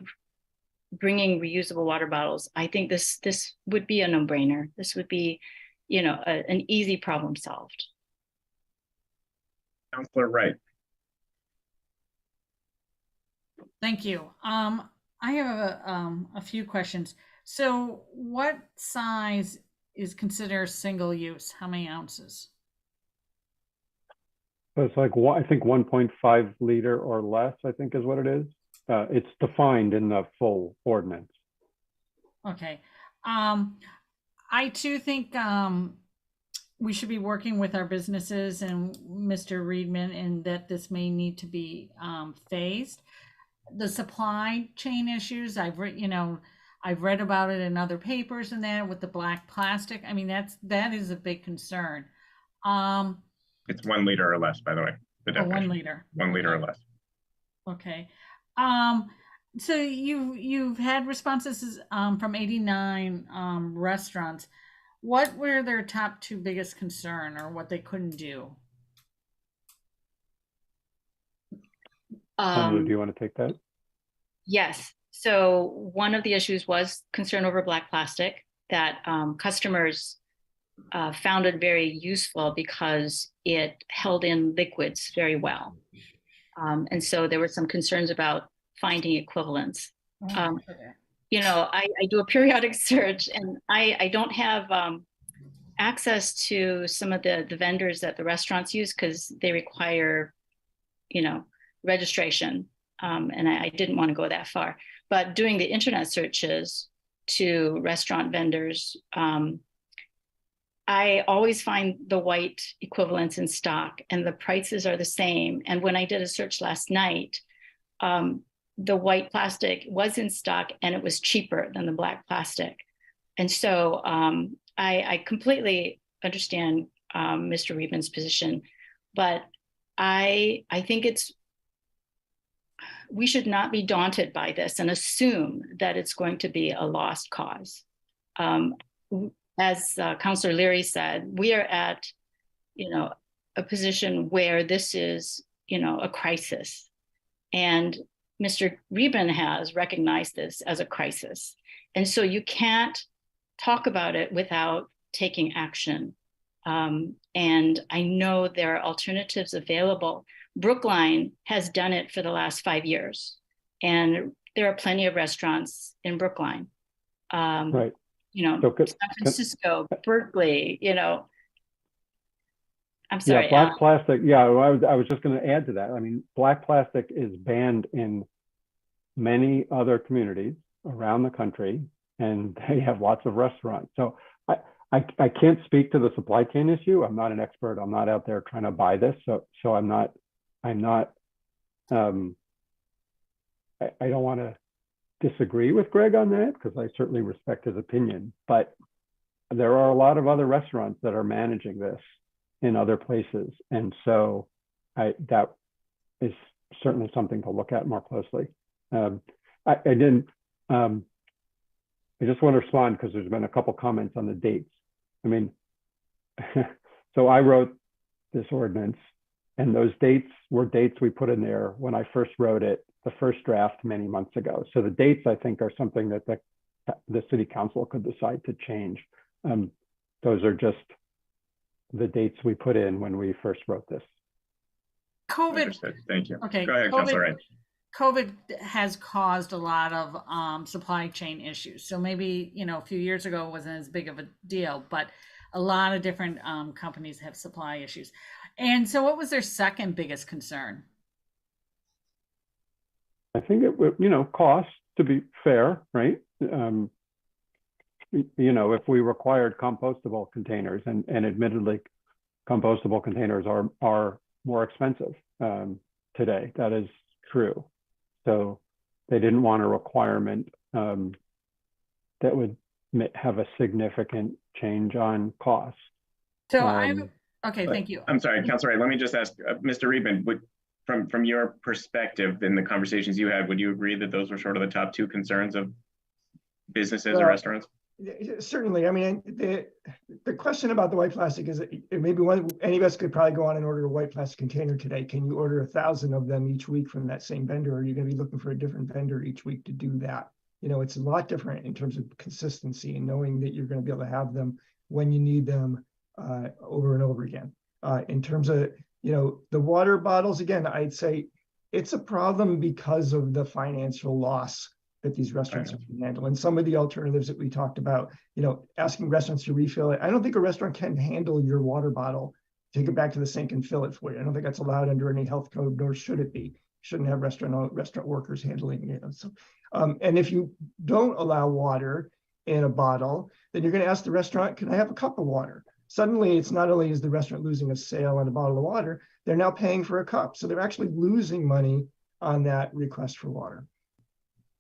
T: bringing reusable water bottles, I think this would be a no-brainer. This would be, you know, an easy problem solved.
E: Councilor Wright.
I: Thank you. I have a few questions. So what size is considered single use? How many ounces?
S: So it's like, I think 1.5 liter or less, I think is what it is. It's defined in the full ordinance.
I: Okay. I too think we should be working with our businesses and Mr. Reedman, and that this may need to be phased. The supply chain issues, I've read about it in other papers and that with the black plastic. I mean, that is a big concern.
E: It's 1 liter or less, by the way. The definition.
I: 1 liter.
E: 1 liter or less.
I: Okay. So you've had responses from 89 restaurants. What were their top 2 biggest concern, or what they couldn't do?
S: Do you want to take that?
T: Yes. So one of the issues was concern over black plastic, that customers found it very useful because it held in liquids very well. And so there were some concerns about finding equivalents. You know, I do a periodic search, and I don't have access to some of the vendors that the restaurants use because they require, you know, registration. And I didn't want to go that far. But doing the internet searches to restaurant vendors, I always find the white equivalents in stock, and the prices are the same. And when I did a search last night, the white plastic was in stock and it was cheaper than the black plastic. And so I completely understand Mr. Reedman's position, but I think we should not be daunted by this and assume that it's going to be a lost cause. As Councilor Leary said, we are at, you know, a position where this is, you know, a crisis. And Mr. Reedman has recognized this as a crisis. And so you can't talk about it without taking action. And I know there are alternatives available. Brookline has done it for the last 5 years. And there are plenty of restaurants in Brookline.
S: Right.
T: You know,
S: So
T: San Francisco, Berkeley, you know. I'm sorry.
S: Yeah, black plastic. Yeah, I was just going to add to that. I mean, black plastic is banned in many other communities around the country, and they have lots of restaurants. So I can't speak to the supply chain issue. I'm not an expert. I'm not out there trying to buy this. So I'm not. I don't want to disagree with Greg on that, because I certainly respect his opinion, but there are a lot of other restaurants that are managing this in other places. And so that is certainly something to look at more closely. I just want to respond because there's been a couple comments on the dates. I mean, so I wrote this ordinance, and those dates were dates we put in there when I first wrote it, the first draft many months ago. So the dates, I think, are something that the city council could decide to change. Those are just the dates we put in when we first wrote this.
I: COVID.
E: Understood. Thank you.
I: Okay.
E: Go ahead, Councilor Wright.
I: COVID has caused a lot of supply chain issues. So maybe, you know, a few years ago it wasn't as big of a deal, but a lot of different companies have supply issues. And so what was their second biggest concern?
S: I think it would, you know, cost, to be fair, right? You know, if we required compostable containers, and admittedly, compostable containers are more expensive today. That is true. So they didn't want a requirement that would have a significant change on cost.
I: So okay, thank you.
E: I'm sorry, Councilor Wright, let me just ask, Mr. Reedman, from your perspective in the conversations you had, would you agree that those were sort of the top 2 concerns of businesses and restaurants?
U: Certainly. I mean, the question about the white plastic is maybe any of us could probably go on and order a white plastic container today. Can you order 1,000 of them each week from that same vendor? Or are you going to be looking for a different vendor each week to do that? You know, it's a lot different in terms of consistency and knowing that you're going to be able to have them when you need them over and over again. In terms of, you know, the water bottles, again, I'd say it's a problem because of the financial loss that these restaurants can handle. And some of the alternatives that we talked about, you know, asking restaurants to refill it. I don't think a restaurant can handle your water bottle, take it back to the sink and fill it for you. I don't think that's allowed under any health code, nor should it be. Shouldn't have restaurant workers handling it. So, and if you don't allow water in a bottle, then you're going to ask the restaurant, can I have a cup of water? Suddenly, it's not only is the restaurant losing a sale on a bottle of water, they're now paying for a cup. So they're actually losing money on that request for water.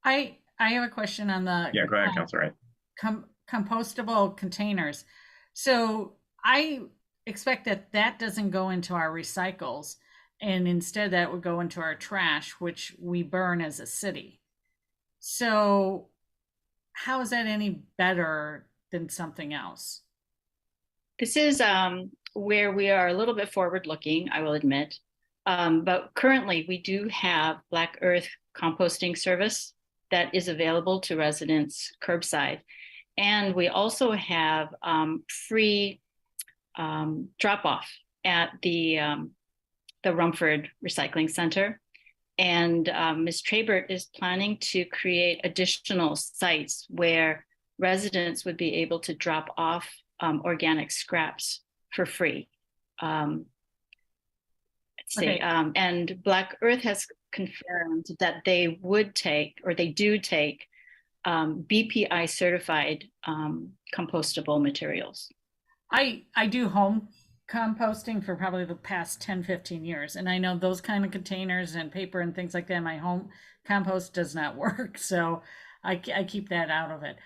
I: I have a question on the
E: go ahead, Councilor Wright.
I: Compostable containers. So I expect that doesn't go into our recycles, and instead that would go into our trash, which we burn as a city. So how is that any better than something else?
T: This is where we are a little bit forward looking, I will admit. But currently we do have Black Earth composting service that is available to residents curbside. And we also have free drop off at the Rumford Recycling Center. And Ms. Trabert is planning to create additional sites where residents would be able to drop off organic scraps for free. And Black Earth has confirmed that they would take, or they do take, BPI certified compostable materials.
I: I do home composting for probably the past 10-15 years, and I know those kind of containers and paper and things like that, my home compost does not work, so I keep that out of it.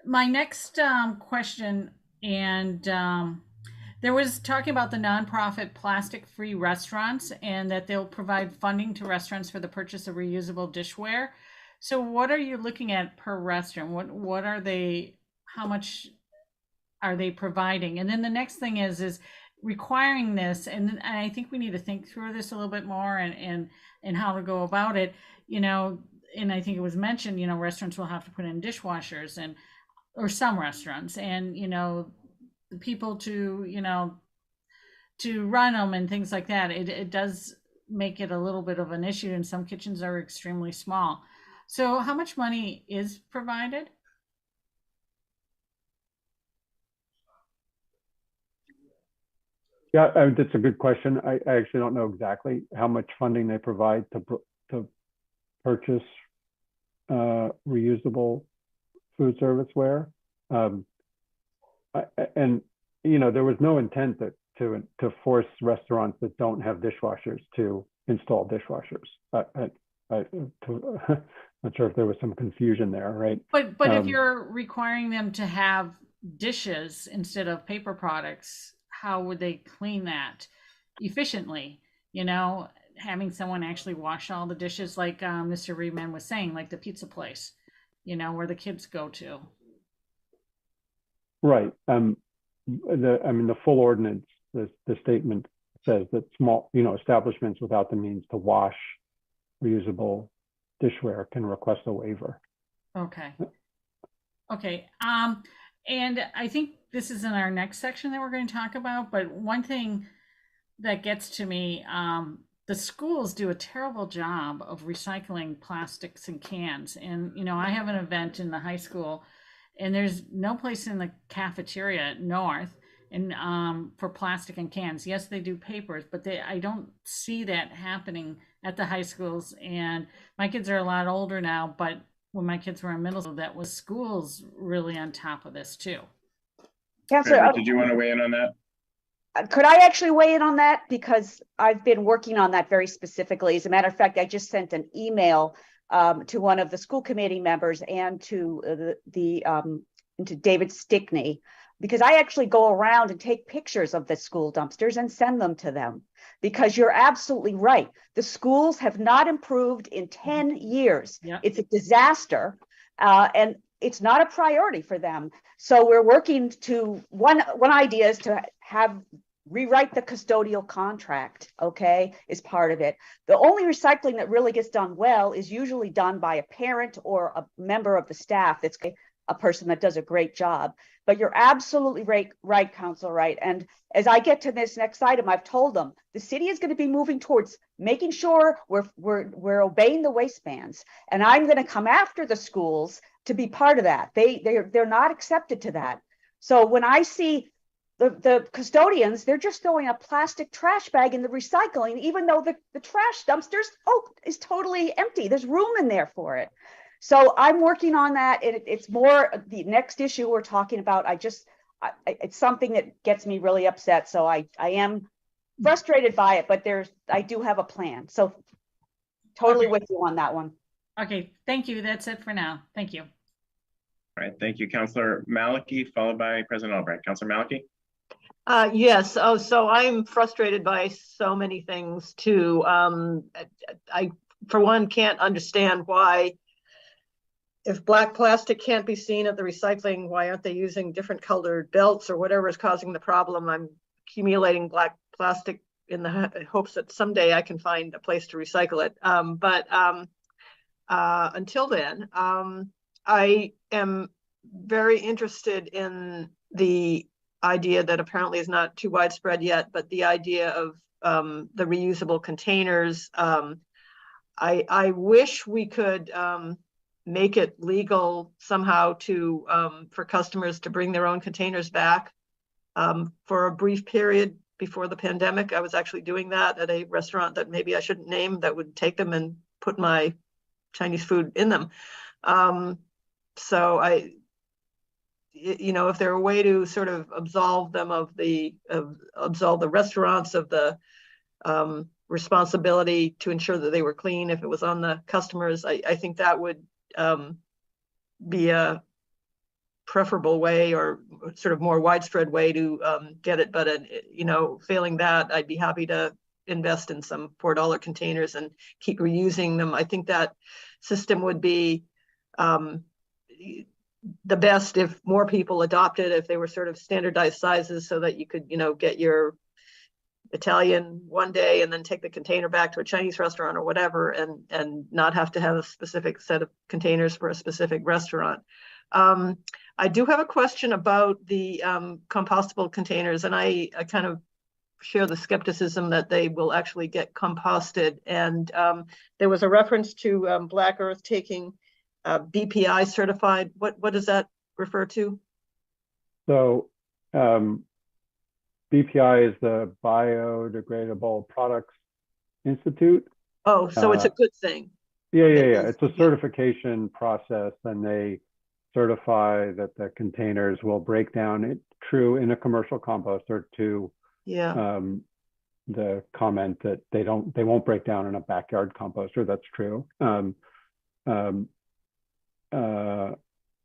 I: My next question, and there was talking about the nonprofit plastic-free restaurants and that they'll provide funding to restaurants for the purchase of reusable dishware. So what are you looking at per restaurant? What are they, how much are they providing? And then the next thing is requiring this, and I think we need to think through this a little bit more and how to go about it, you know, and I think it was mentioned, you know, restaurants will have to put in dishwashers or some restaurants, and, you know, the people to run them and things like that. It does make it a little bit of an issue, and some kitchens are extremely small. So how much money is provided?
S: Yeah, that's a good question. I actually don't know exactly how much funding they provide to purchase reusable food serviceware. And you know, there was no intent to force restaurants that don't have dishwashers to install dishwashers. Not sure if there was some confusion there, right?
I: But if you're requiring them to have dishes instead of paper products, how would they clean that efficiently? You know, having someone actually wash all the dishes, like Mr. Reedman was saying, like the pizza place, you know, where the kids go to.
S: Right. The full ordinance, the statement says that small, you know, establishments without the means to wash reusable dishware can request a waiver.
I: Okay. And I think this is in our next section that we're going to talk about, but one thing that gets to me, the schools do a terrible job of recycling plastics and cans. And, you know, I have an event in the high school, and there's no place in the cafeteria at North and for plastic and cans. Yes, they do papers, but I don't see that happening at the high schools. And my kids are a lot older now, but when my kids were in middle school, that was schools really on top of this too.
C: Councilor,
E: did you want to weigh in on that?
C: Could I actually weigh in on that? Because I've been working on that very specifically. As a matter of fact, I just sent an email to one of the school committee members and to to David Stickney, because I actually go around and take pictures of the school dumpsters and send them to them. Because you're absolutely right. The schools have not improved in 10 years. Yep. It's a disaster, and it's not a priority for them. So we're working to, one idea is to have rewrite the custodial contract, okay, is part of it. The only recycling that really gets done well is usually done by a parent or a member of the staff that's a person that does a great job. But you're absolutely right, Council Wright. And as I get to this next item, I've told them the city is going to be moving towards making sure we're obeying the waste bans. And I'm going to come after the schools to be part of that. They're not accepted to that. So when I see the custodians, they're just throwing a plastic trash bag in the recycling, even though the trash dumpsters is totally empty. There's room in there for it. So I'm working on that. It's more the next issue we're talking about. It's something that gets me really upset. So I am frustrated by it, but I do have a plan. So totally with you on that one.
I: Okay, thank you. That's it for now. Thank you.
E: All right, thank you, Councillor Malachy, followed by President Albright. Councillor Malachy.
N: Yes. Oh, so I'm frustrated by so many things too. I, for one, can't understand why, if black plastic can't be seen at the recycling, why aren't they using different colored belts or whatever is causing the problem? I'm accumulating black plastic in the hopes that someday I can find a place to recycle it. But until then, I am very interested in the idea that apparently is not too widespread yet, but the idea of the reusable containers. I wish we could make it legal somehow to for customers to bring their own containers back. For a brief period before the pandemic, I was actually doing that at a restaurant that maybe I shouldn't name, that would take them and put my Chinese food in them. So if there were a way to sort of absolve them of absolve the restaurants of the responsibility to ensure that they were clean if it was on the customers, I think that would be a preferable way, or sort of more widespread way to get it. But failing that, I'd be happy to invest in some $4 containers and keep reusing them. I think that system would be the best if more people adopted, if they were sort of standardized sizes, so that you could get your Italian one day and then take the container back to a Chinese restaurant or whatever, and not have to have a specific set of containers for a specific restaurant. I do have a question about the compostable containers, and I kind of share the skepticism that they will actually get composted. And there was a reference to Black Earth taking BPI certified. What does that refer to?
S: So BPI is the Biodegradable Products Institute.
N: Oh, so it's a good thing.
S: Yeah. It's a certification process, and they certify that the containers will break down. It's true in a commercial composter to the comment that they won't break down in a backyard composter. That's true.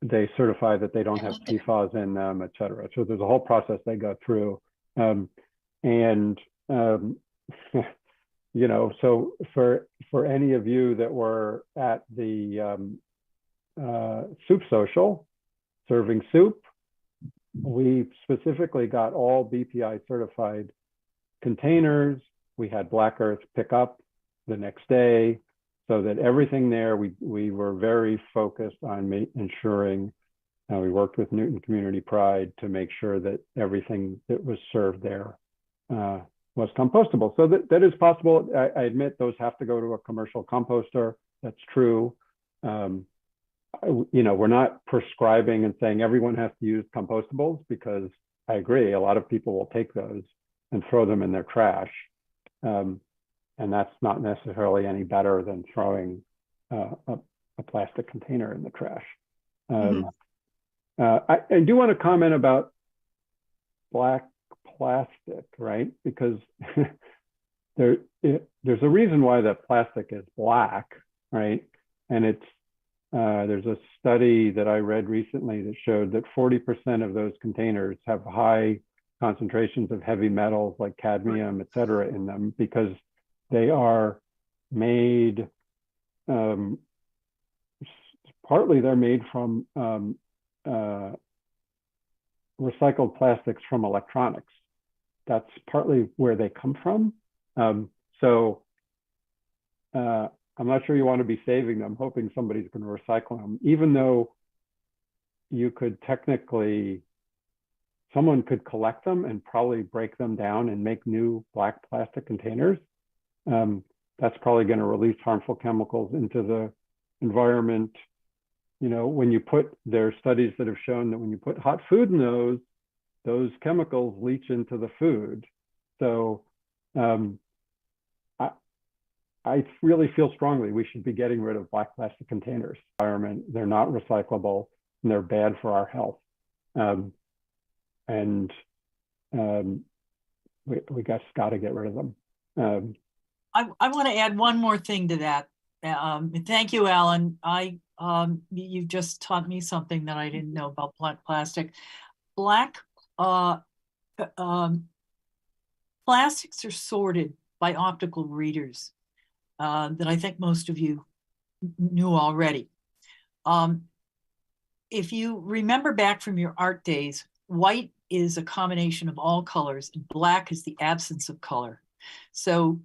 S: They certify that they don't have PFAS in them, et cetera. So there's a whole process they go through. So for any of you that were at the Soup Social serving soup, we specifically got all BPI certified containers. We had Black Earth pick up the next day, so that everything there, we were very focused on ensuring. We worked with Newton Community Pride to make sure that everything that was served there was compostable. So that is possible. I admit those have to go to a commercial composter. That's true. We're not prescribing and saying everyone has to use compostables, because I agree, a lot of people will take those and throw them in their trash. And that's not necessarily any better than throwing a plastic container in the trash. I do want to comment about black plastic, right? Because there's a reason why the plastic is black, right? And it's there's a study that I read recently that showed that 40% of those containers have high concentrations of heavy metals like cadmium, et cetera, in them, because they are made, partly they're made from recycled plastics from electronics. that's partly where they come from. So I'm not sure you want to be saving them, hoping somebody's going to recycle them, even though you could technically, someone could collect them and probably break them down and make new black plastic containers. That's probably going to release harmful chemicals into the environment. You know, when you put, there are studies that have shown that when you put hot food in those chemicals leach into the food. So I really feel strongly we should be getting rid of black plastic containers. Environment, they're not recyclable and they're bad for our health. We just got to get rid of them.
B: I want to add one more thing to that. Thank you, Alan. You just taught me something that I didn't know about black plastic. Plastics are sorted by optical readers that I think most of you knew already. If you remember back from your art days, white is a combination of all colors, and black is the absence of color. So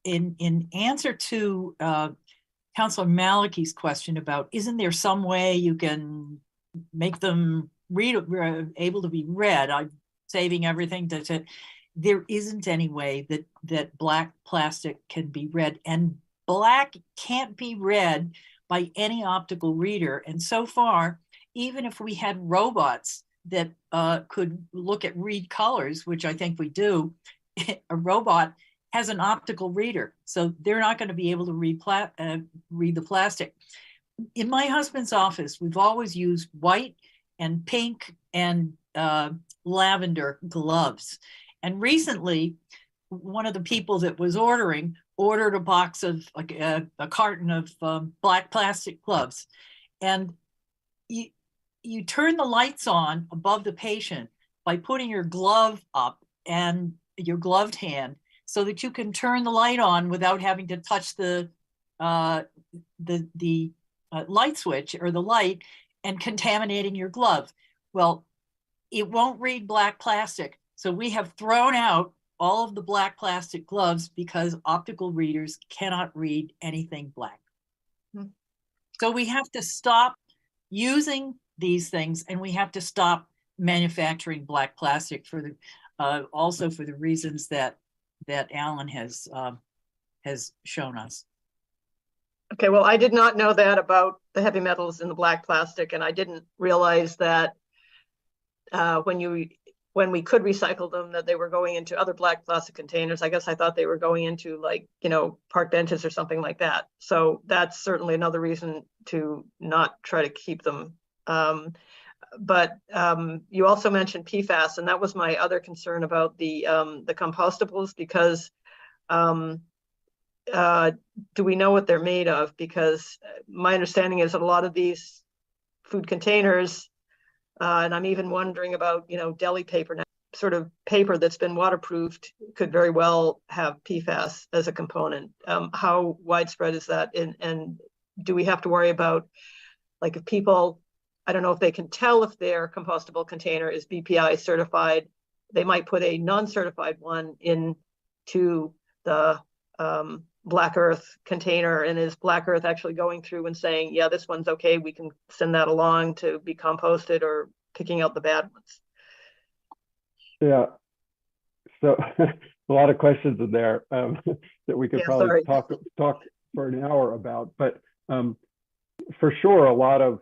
B: in answer to Councilor Maliki's question about, isn't there some way you can make them able to be read? I'm saving everything to there isn't any way that black plastic can be read, and black can't be read by any optical reader. And so far, even if we had robots that could read colors, which I think we do, a robot has an optical reader, so they're not going to be able to read the plastic. In my husband's office, we've always used white and pink and lavender gloves. And recently, one of the people that was ordered a box of a carton of black plastic gloves. And you turn the lights on above the patient by putting your glove up and your gloved hand so that you can turn the light on without having to touch the light switch or the light and contaminating your glove. Well, it won't read black plastic. So we have thrown out all of the black plastic gloves because optical readers cannot read anything black. So we have to stop using these things, and we have to stop manufacturing black plastic for the also for the reasons that Alan has shown us.
N: Okay, well, I did not know that about the heavy metals in the black plastic, and I didn't realize that when we could recycle them, that they were going into other black plastic containers. I guess I thought they were going into, like, you know, park benches or something like that. So that's certainly another reason to not try to keep them. But you also mentioned PFAS, and that was my other concern about the compostables, because do we know what they're made of? Because my understanding is that a lot of these food containers, and I'm even wondering about, you know, deli paper now, sort of paper that's been waterproofed could very well have PFAS as a component. How widespread is that? And do we have to worry about, like, if people, I don't know if they can tell if their compostable container is BPI certified, they might put a non-certified one into the Black Earth container, and is Black Earth actually going through and saying, yeah, this one's okay, we can send that along to be composted, or picking out the bad ones?
S: Yeah, so a lot of questions in there that we could probably talk for an hour about, but for sure, a lot of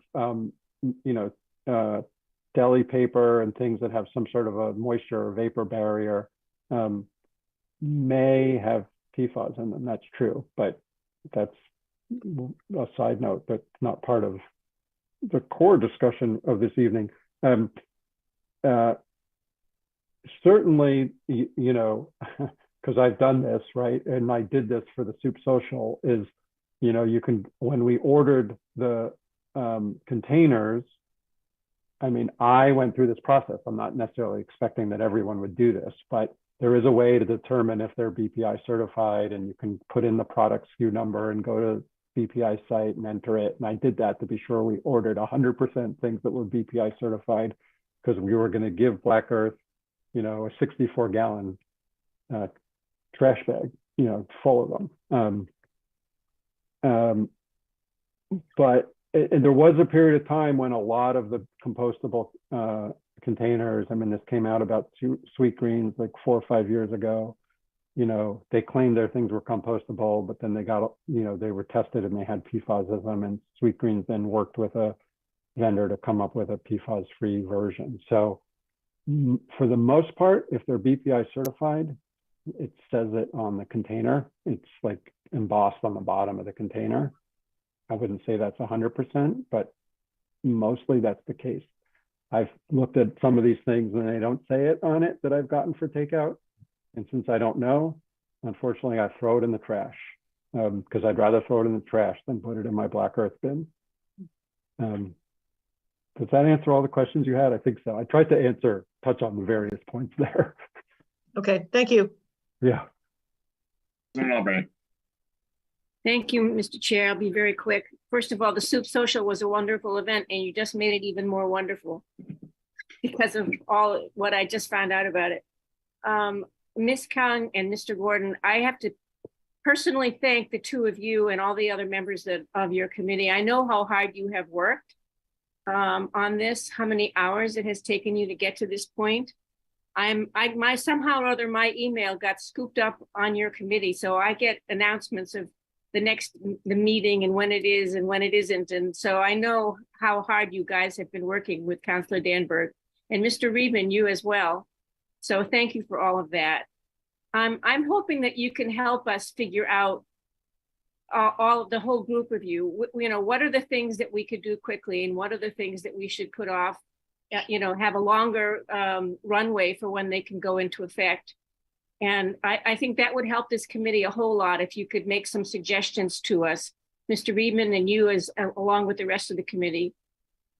S: you know, deli paper and things that have some sort of a moisture or vapor barrier may have PFAS in them. That's true, but that's a side note. That's not part of the core discussion of this evening. Certainly, you know, because I've done this, right, and I did this for the Soup Social, is, you know, you can, when we ordered the containers, I mean, I went through this process. I'm not necessarily expecting that everyone would do this, but there is a way to determine if they're BPI certified, and you can put in the product SKU number and go to BPI site and enter it. And I did that to be sure we ordered 100% things that were BPI certified, because we were going to give Black Earth you know, a 64 gallon trash bag, you know, full of them. But there was a period of time when a lot of the compostable containers, I mean, this came out about Sweetgreens like 4 or 5 years ago. You know, they claimed their things were compostable, but then they got, you know, they were tested and they had PFAS in them, and Sweetgreens then worked with a vendor to come up with a PFAS-free version. So for the most part, if they're BPI certified, it says it on the container. It's like embossed on the bottom of the container. I wouldn't say that's 100%, but mostly that's the case. I've looked at some of these things and they don't say it on it that I've gotten for takeout. And since I don't know, unfortunately, I throw it in the trash because I'd rather throw it in the trash than put it in my black earth bin. Does that answer all the questions you had? I think so. I tried to touch on the various points there.
N: Okay, thank you.
S: Yeah.
E: Albright.
O: Thank you, Mr. Chair. I'll be very quick. First of all, the Soup Social was a wonderful event, and you just made it even more wonderful because of all what I just found out about it. Ms. Kang and Mr. Gordon, I have to personally thank the two of you and all the other members of your committee. I know how hard you have worked on this, how many hours it has taken you to get to this point. Somehow or other, my email got scooped up on your committee, so I get announcements of the meeting and when it is and when it isn't. And so I know how hard you guys have been working with Councilor Danberg and Mr. Reedman, you as well. So thank you for all of that. I'm hoping that you can help us figure out all of the whole group of you, you know, what are the things that we could do quickly and what are the things that we should put off, you know, have a longer runway for when they can go into effect. And I think that would help this committee a whole lot if you could make some suggestions to us, Mr. Reedman and you along with the rest of the committee.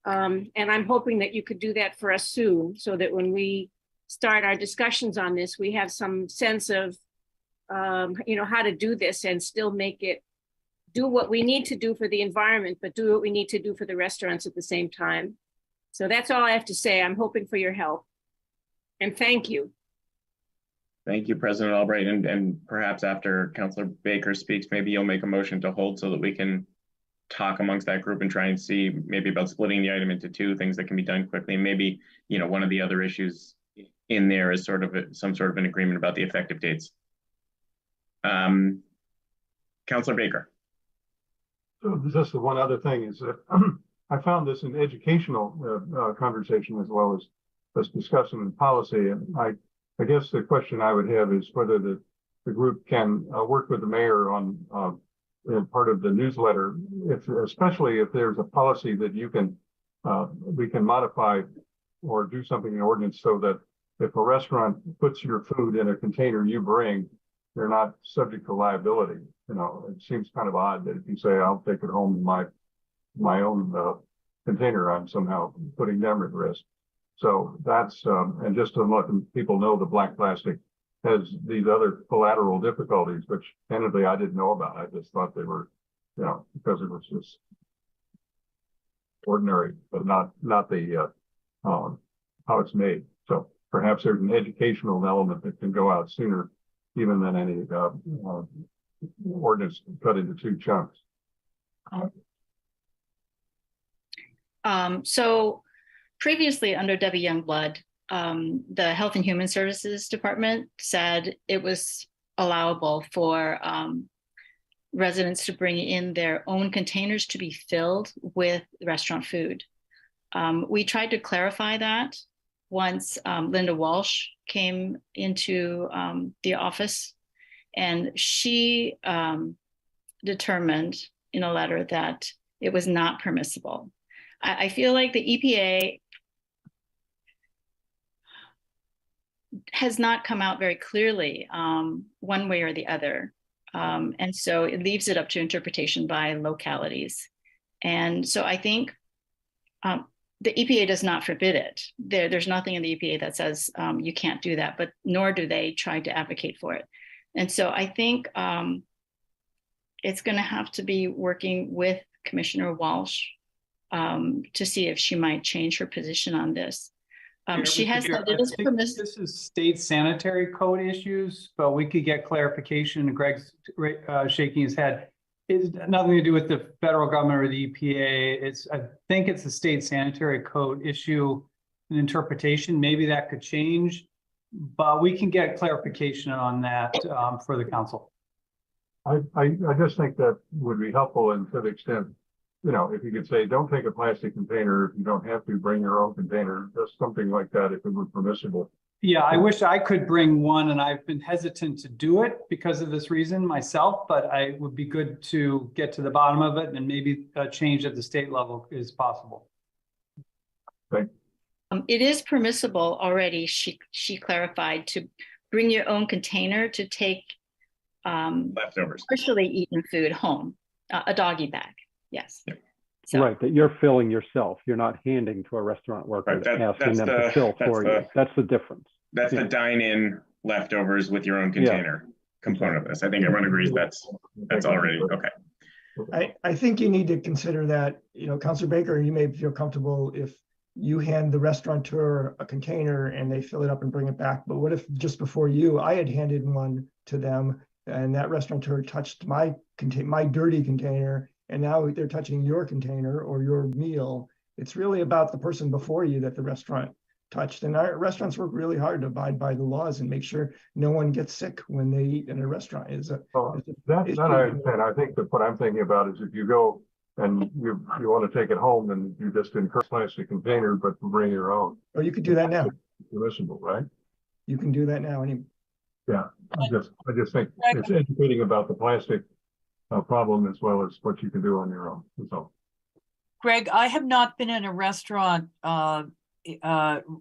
O: And I'm hoping that you could do that for us soon so that when we start our discussions on this, we have some sense of, you know, how to do this and still make it do what we need to do for the environment, but do what we need to do for the restaurants at the same time. So that's all I have to say. I'm hoping for your help. And thank you.
E: Thank you, President Albright. And perhaps after Councilor Baker speaks, maybe you'll make a motion to hold so that we can talk amongst that group and try and see maybe about splitting the item into two things that can be done quickly. And maybe, you know, one of the other issues in there is sort of some sort of an agreement about the effective dates. Councilor Baker.
M: So just the one other thing is that I found this an educational conversation as well as discussion and policy. And I guess the question I would have is whether the group can work with the mayor on part of the newsletter, especially if there's a policy that we can modify or do something in ordinance so that if a restaurant puts your food in a container you bring, they're not subject to liability. You know, it seems kind of odd that if you say, I'll take it home in my own container, I'm somehow putting them at risk. So that's, and just to let people know, the black plastic has these other collateral difficulties, which candidly I didn't know about. I just thought they were, you know, because it was just ordinary, but not the how it's made. So perhaps there's an educational element that can go out sooner even than any ordinance cut into two chunks.
T: So previously under Debbie Youngblood, the Health and Human Services Department said it was allowable for residents to bring in their own containers to be filled with restaurant food. We tried to clarify that once Linda Walsh came into the office, and she determined in a letter that it was not permissible. I feel like the EPA has not come out very clearly one way or the other. And so it leaves it up to interpretation by localities. And so I think the EPA does not forbid it. There's nothing in the EPA that says you can't do that, but nor do they try to advocate for it. And so I think it's going to have to be working with Commissioner Walsh to see if she might change her position on this. She has said it is permissible.
Q: This is state sanitary code issues, but we could get clarification. Greg's shaking his head. It's nothing to do with the federal government or the EPA. I think it's a state sanitary code issue and interpretation. Maybe that could change, but we can get clarification on that for the council.
M: I just think that would be helpful, and to the extent, you know, if you could say, don't take a plastic container, if you don't have to, bring your own container, just something like that, if it were permissible.
Q: Yeah, I wish I could bring one, and I've been hesitant to do it because of this reason myself, but it would be good to get to the bottom of it, and maybe a change at the state level is possible.
M: Thank you.
T: It is permissible already, she clarified, to bring your own container to take
E: leftovers,
T: partially eaten food home, a doggy bag. Yes.
E: Yep.
S: So, right, that you're filling yourself. You're not handing to a restaurant worker,
E: right,
S: asking them to fill for you. That's the difference.
E: That's the dine-in leftovers with your own container component of this. I think everyone agrees that's already okay.
U: I think you need to consider that, you know, Councilor Baker, you may feel comfortable if you hand the restaurateur a container and they fill it up and bring it back. But what if just before you, I had handed one to them and that restaurateur touched my dirty container, and now they're touching your container or your meal? It's really about the person before you that the restaurant touched. And our restaurants work really hard to abide by the laws and make sure no one gets sick when they eat in a restaurant.
M: That I understand. I think that what I'm thinking about is if you go and you want to take it home, and you just encourage plastic container, but bring your own.
U: Oh, you could do that now.
M: Permissible, right?
U: You can do that now.
M: Yeah, I just think it's educating about the plastic problem as well as what you can do on your own. So,
B: Greg, I have not been in a restaurant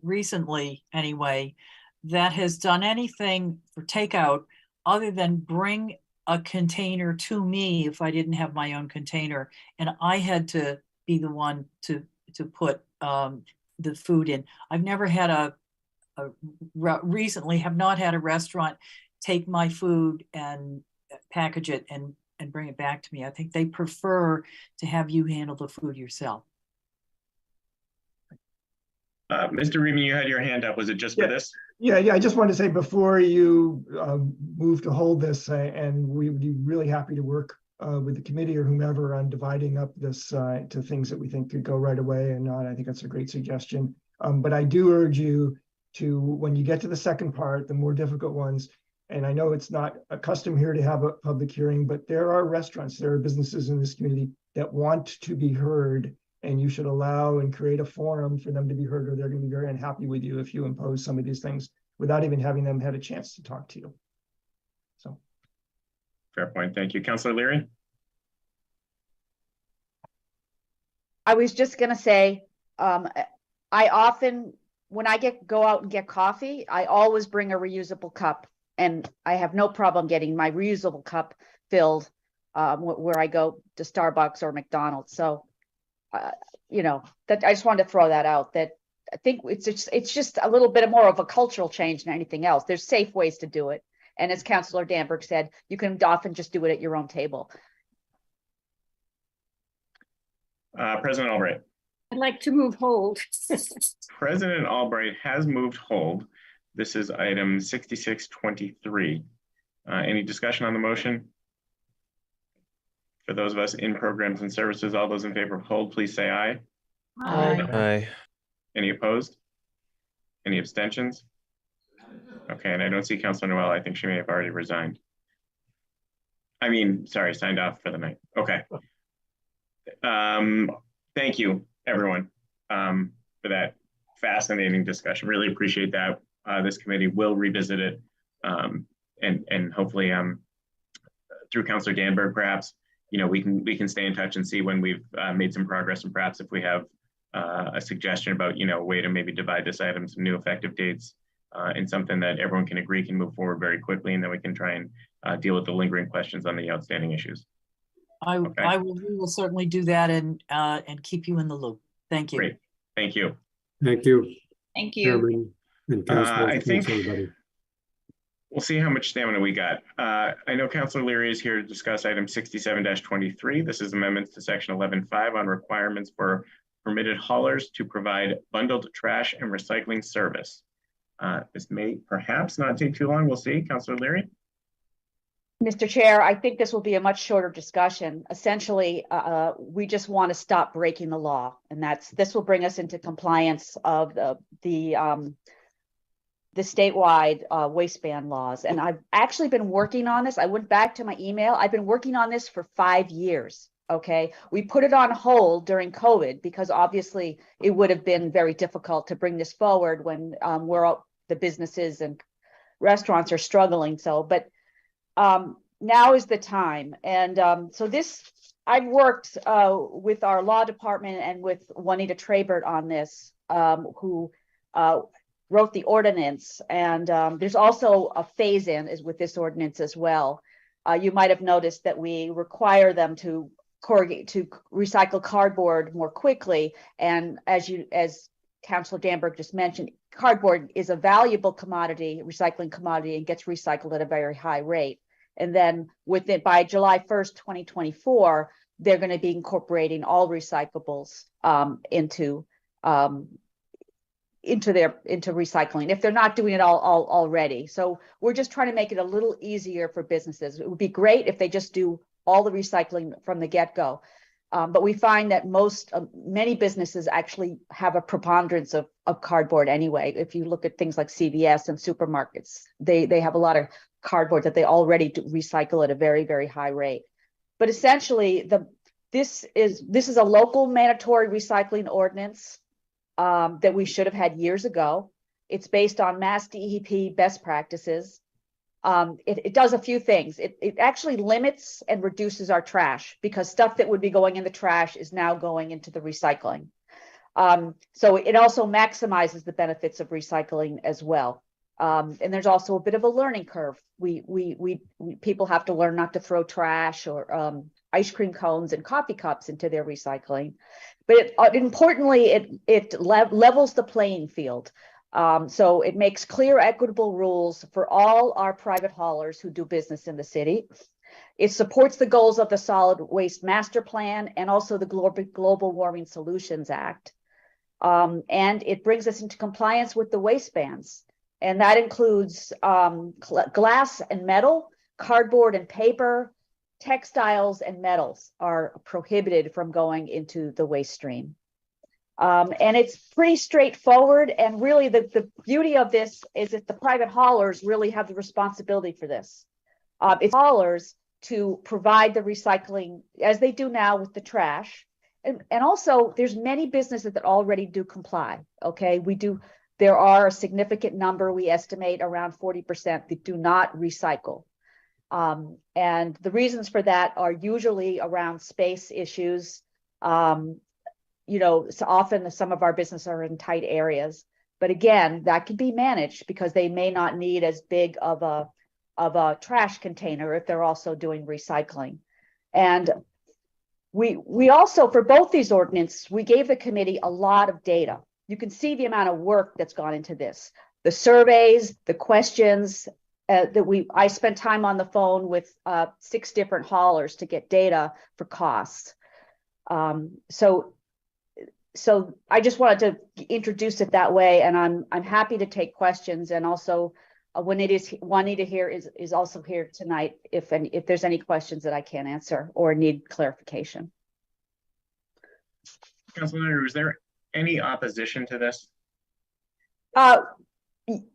B: recently anyway that has done anything for takeout other than bring a container to me if I didn't have my own container, and I had to be the one to put the food in. I've never had recently have not had a restaurant take my food and package it and bring it back to me. I think they prefer to have you handle the food yourself.
E: Mr. Reaman, you had your hand up. Was it just for this?
U: Yeah. I just wanted to say before you move to hold this, and we would be really happy to work with the committee or whomever on dividing up this to things that we think could go right away and not. I think that's a great suggestion. But I do urge you to, when you get to the second part, the more difficult ones, and I know it's not a custom here to have a public hearing, but there are restaurants, there are businesses in this community that want to be heard, and you should allow and create a forum for them to be heard, or they're going to be very unhappy with you if you impose some of these things without even having them had a chance to talk to you. So.
E: Fair point. Thank you. Councilor Leary?
C: I was just going to say, I often, when I go out and get coffee, I always bring a reusable cup, and I have no problem getting my reusable cup filled where I go to Starbucks or McDonald's. So, you know, that I just wanted to throw that out, that I think it's just a little bit more of a cultural change than anything else. There's safe ways to do it. And as Councilor Danberg said, you can often just do it at your own table.
E: President Albright.
O: I'd like to move hold.
E: President Albright has moved hold. This is item 6623. Any discussion on the motion? For those of us in programs and services, all those in favor of hold, please say aye.
V: Aye. Aye.
E: Any opposed? Any abstentions? Okay, and I don't see Councilor Noel. I think she may have already resigned. I mean, sorry, signed off for the night. Okay. Thank you, everyone, for that fascinating discussion. Really appreciate that. This committee will revisit it, and hopefully through Councilor Danberg, perhaps, you know, we can stay in touch and see when we've made some progress, and perhaps if we have a suggestion about, you know, a way to maybe divide this item, some new effective dates, and something that everyone can agree can move forward very quickly, and then we can try and deal with the lingering questions on the outstanding issues.
B: We will certainly do that and keep you in the loop. Thank you.
E: Great. Thank you.
V: Thank you.
T: Thank you.
V: Chairman and Councilor,
E: I think
V: everybody.
E: We'll see how much stamina we got. I know Councilor Leary is here to discuss item 67-23. This is amendments to section 11.5 on requirements for permitted haulers to provide bundled trash and recycling service. This may perhaps not take too long. We'll see. Councilor Leary.
C: Mr. Chair, I think this will be a much shorter discussion. Essentially, we just want to stop breaking the law, and this will bring us into compliance of the statewide waste ban laws. And I've actually been working on this. I went back to my email. I've been working on this for 5 years. Okay, we put it on hold during COVID because obviously it would have been very difficult to bring this forward when the businesses and restaurants are struggling. But now is the time. And so I've worked with our law department and with Juanita Trabert on this, who wrote the ordinance. And there's also a phase-in is with this ordinance as well. You might have noticed that we require them to recycle cardboard more quickly. And as Councilor Danberg just mentioned, cardboard is a valuable commodity, recycling commodity, and gets recycled at a very high rate. And then by July 1st, 2024, they're going to be incorporating all recyclables into recycling if they're not doing it all already. So we're just trying to make it a little easier for businesses. It would be great if they just do all the recycling from the get-go. But we find that many businesses actually have a preponderance of cardboard anyway. If you look at things like CVS and supermarkets, they have a lot of cardboard that they already recycle at a very, very high rate. But essentially, this is a local mandatory recycling ordinance that we should have had years ago. It's based on Mass DEP best practices. It does a few things. It actually limits and reduces our trash because stuff that would be going in the trash is now going into the recycling. So it also maximizes the benefits of recycling as well. And there's also a bit of a learning curve. People have to learn not to throw trash or ice cream cones and coffee cups into their recycling. But importantly, it levels the playing field. So it makes clear, equitable rules for all our private haulers who do business in the city. It supports the goals of the Solid Waste Master Plan and also the Global Warming Solutions Act. And it brings us into compliance with the waste bans. And that includes glass and metal, cardboard and paper, textiles and metals are prohibited from going into the waste stream. And it's pretty straightforward. And really the beauty of this is that the private haulers really have the responsibility for this. It's haulers to provide the recycling as they do now with the trash. And also there's many businesses that already do comply. Okay, there are a significant number, we estimate around 40% that do not recycle. And the reasons for that are usually around space issues. So often some of our businesses are in tight areas, but again, that can be managed because they may not need as big of a trash container if they're also doing recycling. And we also, for both these ordinances, we gave the committee a lot of data. You can see the amount of work that's gone into this, the surveys, the questions I spent time on the phone with 6 different haulers to get data for costs. So I just wanted to introduce it that way, and I'm happy to take questions. And also, Juanita here is also here tonight if there's any questions that I can't answer or need clarification.
E: Councilor, is there any opposition to this?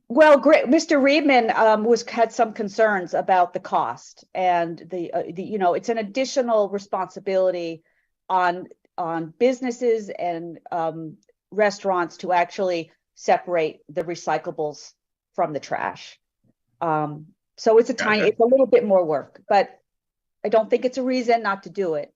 C: Well, great. Mr. Riebman had some concerns about the cost and it's an additional responsibility on businesses and restaurants to actually separate the recyclables from the trash. So it's it's a little bit more work, but I don't think it's a reason not to do it.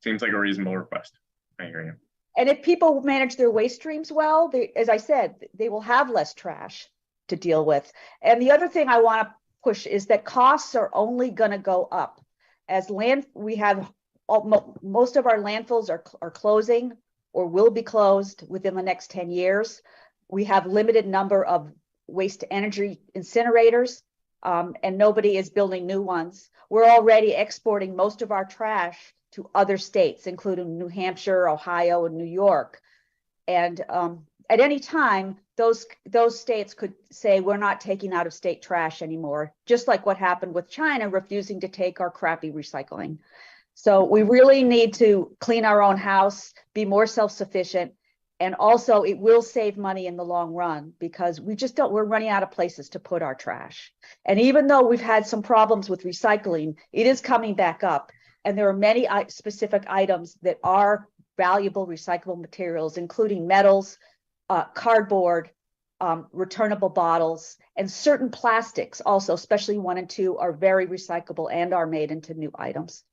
E: Seems like a reasonable request. I hear you.
C: And if people manage their waste streams well, as I said, they will have less trash to deal with. And the other thing I want to push is that costs are only going to go up. As we have most of our landfills are closing or will be closed within the next 10 years. We have limited number of waste to energy incinerators, and nobody is building new ones. We're already exporting most of our trash to other states, including New Hampshire, Ohio, and New York. And at any time, those states could say, we're not taking out of state trash anymore, just like what happened with China refusing to take our crappy recycling. So we really need to clean our own house, be more self-sufficient. And also it will save money in the long run because we're running out of places to put our trash. And even though we've had some problems with recycling, it is coming back up. And there are many specific items that are valuable recyclable materials, including metals, cardboard, returnable bottles, and certain plastics also, especially 1 and 2, are very recyclable and are made into new items.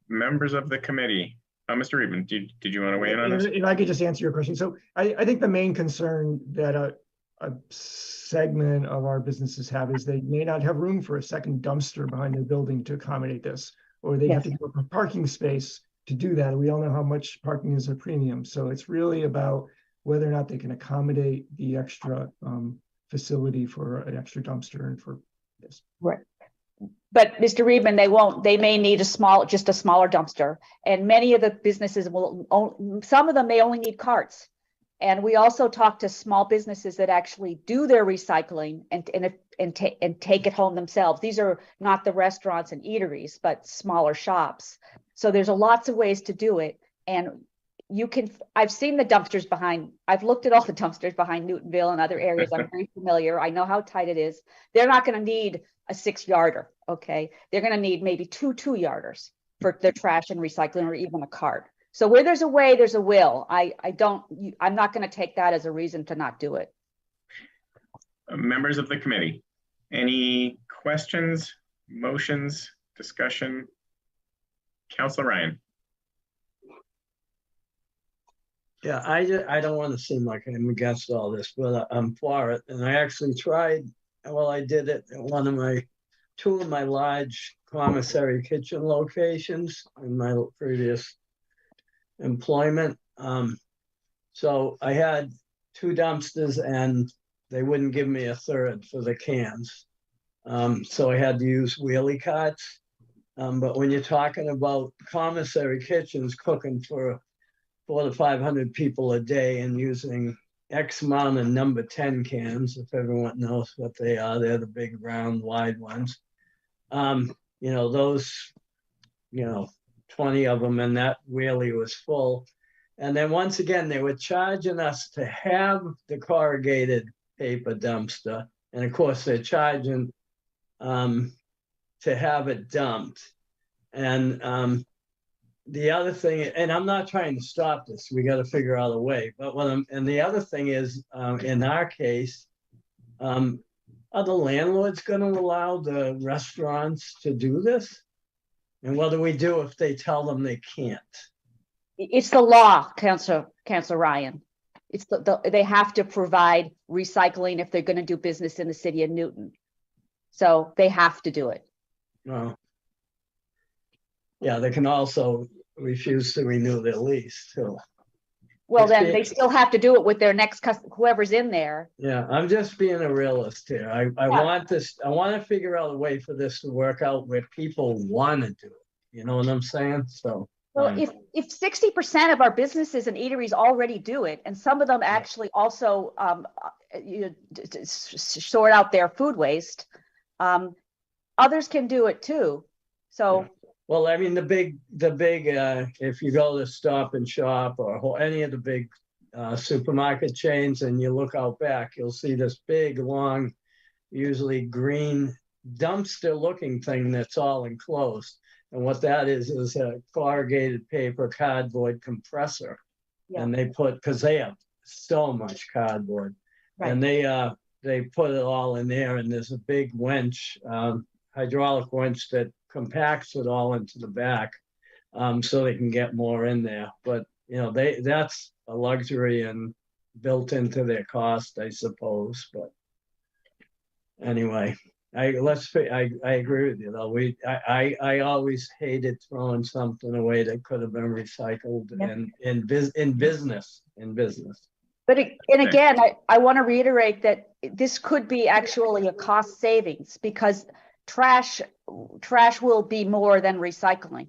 E: Members of the committee. Mr. Reedman, did you want to weigh in on this?
U: If I could just answer your question. So I think the main concern that a segment of our businesses have is they may not have room for a second dumpster behind their building to accommodate this, or they have to go for parking space to do that. And we all know how much parking is a premium. So it's really about whether or not they can accommodate the extra facility for an extra dumpster and for this.
C: Right. But Mr. Reedman, they won't. They may need just a smaller dumpster, and many of the businesses some of them may only need carts. And we also talk to small businesses that actually do their recycling and take it home themselves. These are not the restaurants and eateries, but smaller shops. So there's lots of ways to do it, and I've seen the dumpsters I've looked at all the dumpsters behind Newtonville and other areas. I'm very familiar. I know how tight it is. They're not going to need a 6-yarder. Okay. They're going to need maybe 2 2-yarders for their trash and recycling, or even a cart. So where there's a way, there's a will. I'm not going to take that as a reason to not do it.
E: Members of the committee, any questions, motions, discussion? Councilor Ryan.
R: Yeah, I don't want to seem like I'm against all this, but I'm for it. And I actually tried, I did it at 2 of my large commissary kitchen locations in my previous employment. So I had 2 dumpsters and they wouldn't give me a third for the cans. So I had to use wheelie carts. But when you're talking about commissary kitchens cooking for 400 to 500 people a day and using X amount of number 10 cans, if everyone knows what they are, they're the big round wide ones. Those 20 of them, and that wheelie was full. And then once again, they were charging us to have the corrugated paper dumpster. And of course, they're charging to have it dumped. And the other thing, and I'm not trying to stop this, we got to figure out a way. But and the other thing is, in our case, are the landlords going to allow the restaurants to do this? And what do we do if they tell them they can't?
C: It's the law, Councilor Ryan. It's they have to provide recycling if they're going to do business in the city of Newton. So they have to do it.
R: No. Yeah, they can also refuse to renew their lease too.
C: Well, then they still have to do it with their next whoever's in there.
R: Yeah, I'm just being a realist here. I want this. I want to figure out a way for this to work out where people want to do it. You know what I'm saying? So.
C: Well, if 60% of our businesses and eateries already do it, and some of them actually also sort out their food waste, others can do it too. So. Yeah.
R: Well, I mean, the big, if you go to Stop and Shop or any of the big supermarket chains and you look out back, you'll see this big, long, usually green dumpster looking thing that's all enclosed. And what that is a corrugated paper cardboard compressor. Yeah. And they because they have so much cardboard. Right. And they put it all in there, and there's a big winch, hydraulic winch that compacts it all into the back, so they can get more in there. But that's a luxury and built into their cost, I suppose. But anyway, I agree with you though. I always hated throwing something away that could have been recycled. Yep. in business.
C: But again, I want to reiterate that this could be actually a cost savings, because trash will be more than recycling.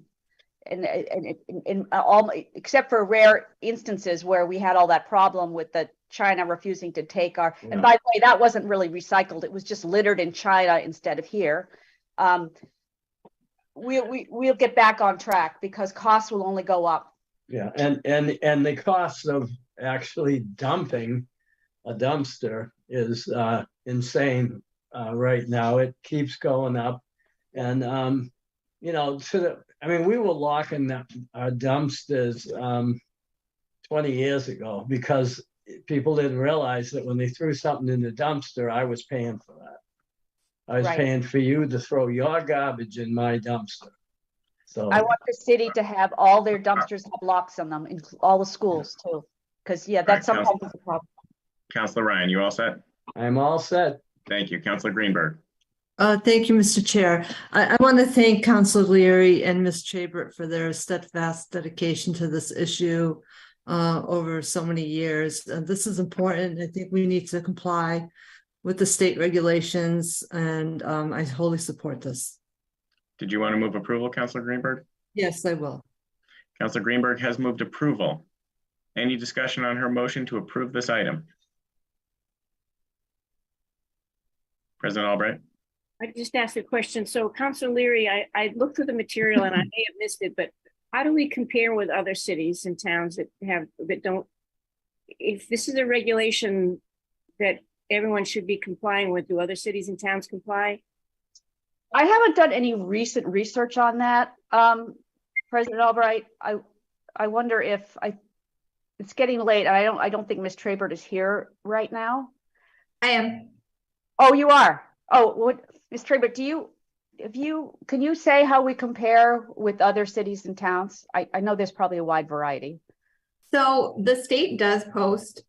C: in all, except for rare instances where we had all that problem with the China refusing to take our, and by the way, that wasn't really recycled. It was just littered in China instead of here. We'll get back on track because costs will only go up.
R: Yeah, and the cost of actually dumping a dumpster is insane right now. It keeps going up, and you know, we were locking our dumpsters 20 years ago because people didn't realize that when they threw something in the dumpster, I was paying for that. I was paying for you to throw your garbage in my dumpster. So
C: I want the city to have all their dumpsters have locks on them in all the schools too, because that's sometimes a problem.
E: Councilor Ryan, you all set?
R: I'm all set.
E: Thank you. Councilor Greenberg.
A: Thank you, Mr. Chair. I want to thank Councilor Leary and Ms. Chabert for their steadfast dedication to this issue over so many years. This is important. I think we need to comply with the state regulations, and I wholly support this.
E: Did you want to move approval, Councilor Greenberg?
A: Yes, I will.
E: Councilor Greenberg has moved approval. Any discussion on her motion to approve this item? President Albright.
O: I just asked a question. So Councilor Leary, I looked through the material and I may have missed it, but how do we compare with other cities and towns that don't, if this is a regulation that everyone should be complying with, do other cities and towns comply?
C: I haven't done any recent research on that, President Albright. I wonder if it's getting late. I don't think Ms. Trabert is here right now.
J: I am.
C: Oh, you are. Oh, what, Ms. Trabert, can you say how we compare with other cities and towns? I know there's probably a wide variety.
J: So the state does post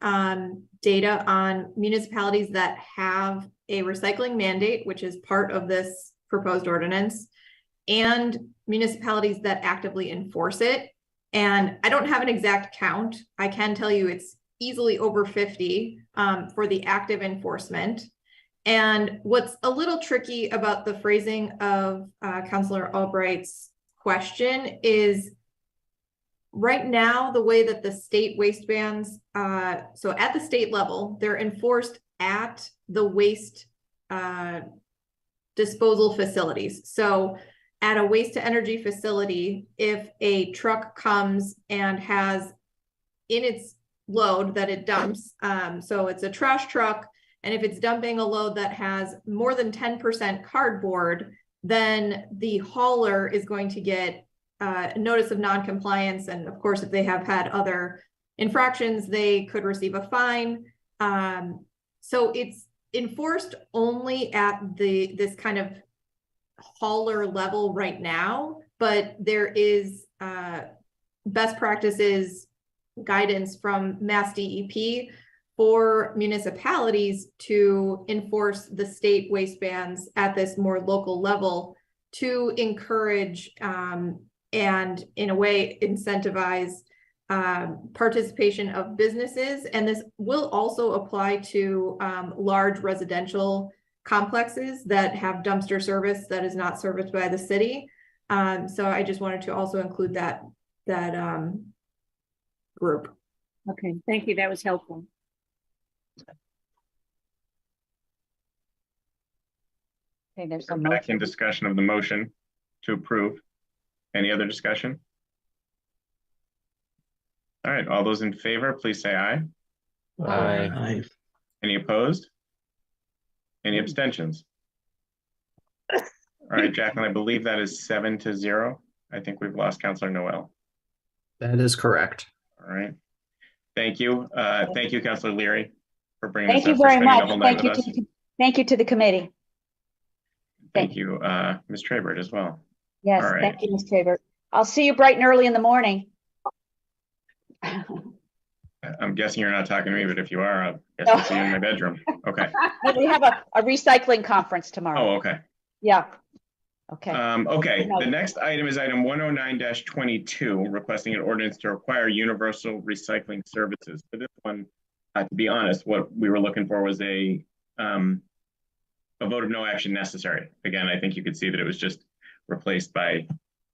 J: data on municipalities that have a recycling mandate, which is part of this proposed ordinance, and municipalities that actively enforce it. And I don't have an exact count. I can tell you it's easily over 50 for the active enforcement. And what's a little tricky about the phrasing of Councilor Albright's question is right now, the way that the state waste bans, so at the state level, they're enforced at the waste disposal facilities. So at a waste to energy facility, if a truck comes and has in its load that it dumps, so it's a trash truck, and if it's dumping a load that has more than 10% cardboard, then the hauler is going to get a notice of non-compliance. And of course, if they have had other infractions, they could receive a fine. So it's enforced only at this kind of hauler level right now, but there is best practices guidance from Mass DEP for municipalities to enforce the state waste bans at this more local level to encourage and in a way incentivize participation of businesses. And this will also apply to large residential complexes that have dumpster service that is not serviced by the city. So I just wanted to also include that group.
O: Okay, thank you. That was helpful.
C: Okay, there's
E: some back in discussion of the motion to approve. Any other discussion? All right, all those in favor, please say aye.
V: Aye.
R: Aye.
E: Any opposed? Any abstentions? All right, Jacqueline, I believe that is 7-0. I think we've lost Councilor Noel.
V: That is correct.
E: All right. Thank you. Thank you, Councilor Leary, for bringing
C: Thank
E: this
C: you
E: up,
C: very
E: for spending
C: much.
E: the whole night with us.
C: Thank you to the committee.
E: Thank you, Ms. Trabert as well.
C: Yes,
E: all right.
C: Thank you, Ms. Trabert. I'll see you bright and early in the morning.
E: I'm guessing you're not talking to me, but if you are, I guess I'll see you in my bedroom. Okay.
C: We have a recycling conference tomorrow.
E: Oh, okay.
C: Yeah. Okay.
E: Okay, the next item is item 109-22, requesting an ordinance to require universal recycling services. For this one, to be honest, what we were looking for was a vote of no action necessary. Again, I think you could see that it was just replaced by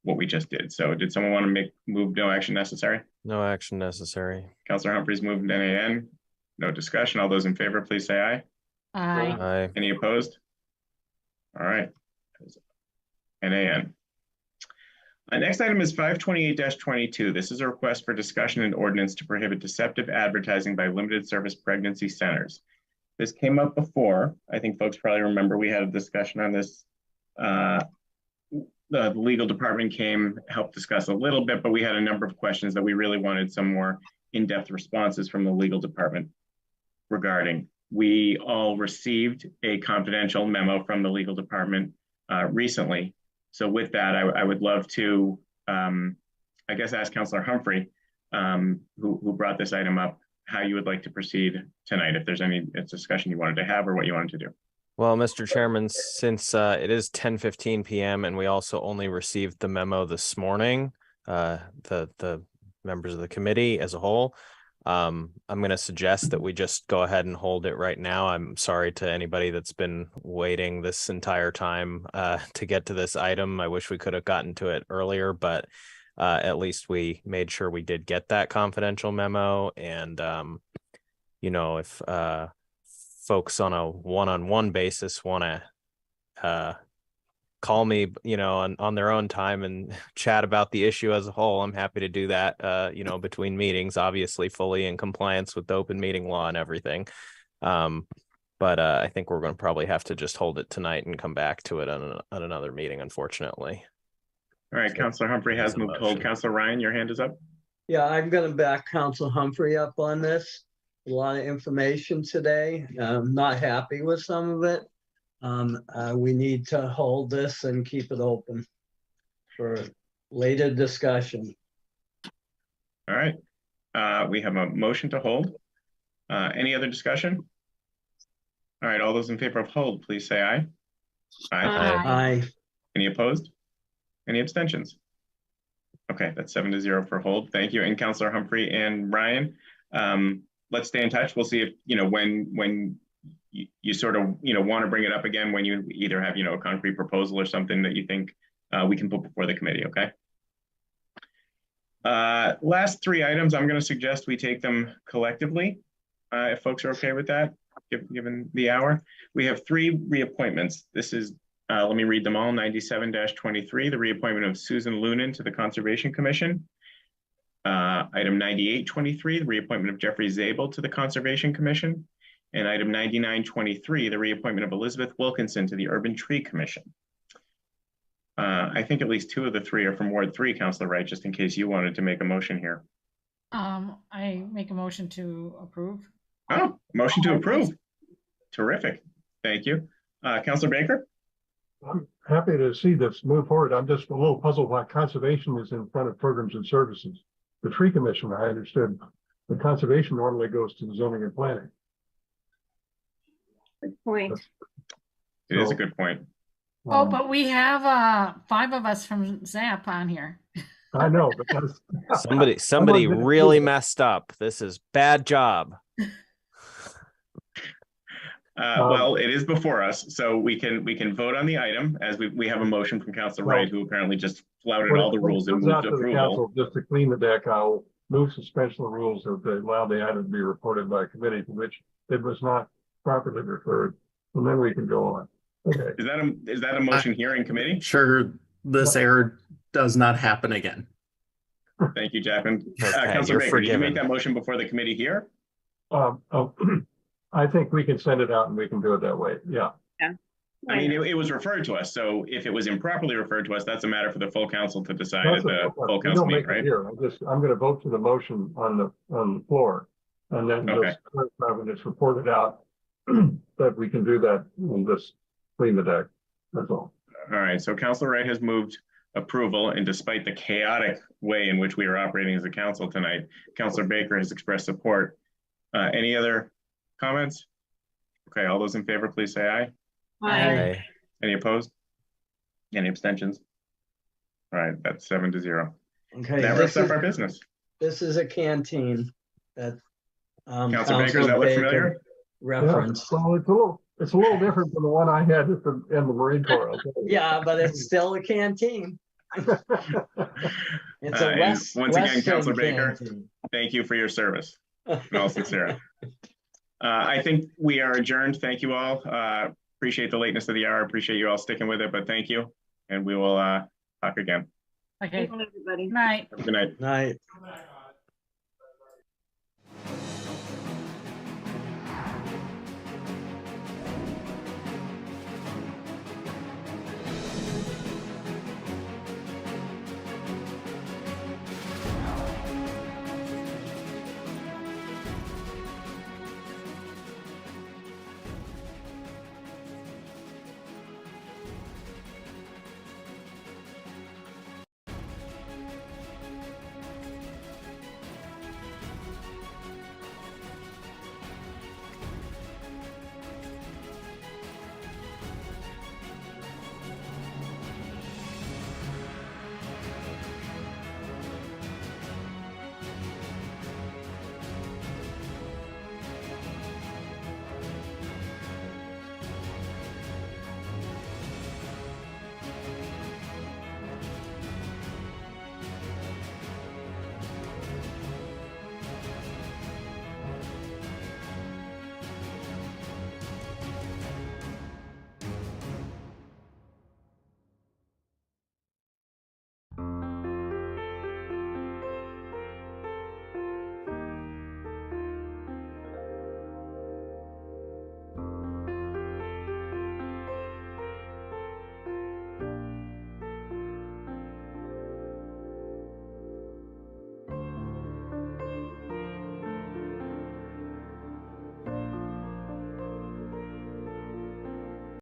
E: what we just did. So did someone want to move no action necessary?
K: No action necessary.
E: Councilor Humphreys moved NAN. No discussion. All those in favor, please say aye.
I: Aye.
K: Aye.
E: Any opposed? All right. NAN. Next item is 528-22. This is a request for discussion and ordinance to prohibit deceptive advertising by limited service pregnancy centers. This came up before. I think folks probably remember we had a discussion on this. The legal department helped discuss a little bit, but we had a number of questions that we really wanted some more in-depth responses from the legal department regarding. We all received a confidential memo from the legal department recently. So with that, I would love to, I guess, ask Councilor Humphrey, who brought this item up, how you would like to proceed tonight, if there's any discussion you wanted to have or what you wanted to do.
K: Well, Mr. Chairman, since it is 10:15 p.m. and we also only received the memo this morning, the members of the committee as a whole, I'm going to suggest that we just go ahead and hold it right now. I'm sorry to anybody that's been waiting this entire time to get to this item. I wish we could have gotten to it earlier, but at least we made sure we did get that confidential memo. And, you know, if folks on a one-on-one basis want to call me, you know, on their own time and chat about the issue as a whole, I'm happy to do that, you know, between meetings, obviously fully in compliance with the open meeting law and everything. But I think we're going to probably have to just hold it tonight and come back to it on another meeting, unfortunately.
E: All right, Councilor Humphrey has moved to hold. Councilor Ryan, your hand is up.
R: Yeah, I'm going to back Councilor Humphrey up on this. A lot of information today. I'm not happy with some of it. We need to hold this and keep it open for later discussion.
E: All right. We have a motion to hold. Any other discussion? All right. All those in favor of hold, please say aye.
R: Aye. Aye.
E: Any opposed? Any abstentions? Okay, that's 7-0 for hold. Thank you. And Councilor Humphrey and Ryan, let's stay in touch. We'll see if, you know, when you sort of, you know, want to bring it up again, when you either have, you know, a concrete proposal or something that you think we can put before the committee, okay? Last three items, I'm going to suggest we take them collectively, if folks are okay with that, given the hour. We have three reappointments. This is, let me read them all. 97-23, the reappointment of Susan Lunan to the Conservation Commission. Item 98-23, the reappointment of Jeffrey Zabel to the Conservation Commission. And item 99-23, the reappointment of Elizabeth Wilkinson to the Urban Tree Commission. I think at least two of the three are from Ward 3, Councilor Wright, just in case you wanted to make a motion here.
I: I make a motion to approve.
E: Oh, motion to approve. Terrific. Thank you. Councilor Baker?
M: I'm happy to see this move forward. I'm just a little puzzled why conservation is in front of programs and services. The tree commission, I understood, the conservation normally goes to the zoning and planning.
O: Good point.
E: It is a good point.
I: Oh, but we have 5 of us from ZAP on here.
M: I know, but that's
K: somebody really messed up. This is bad job.
E: Well, it is before us, so we can vote on the item as we have a motion from Councilor Wright, who apparently just flouted all the rules and moved approval.
M: Just to clean the deck, I'll move suspension of the rules that allow the item to be reported by committee to which it was not properly referred, and then we can go on. Okay.
E: Is that a motion here in committee?
V: Sure, this error does not happen again.
E: Thank you, Jackman.
K: Okay,
E: Councilor Baker, did you make that motion before the committee here?
M: I think we can send it out and we can do it that way. Yeah.
E: I mean, it was referred to us, so if it was improperly referred to us, that's a matter for the full council to decide at the full council meeting, right?
M: I'm going to vote for the motion on the floor, and then just clarify when it's reported out that we can do that and just clean the deck. That's all.
E: All right. So Councilor Wright has moved approval, and despite the chaotic way in which we are operating as a council tonight, Councilor Baker has expressed support. Any other comments? Okay. All those in favor, please say aye.
K: Aye.
E: Any opposed? Any abstentions? All right, that's 7-0.
R: Okay.
E: That wraps up our business.
R: This is a canteen that
E: Councilor Baker, does that look familiar?
R: Reference.
M: Yeah, well, it's a little different than the one I had in the Marine Corps.
R: Yeah, but it's still a canteen. It's a
E: And
R: West.
E: once again,
R: Western
E: Councilor Baker,
R: canteen.
E: thank you for your service. In all sincerity. I think we are adjourned. Thank you all. Appreciate the lateness of the hour. Appreciate you all sticking with it, but thank you. And we will talk again.
I: Okay.
O: Everybody.
I: Night.
E: Have a good night.
R: Night.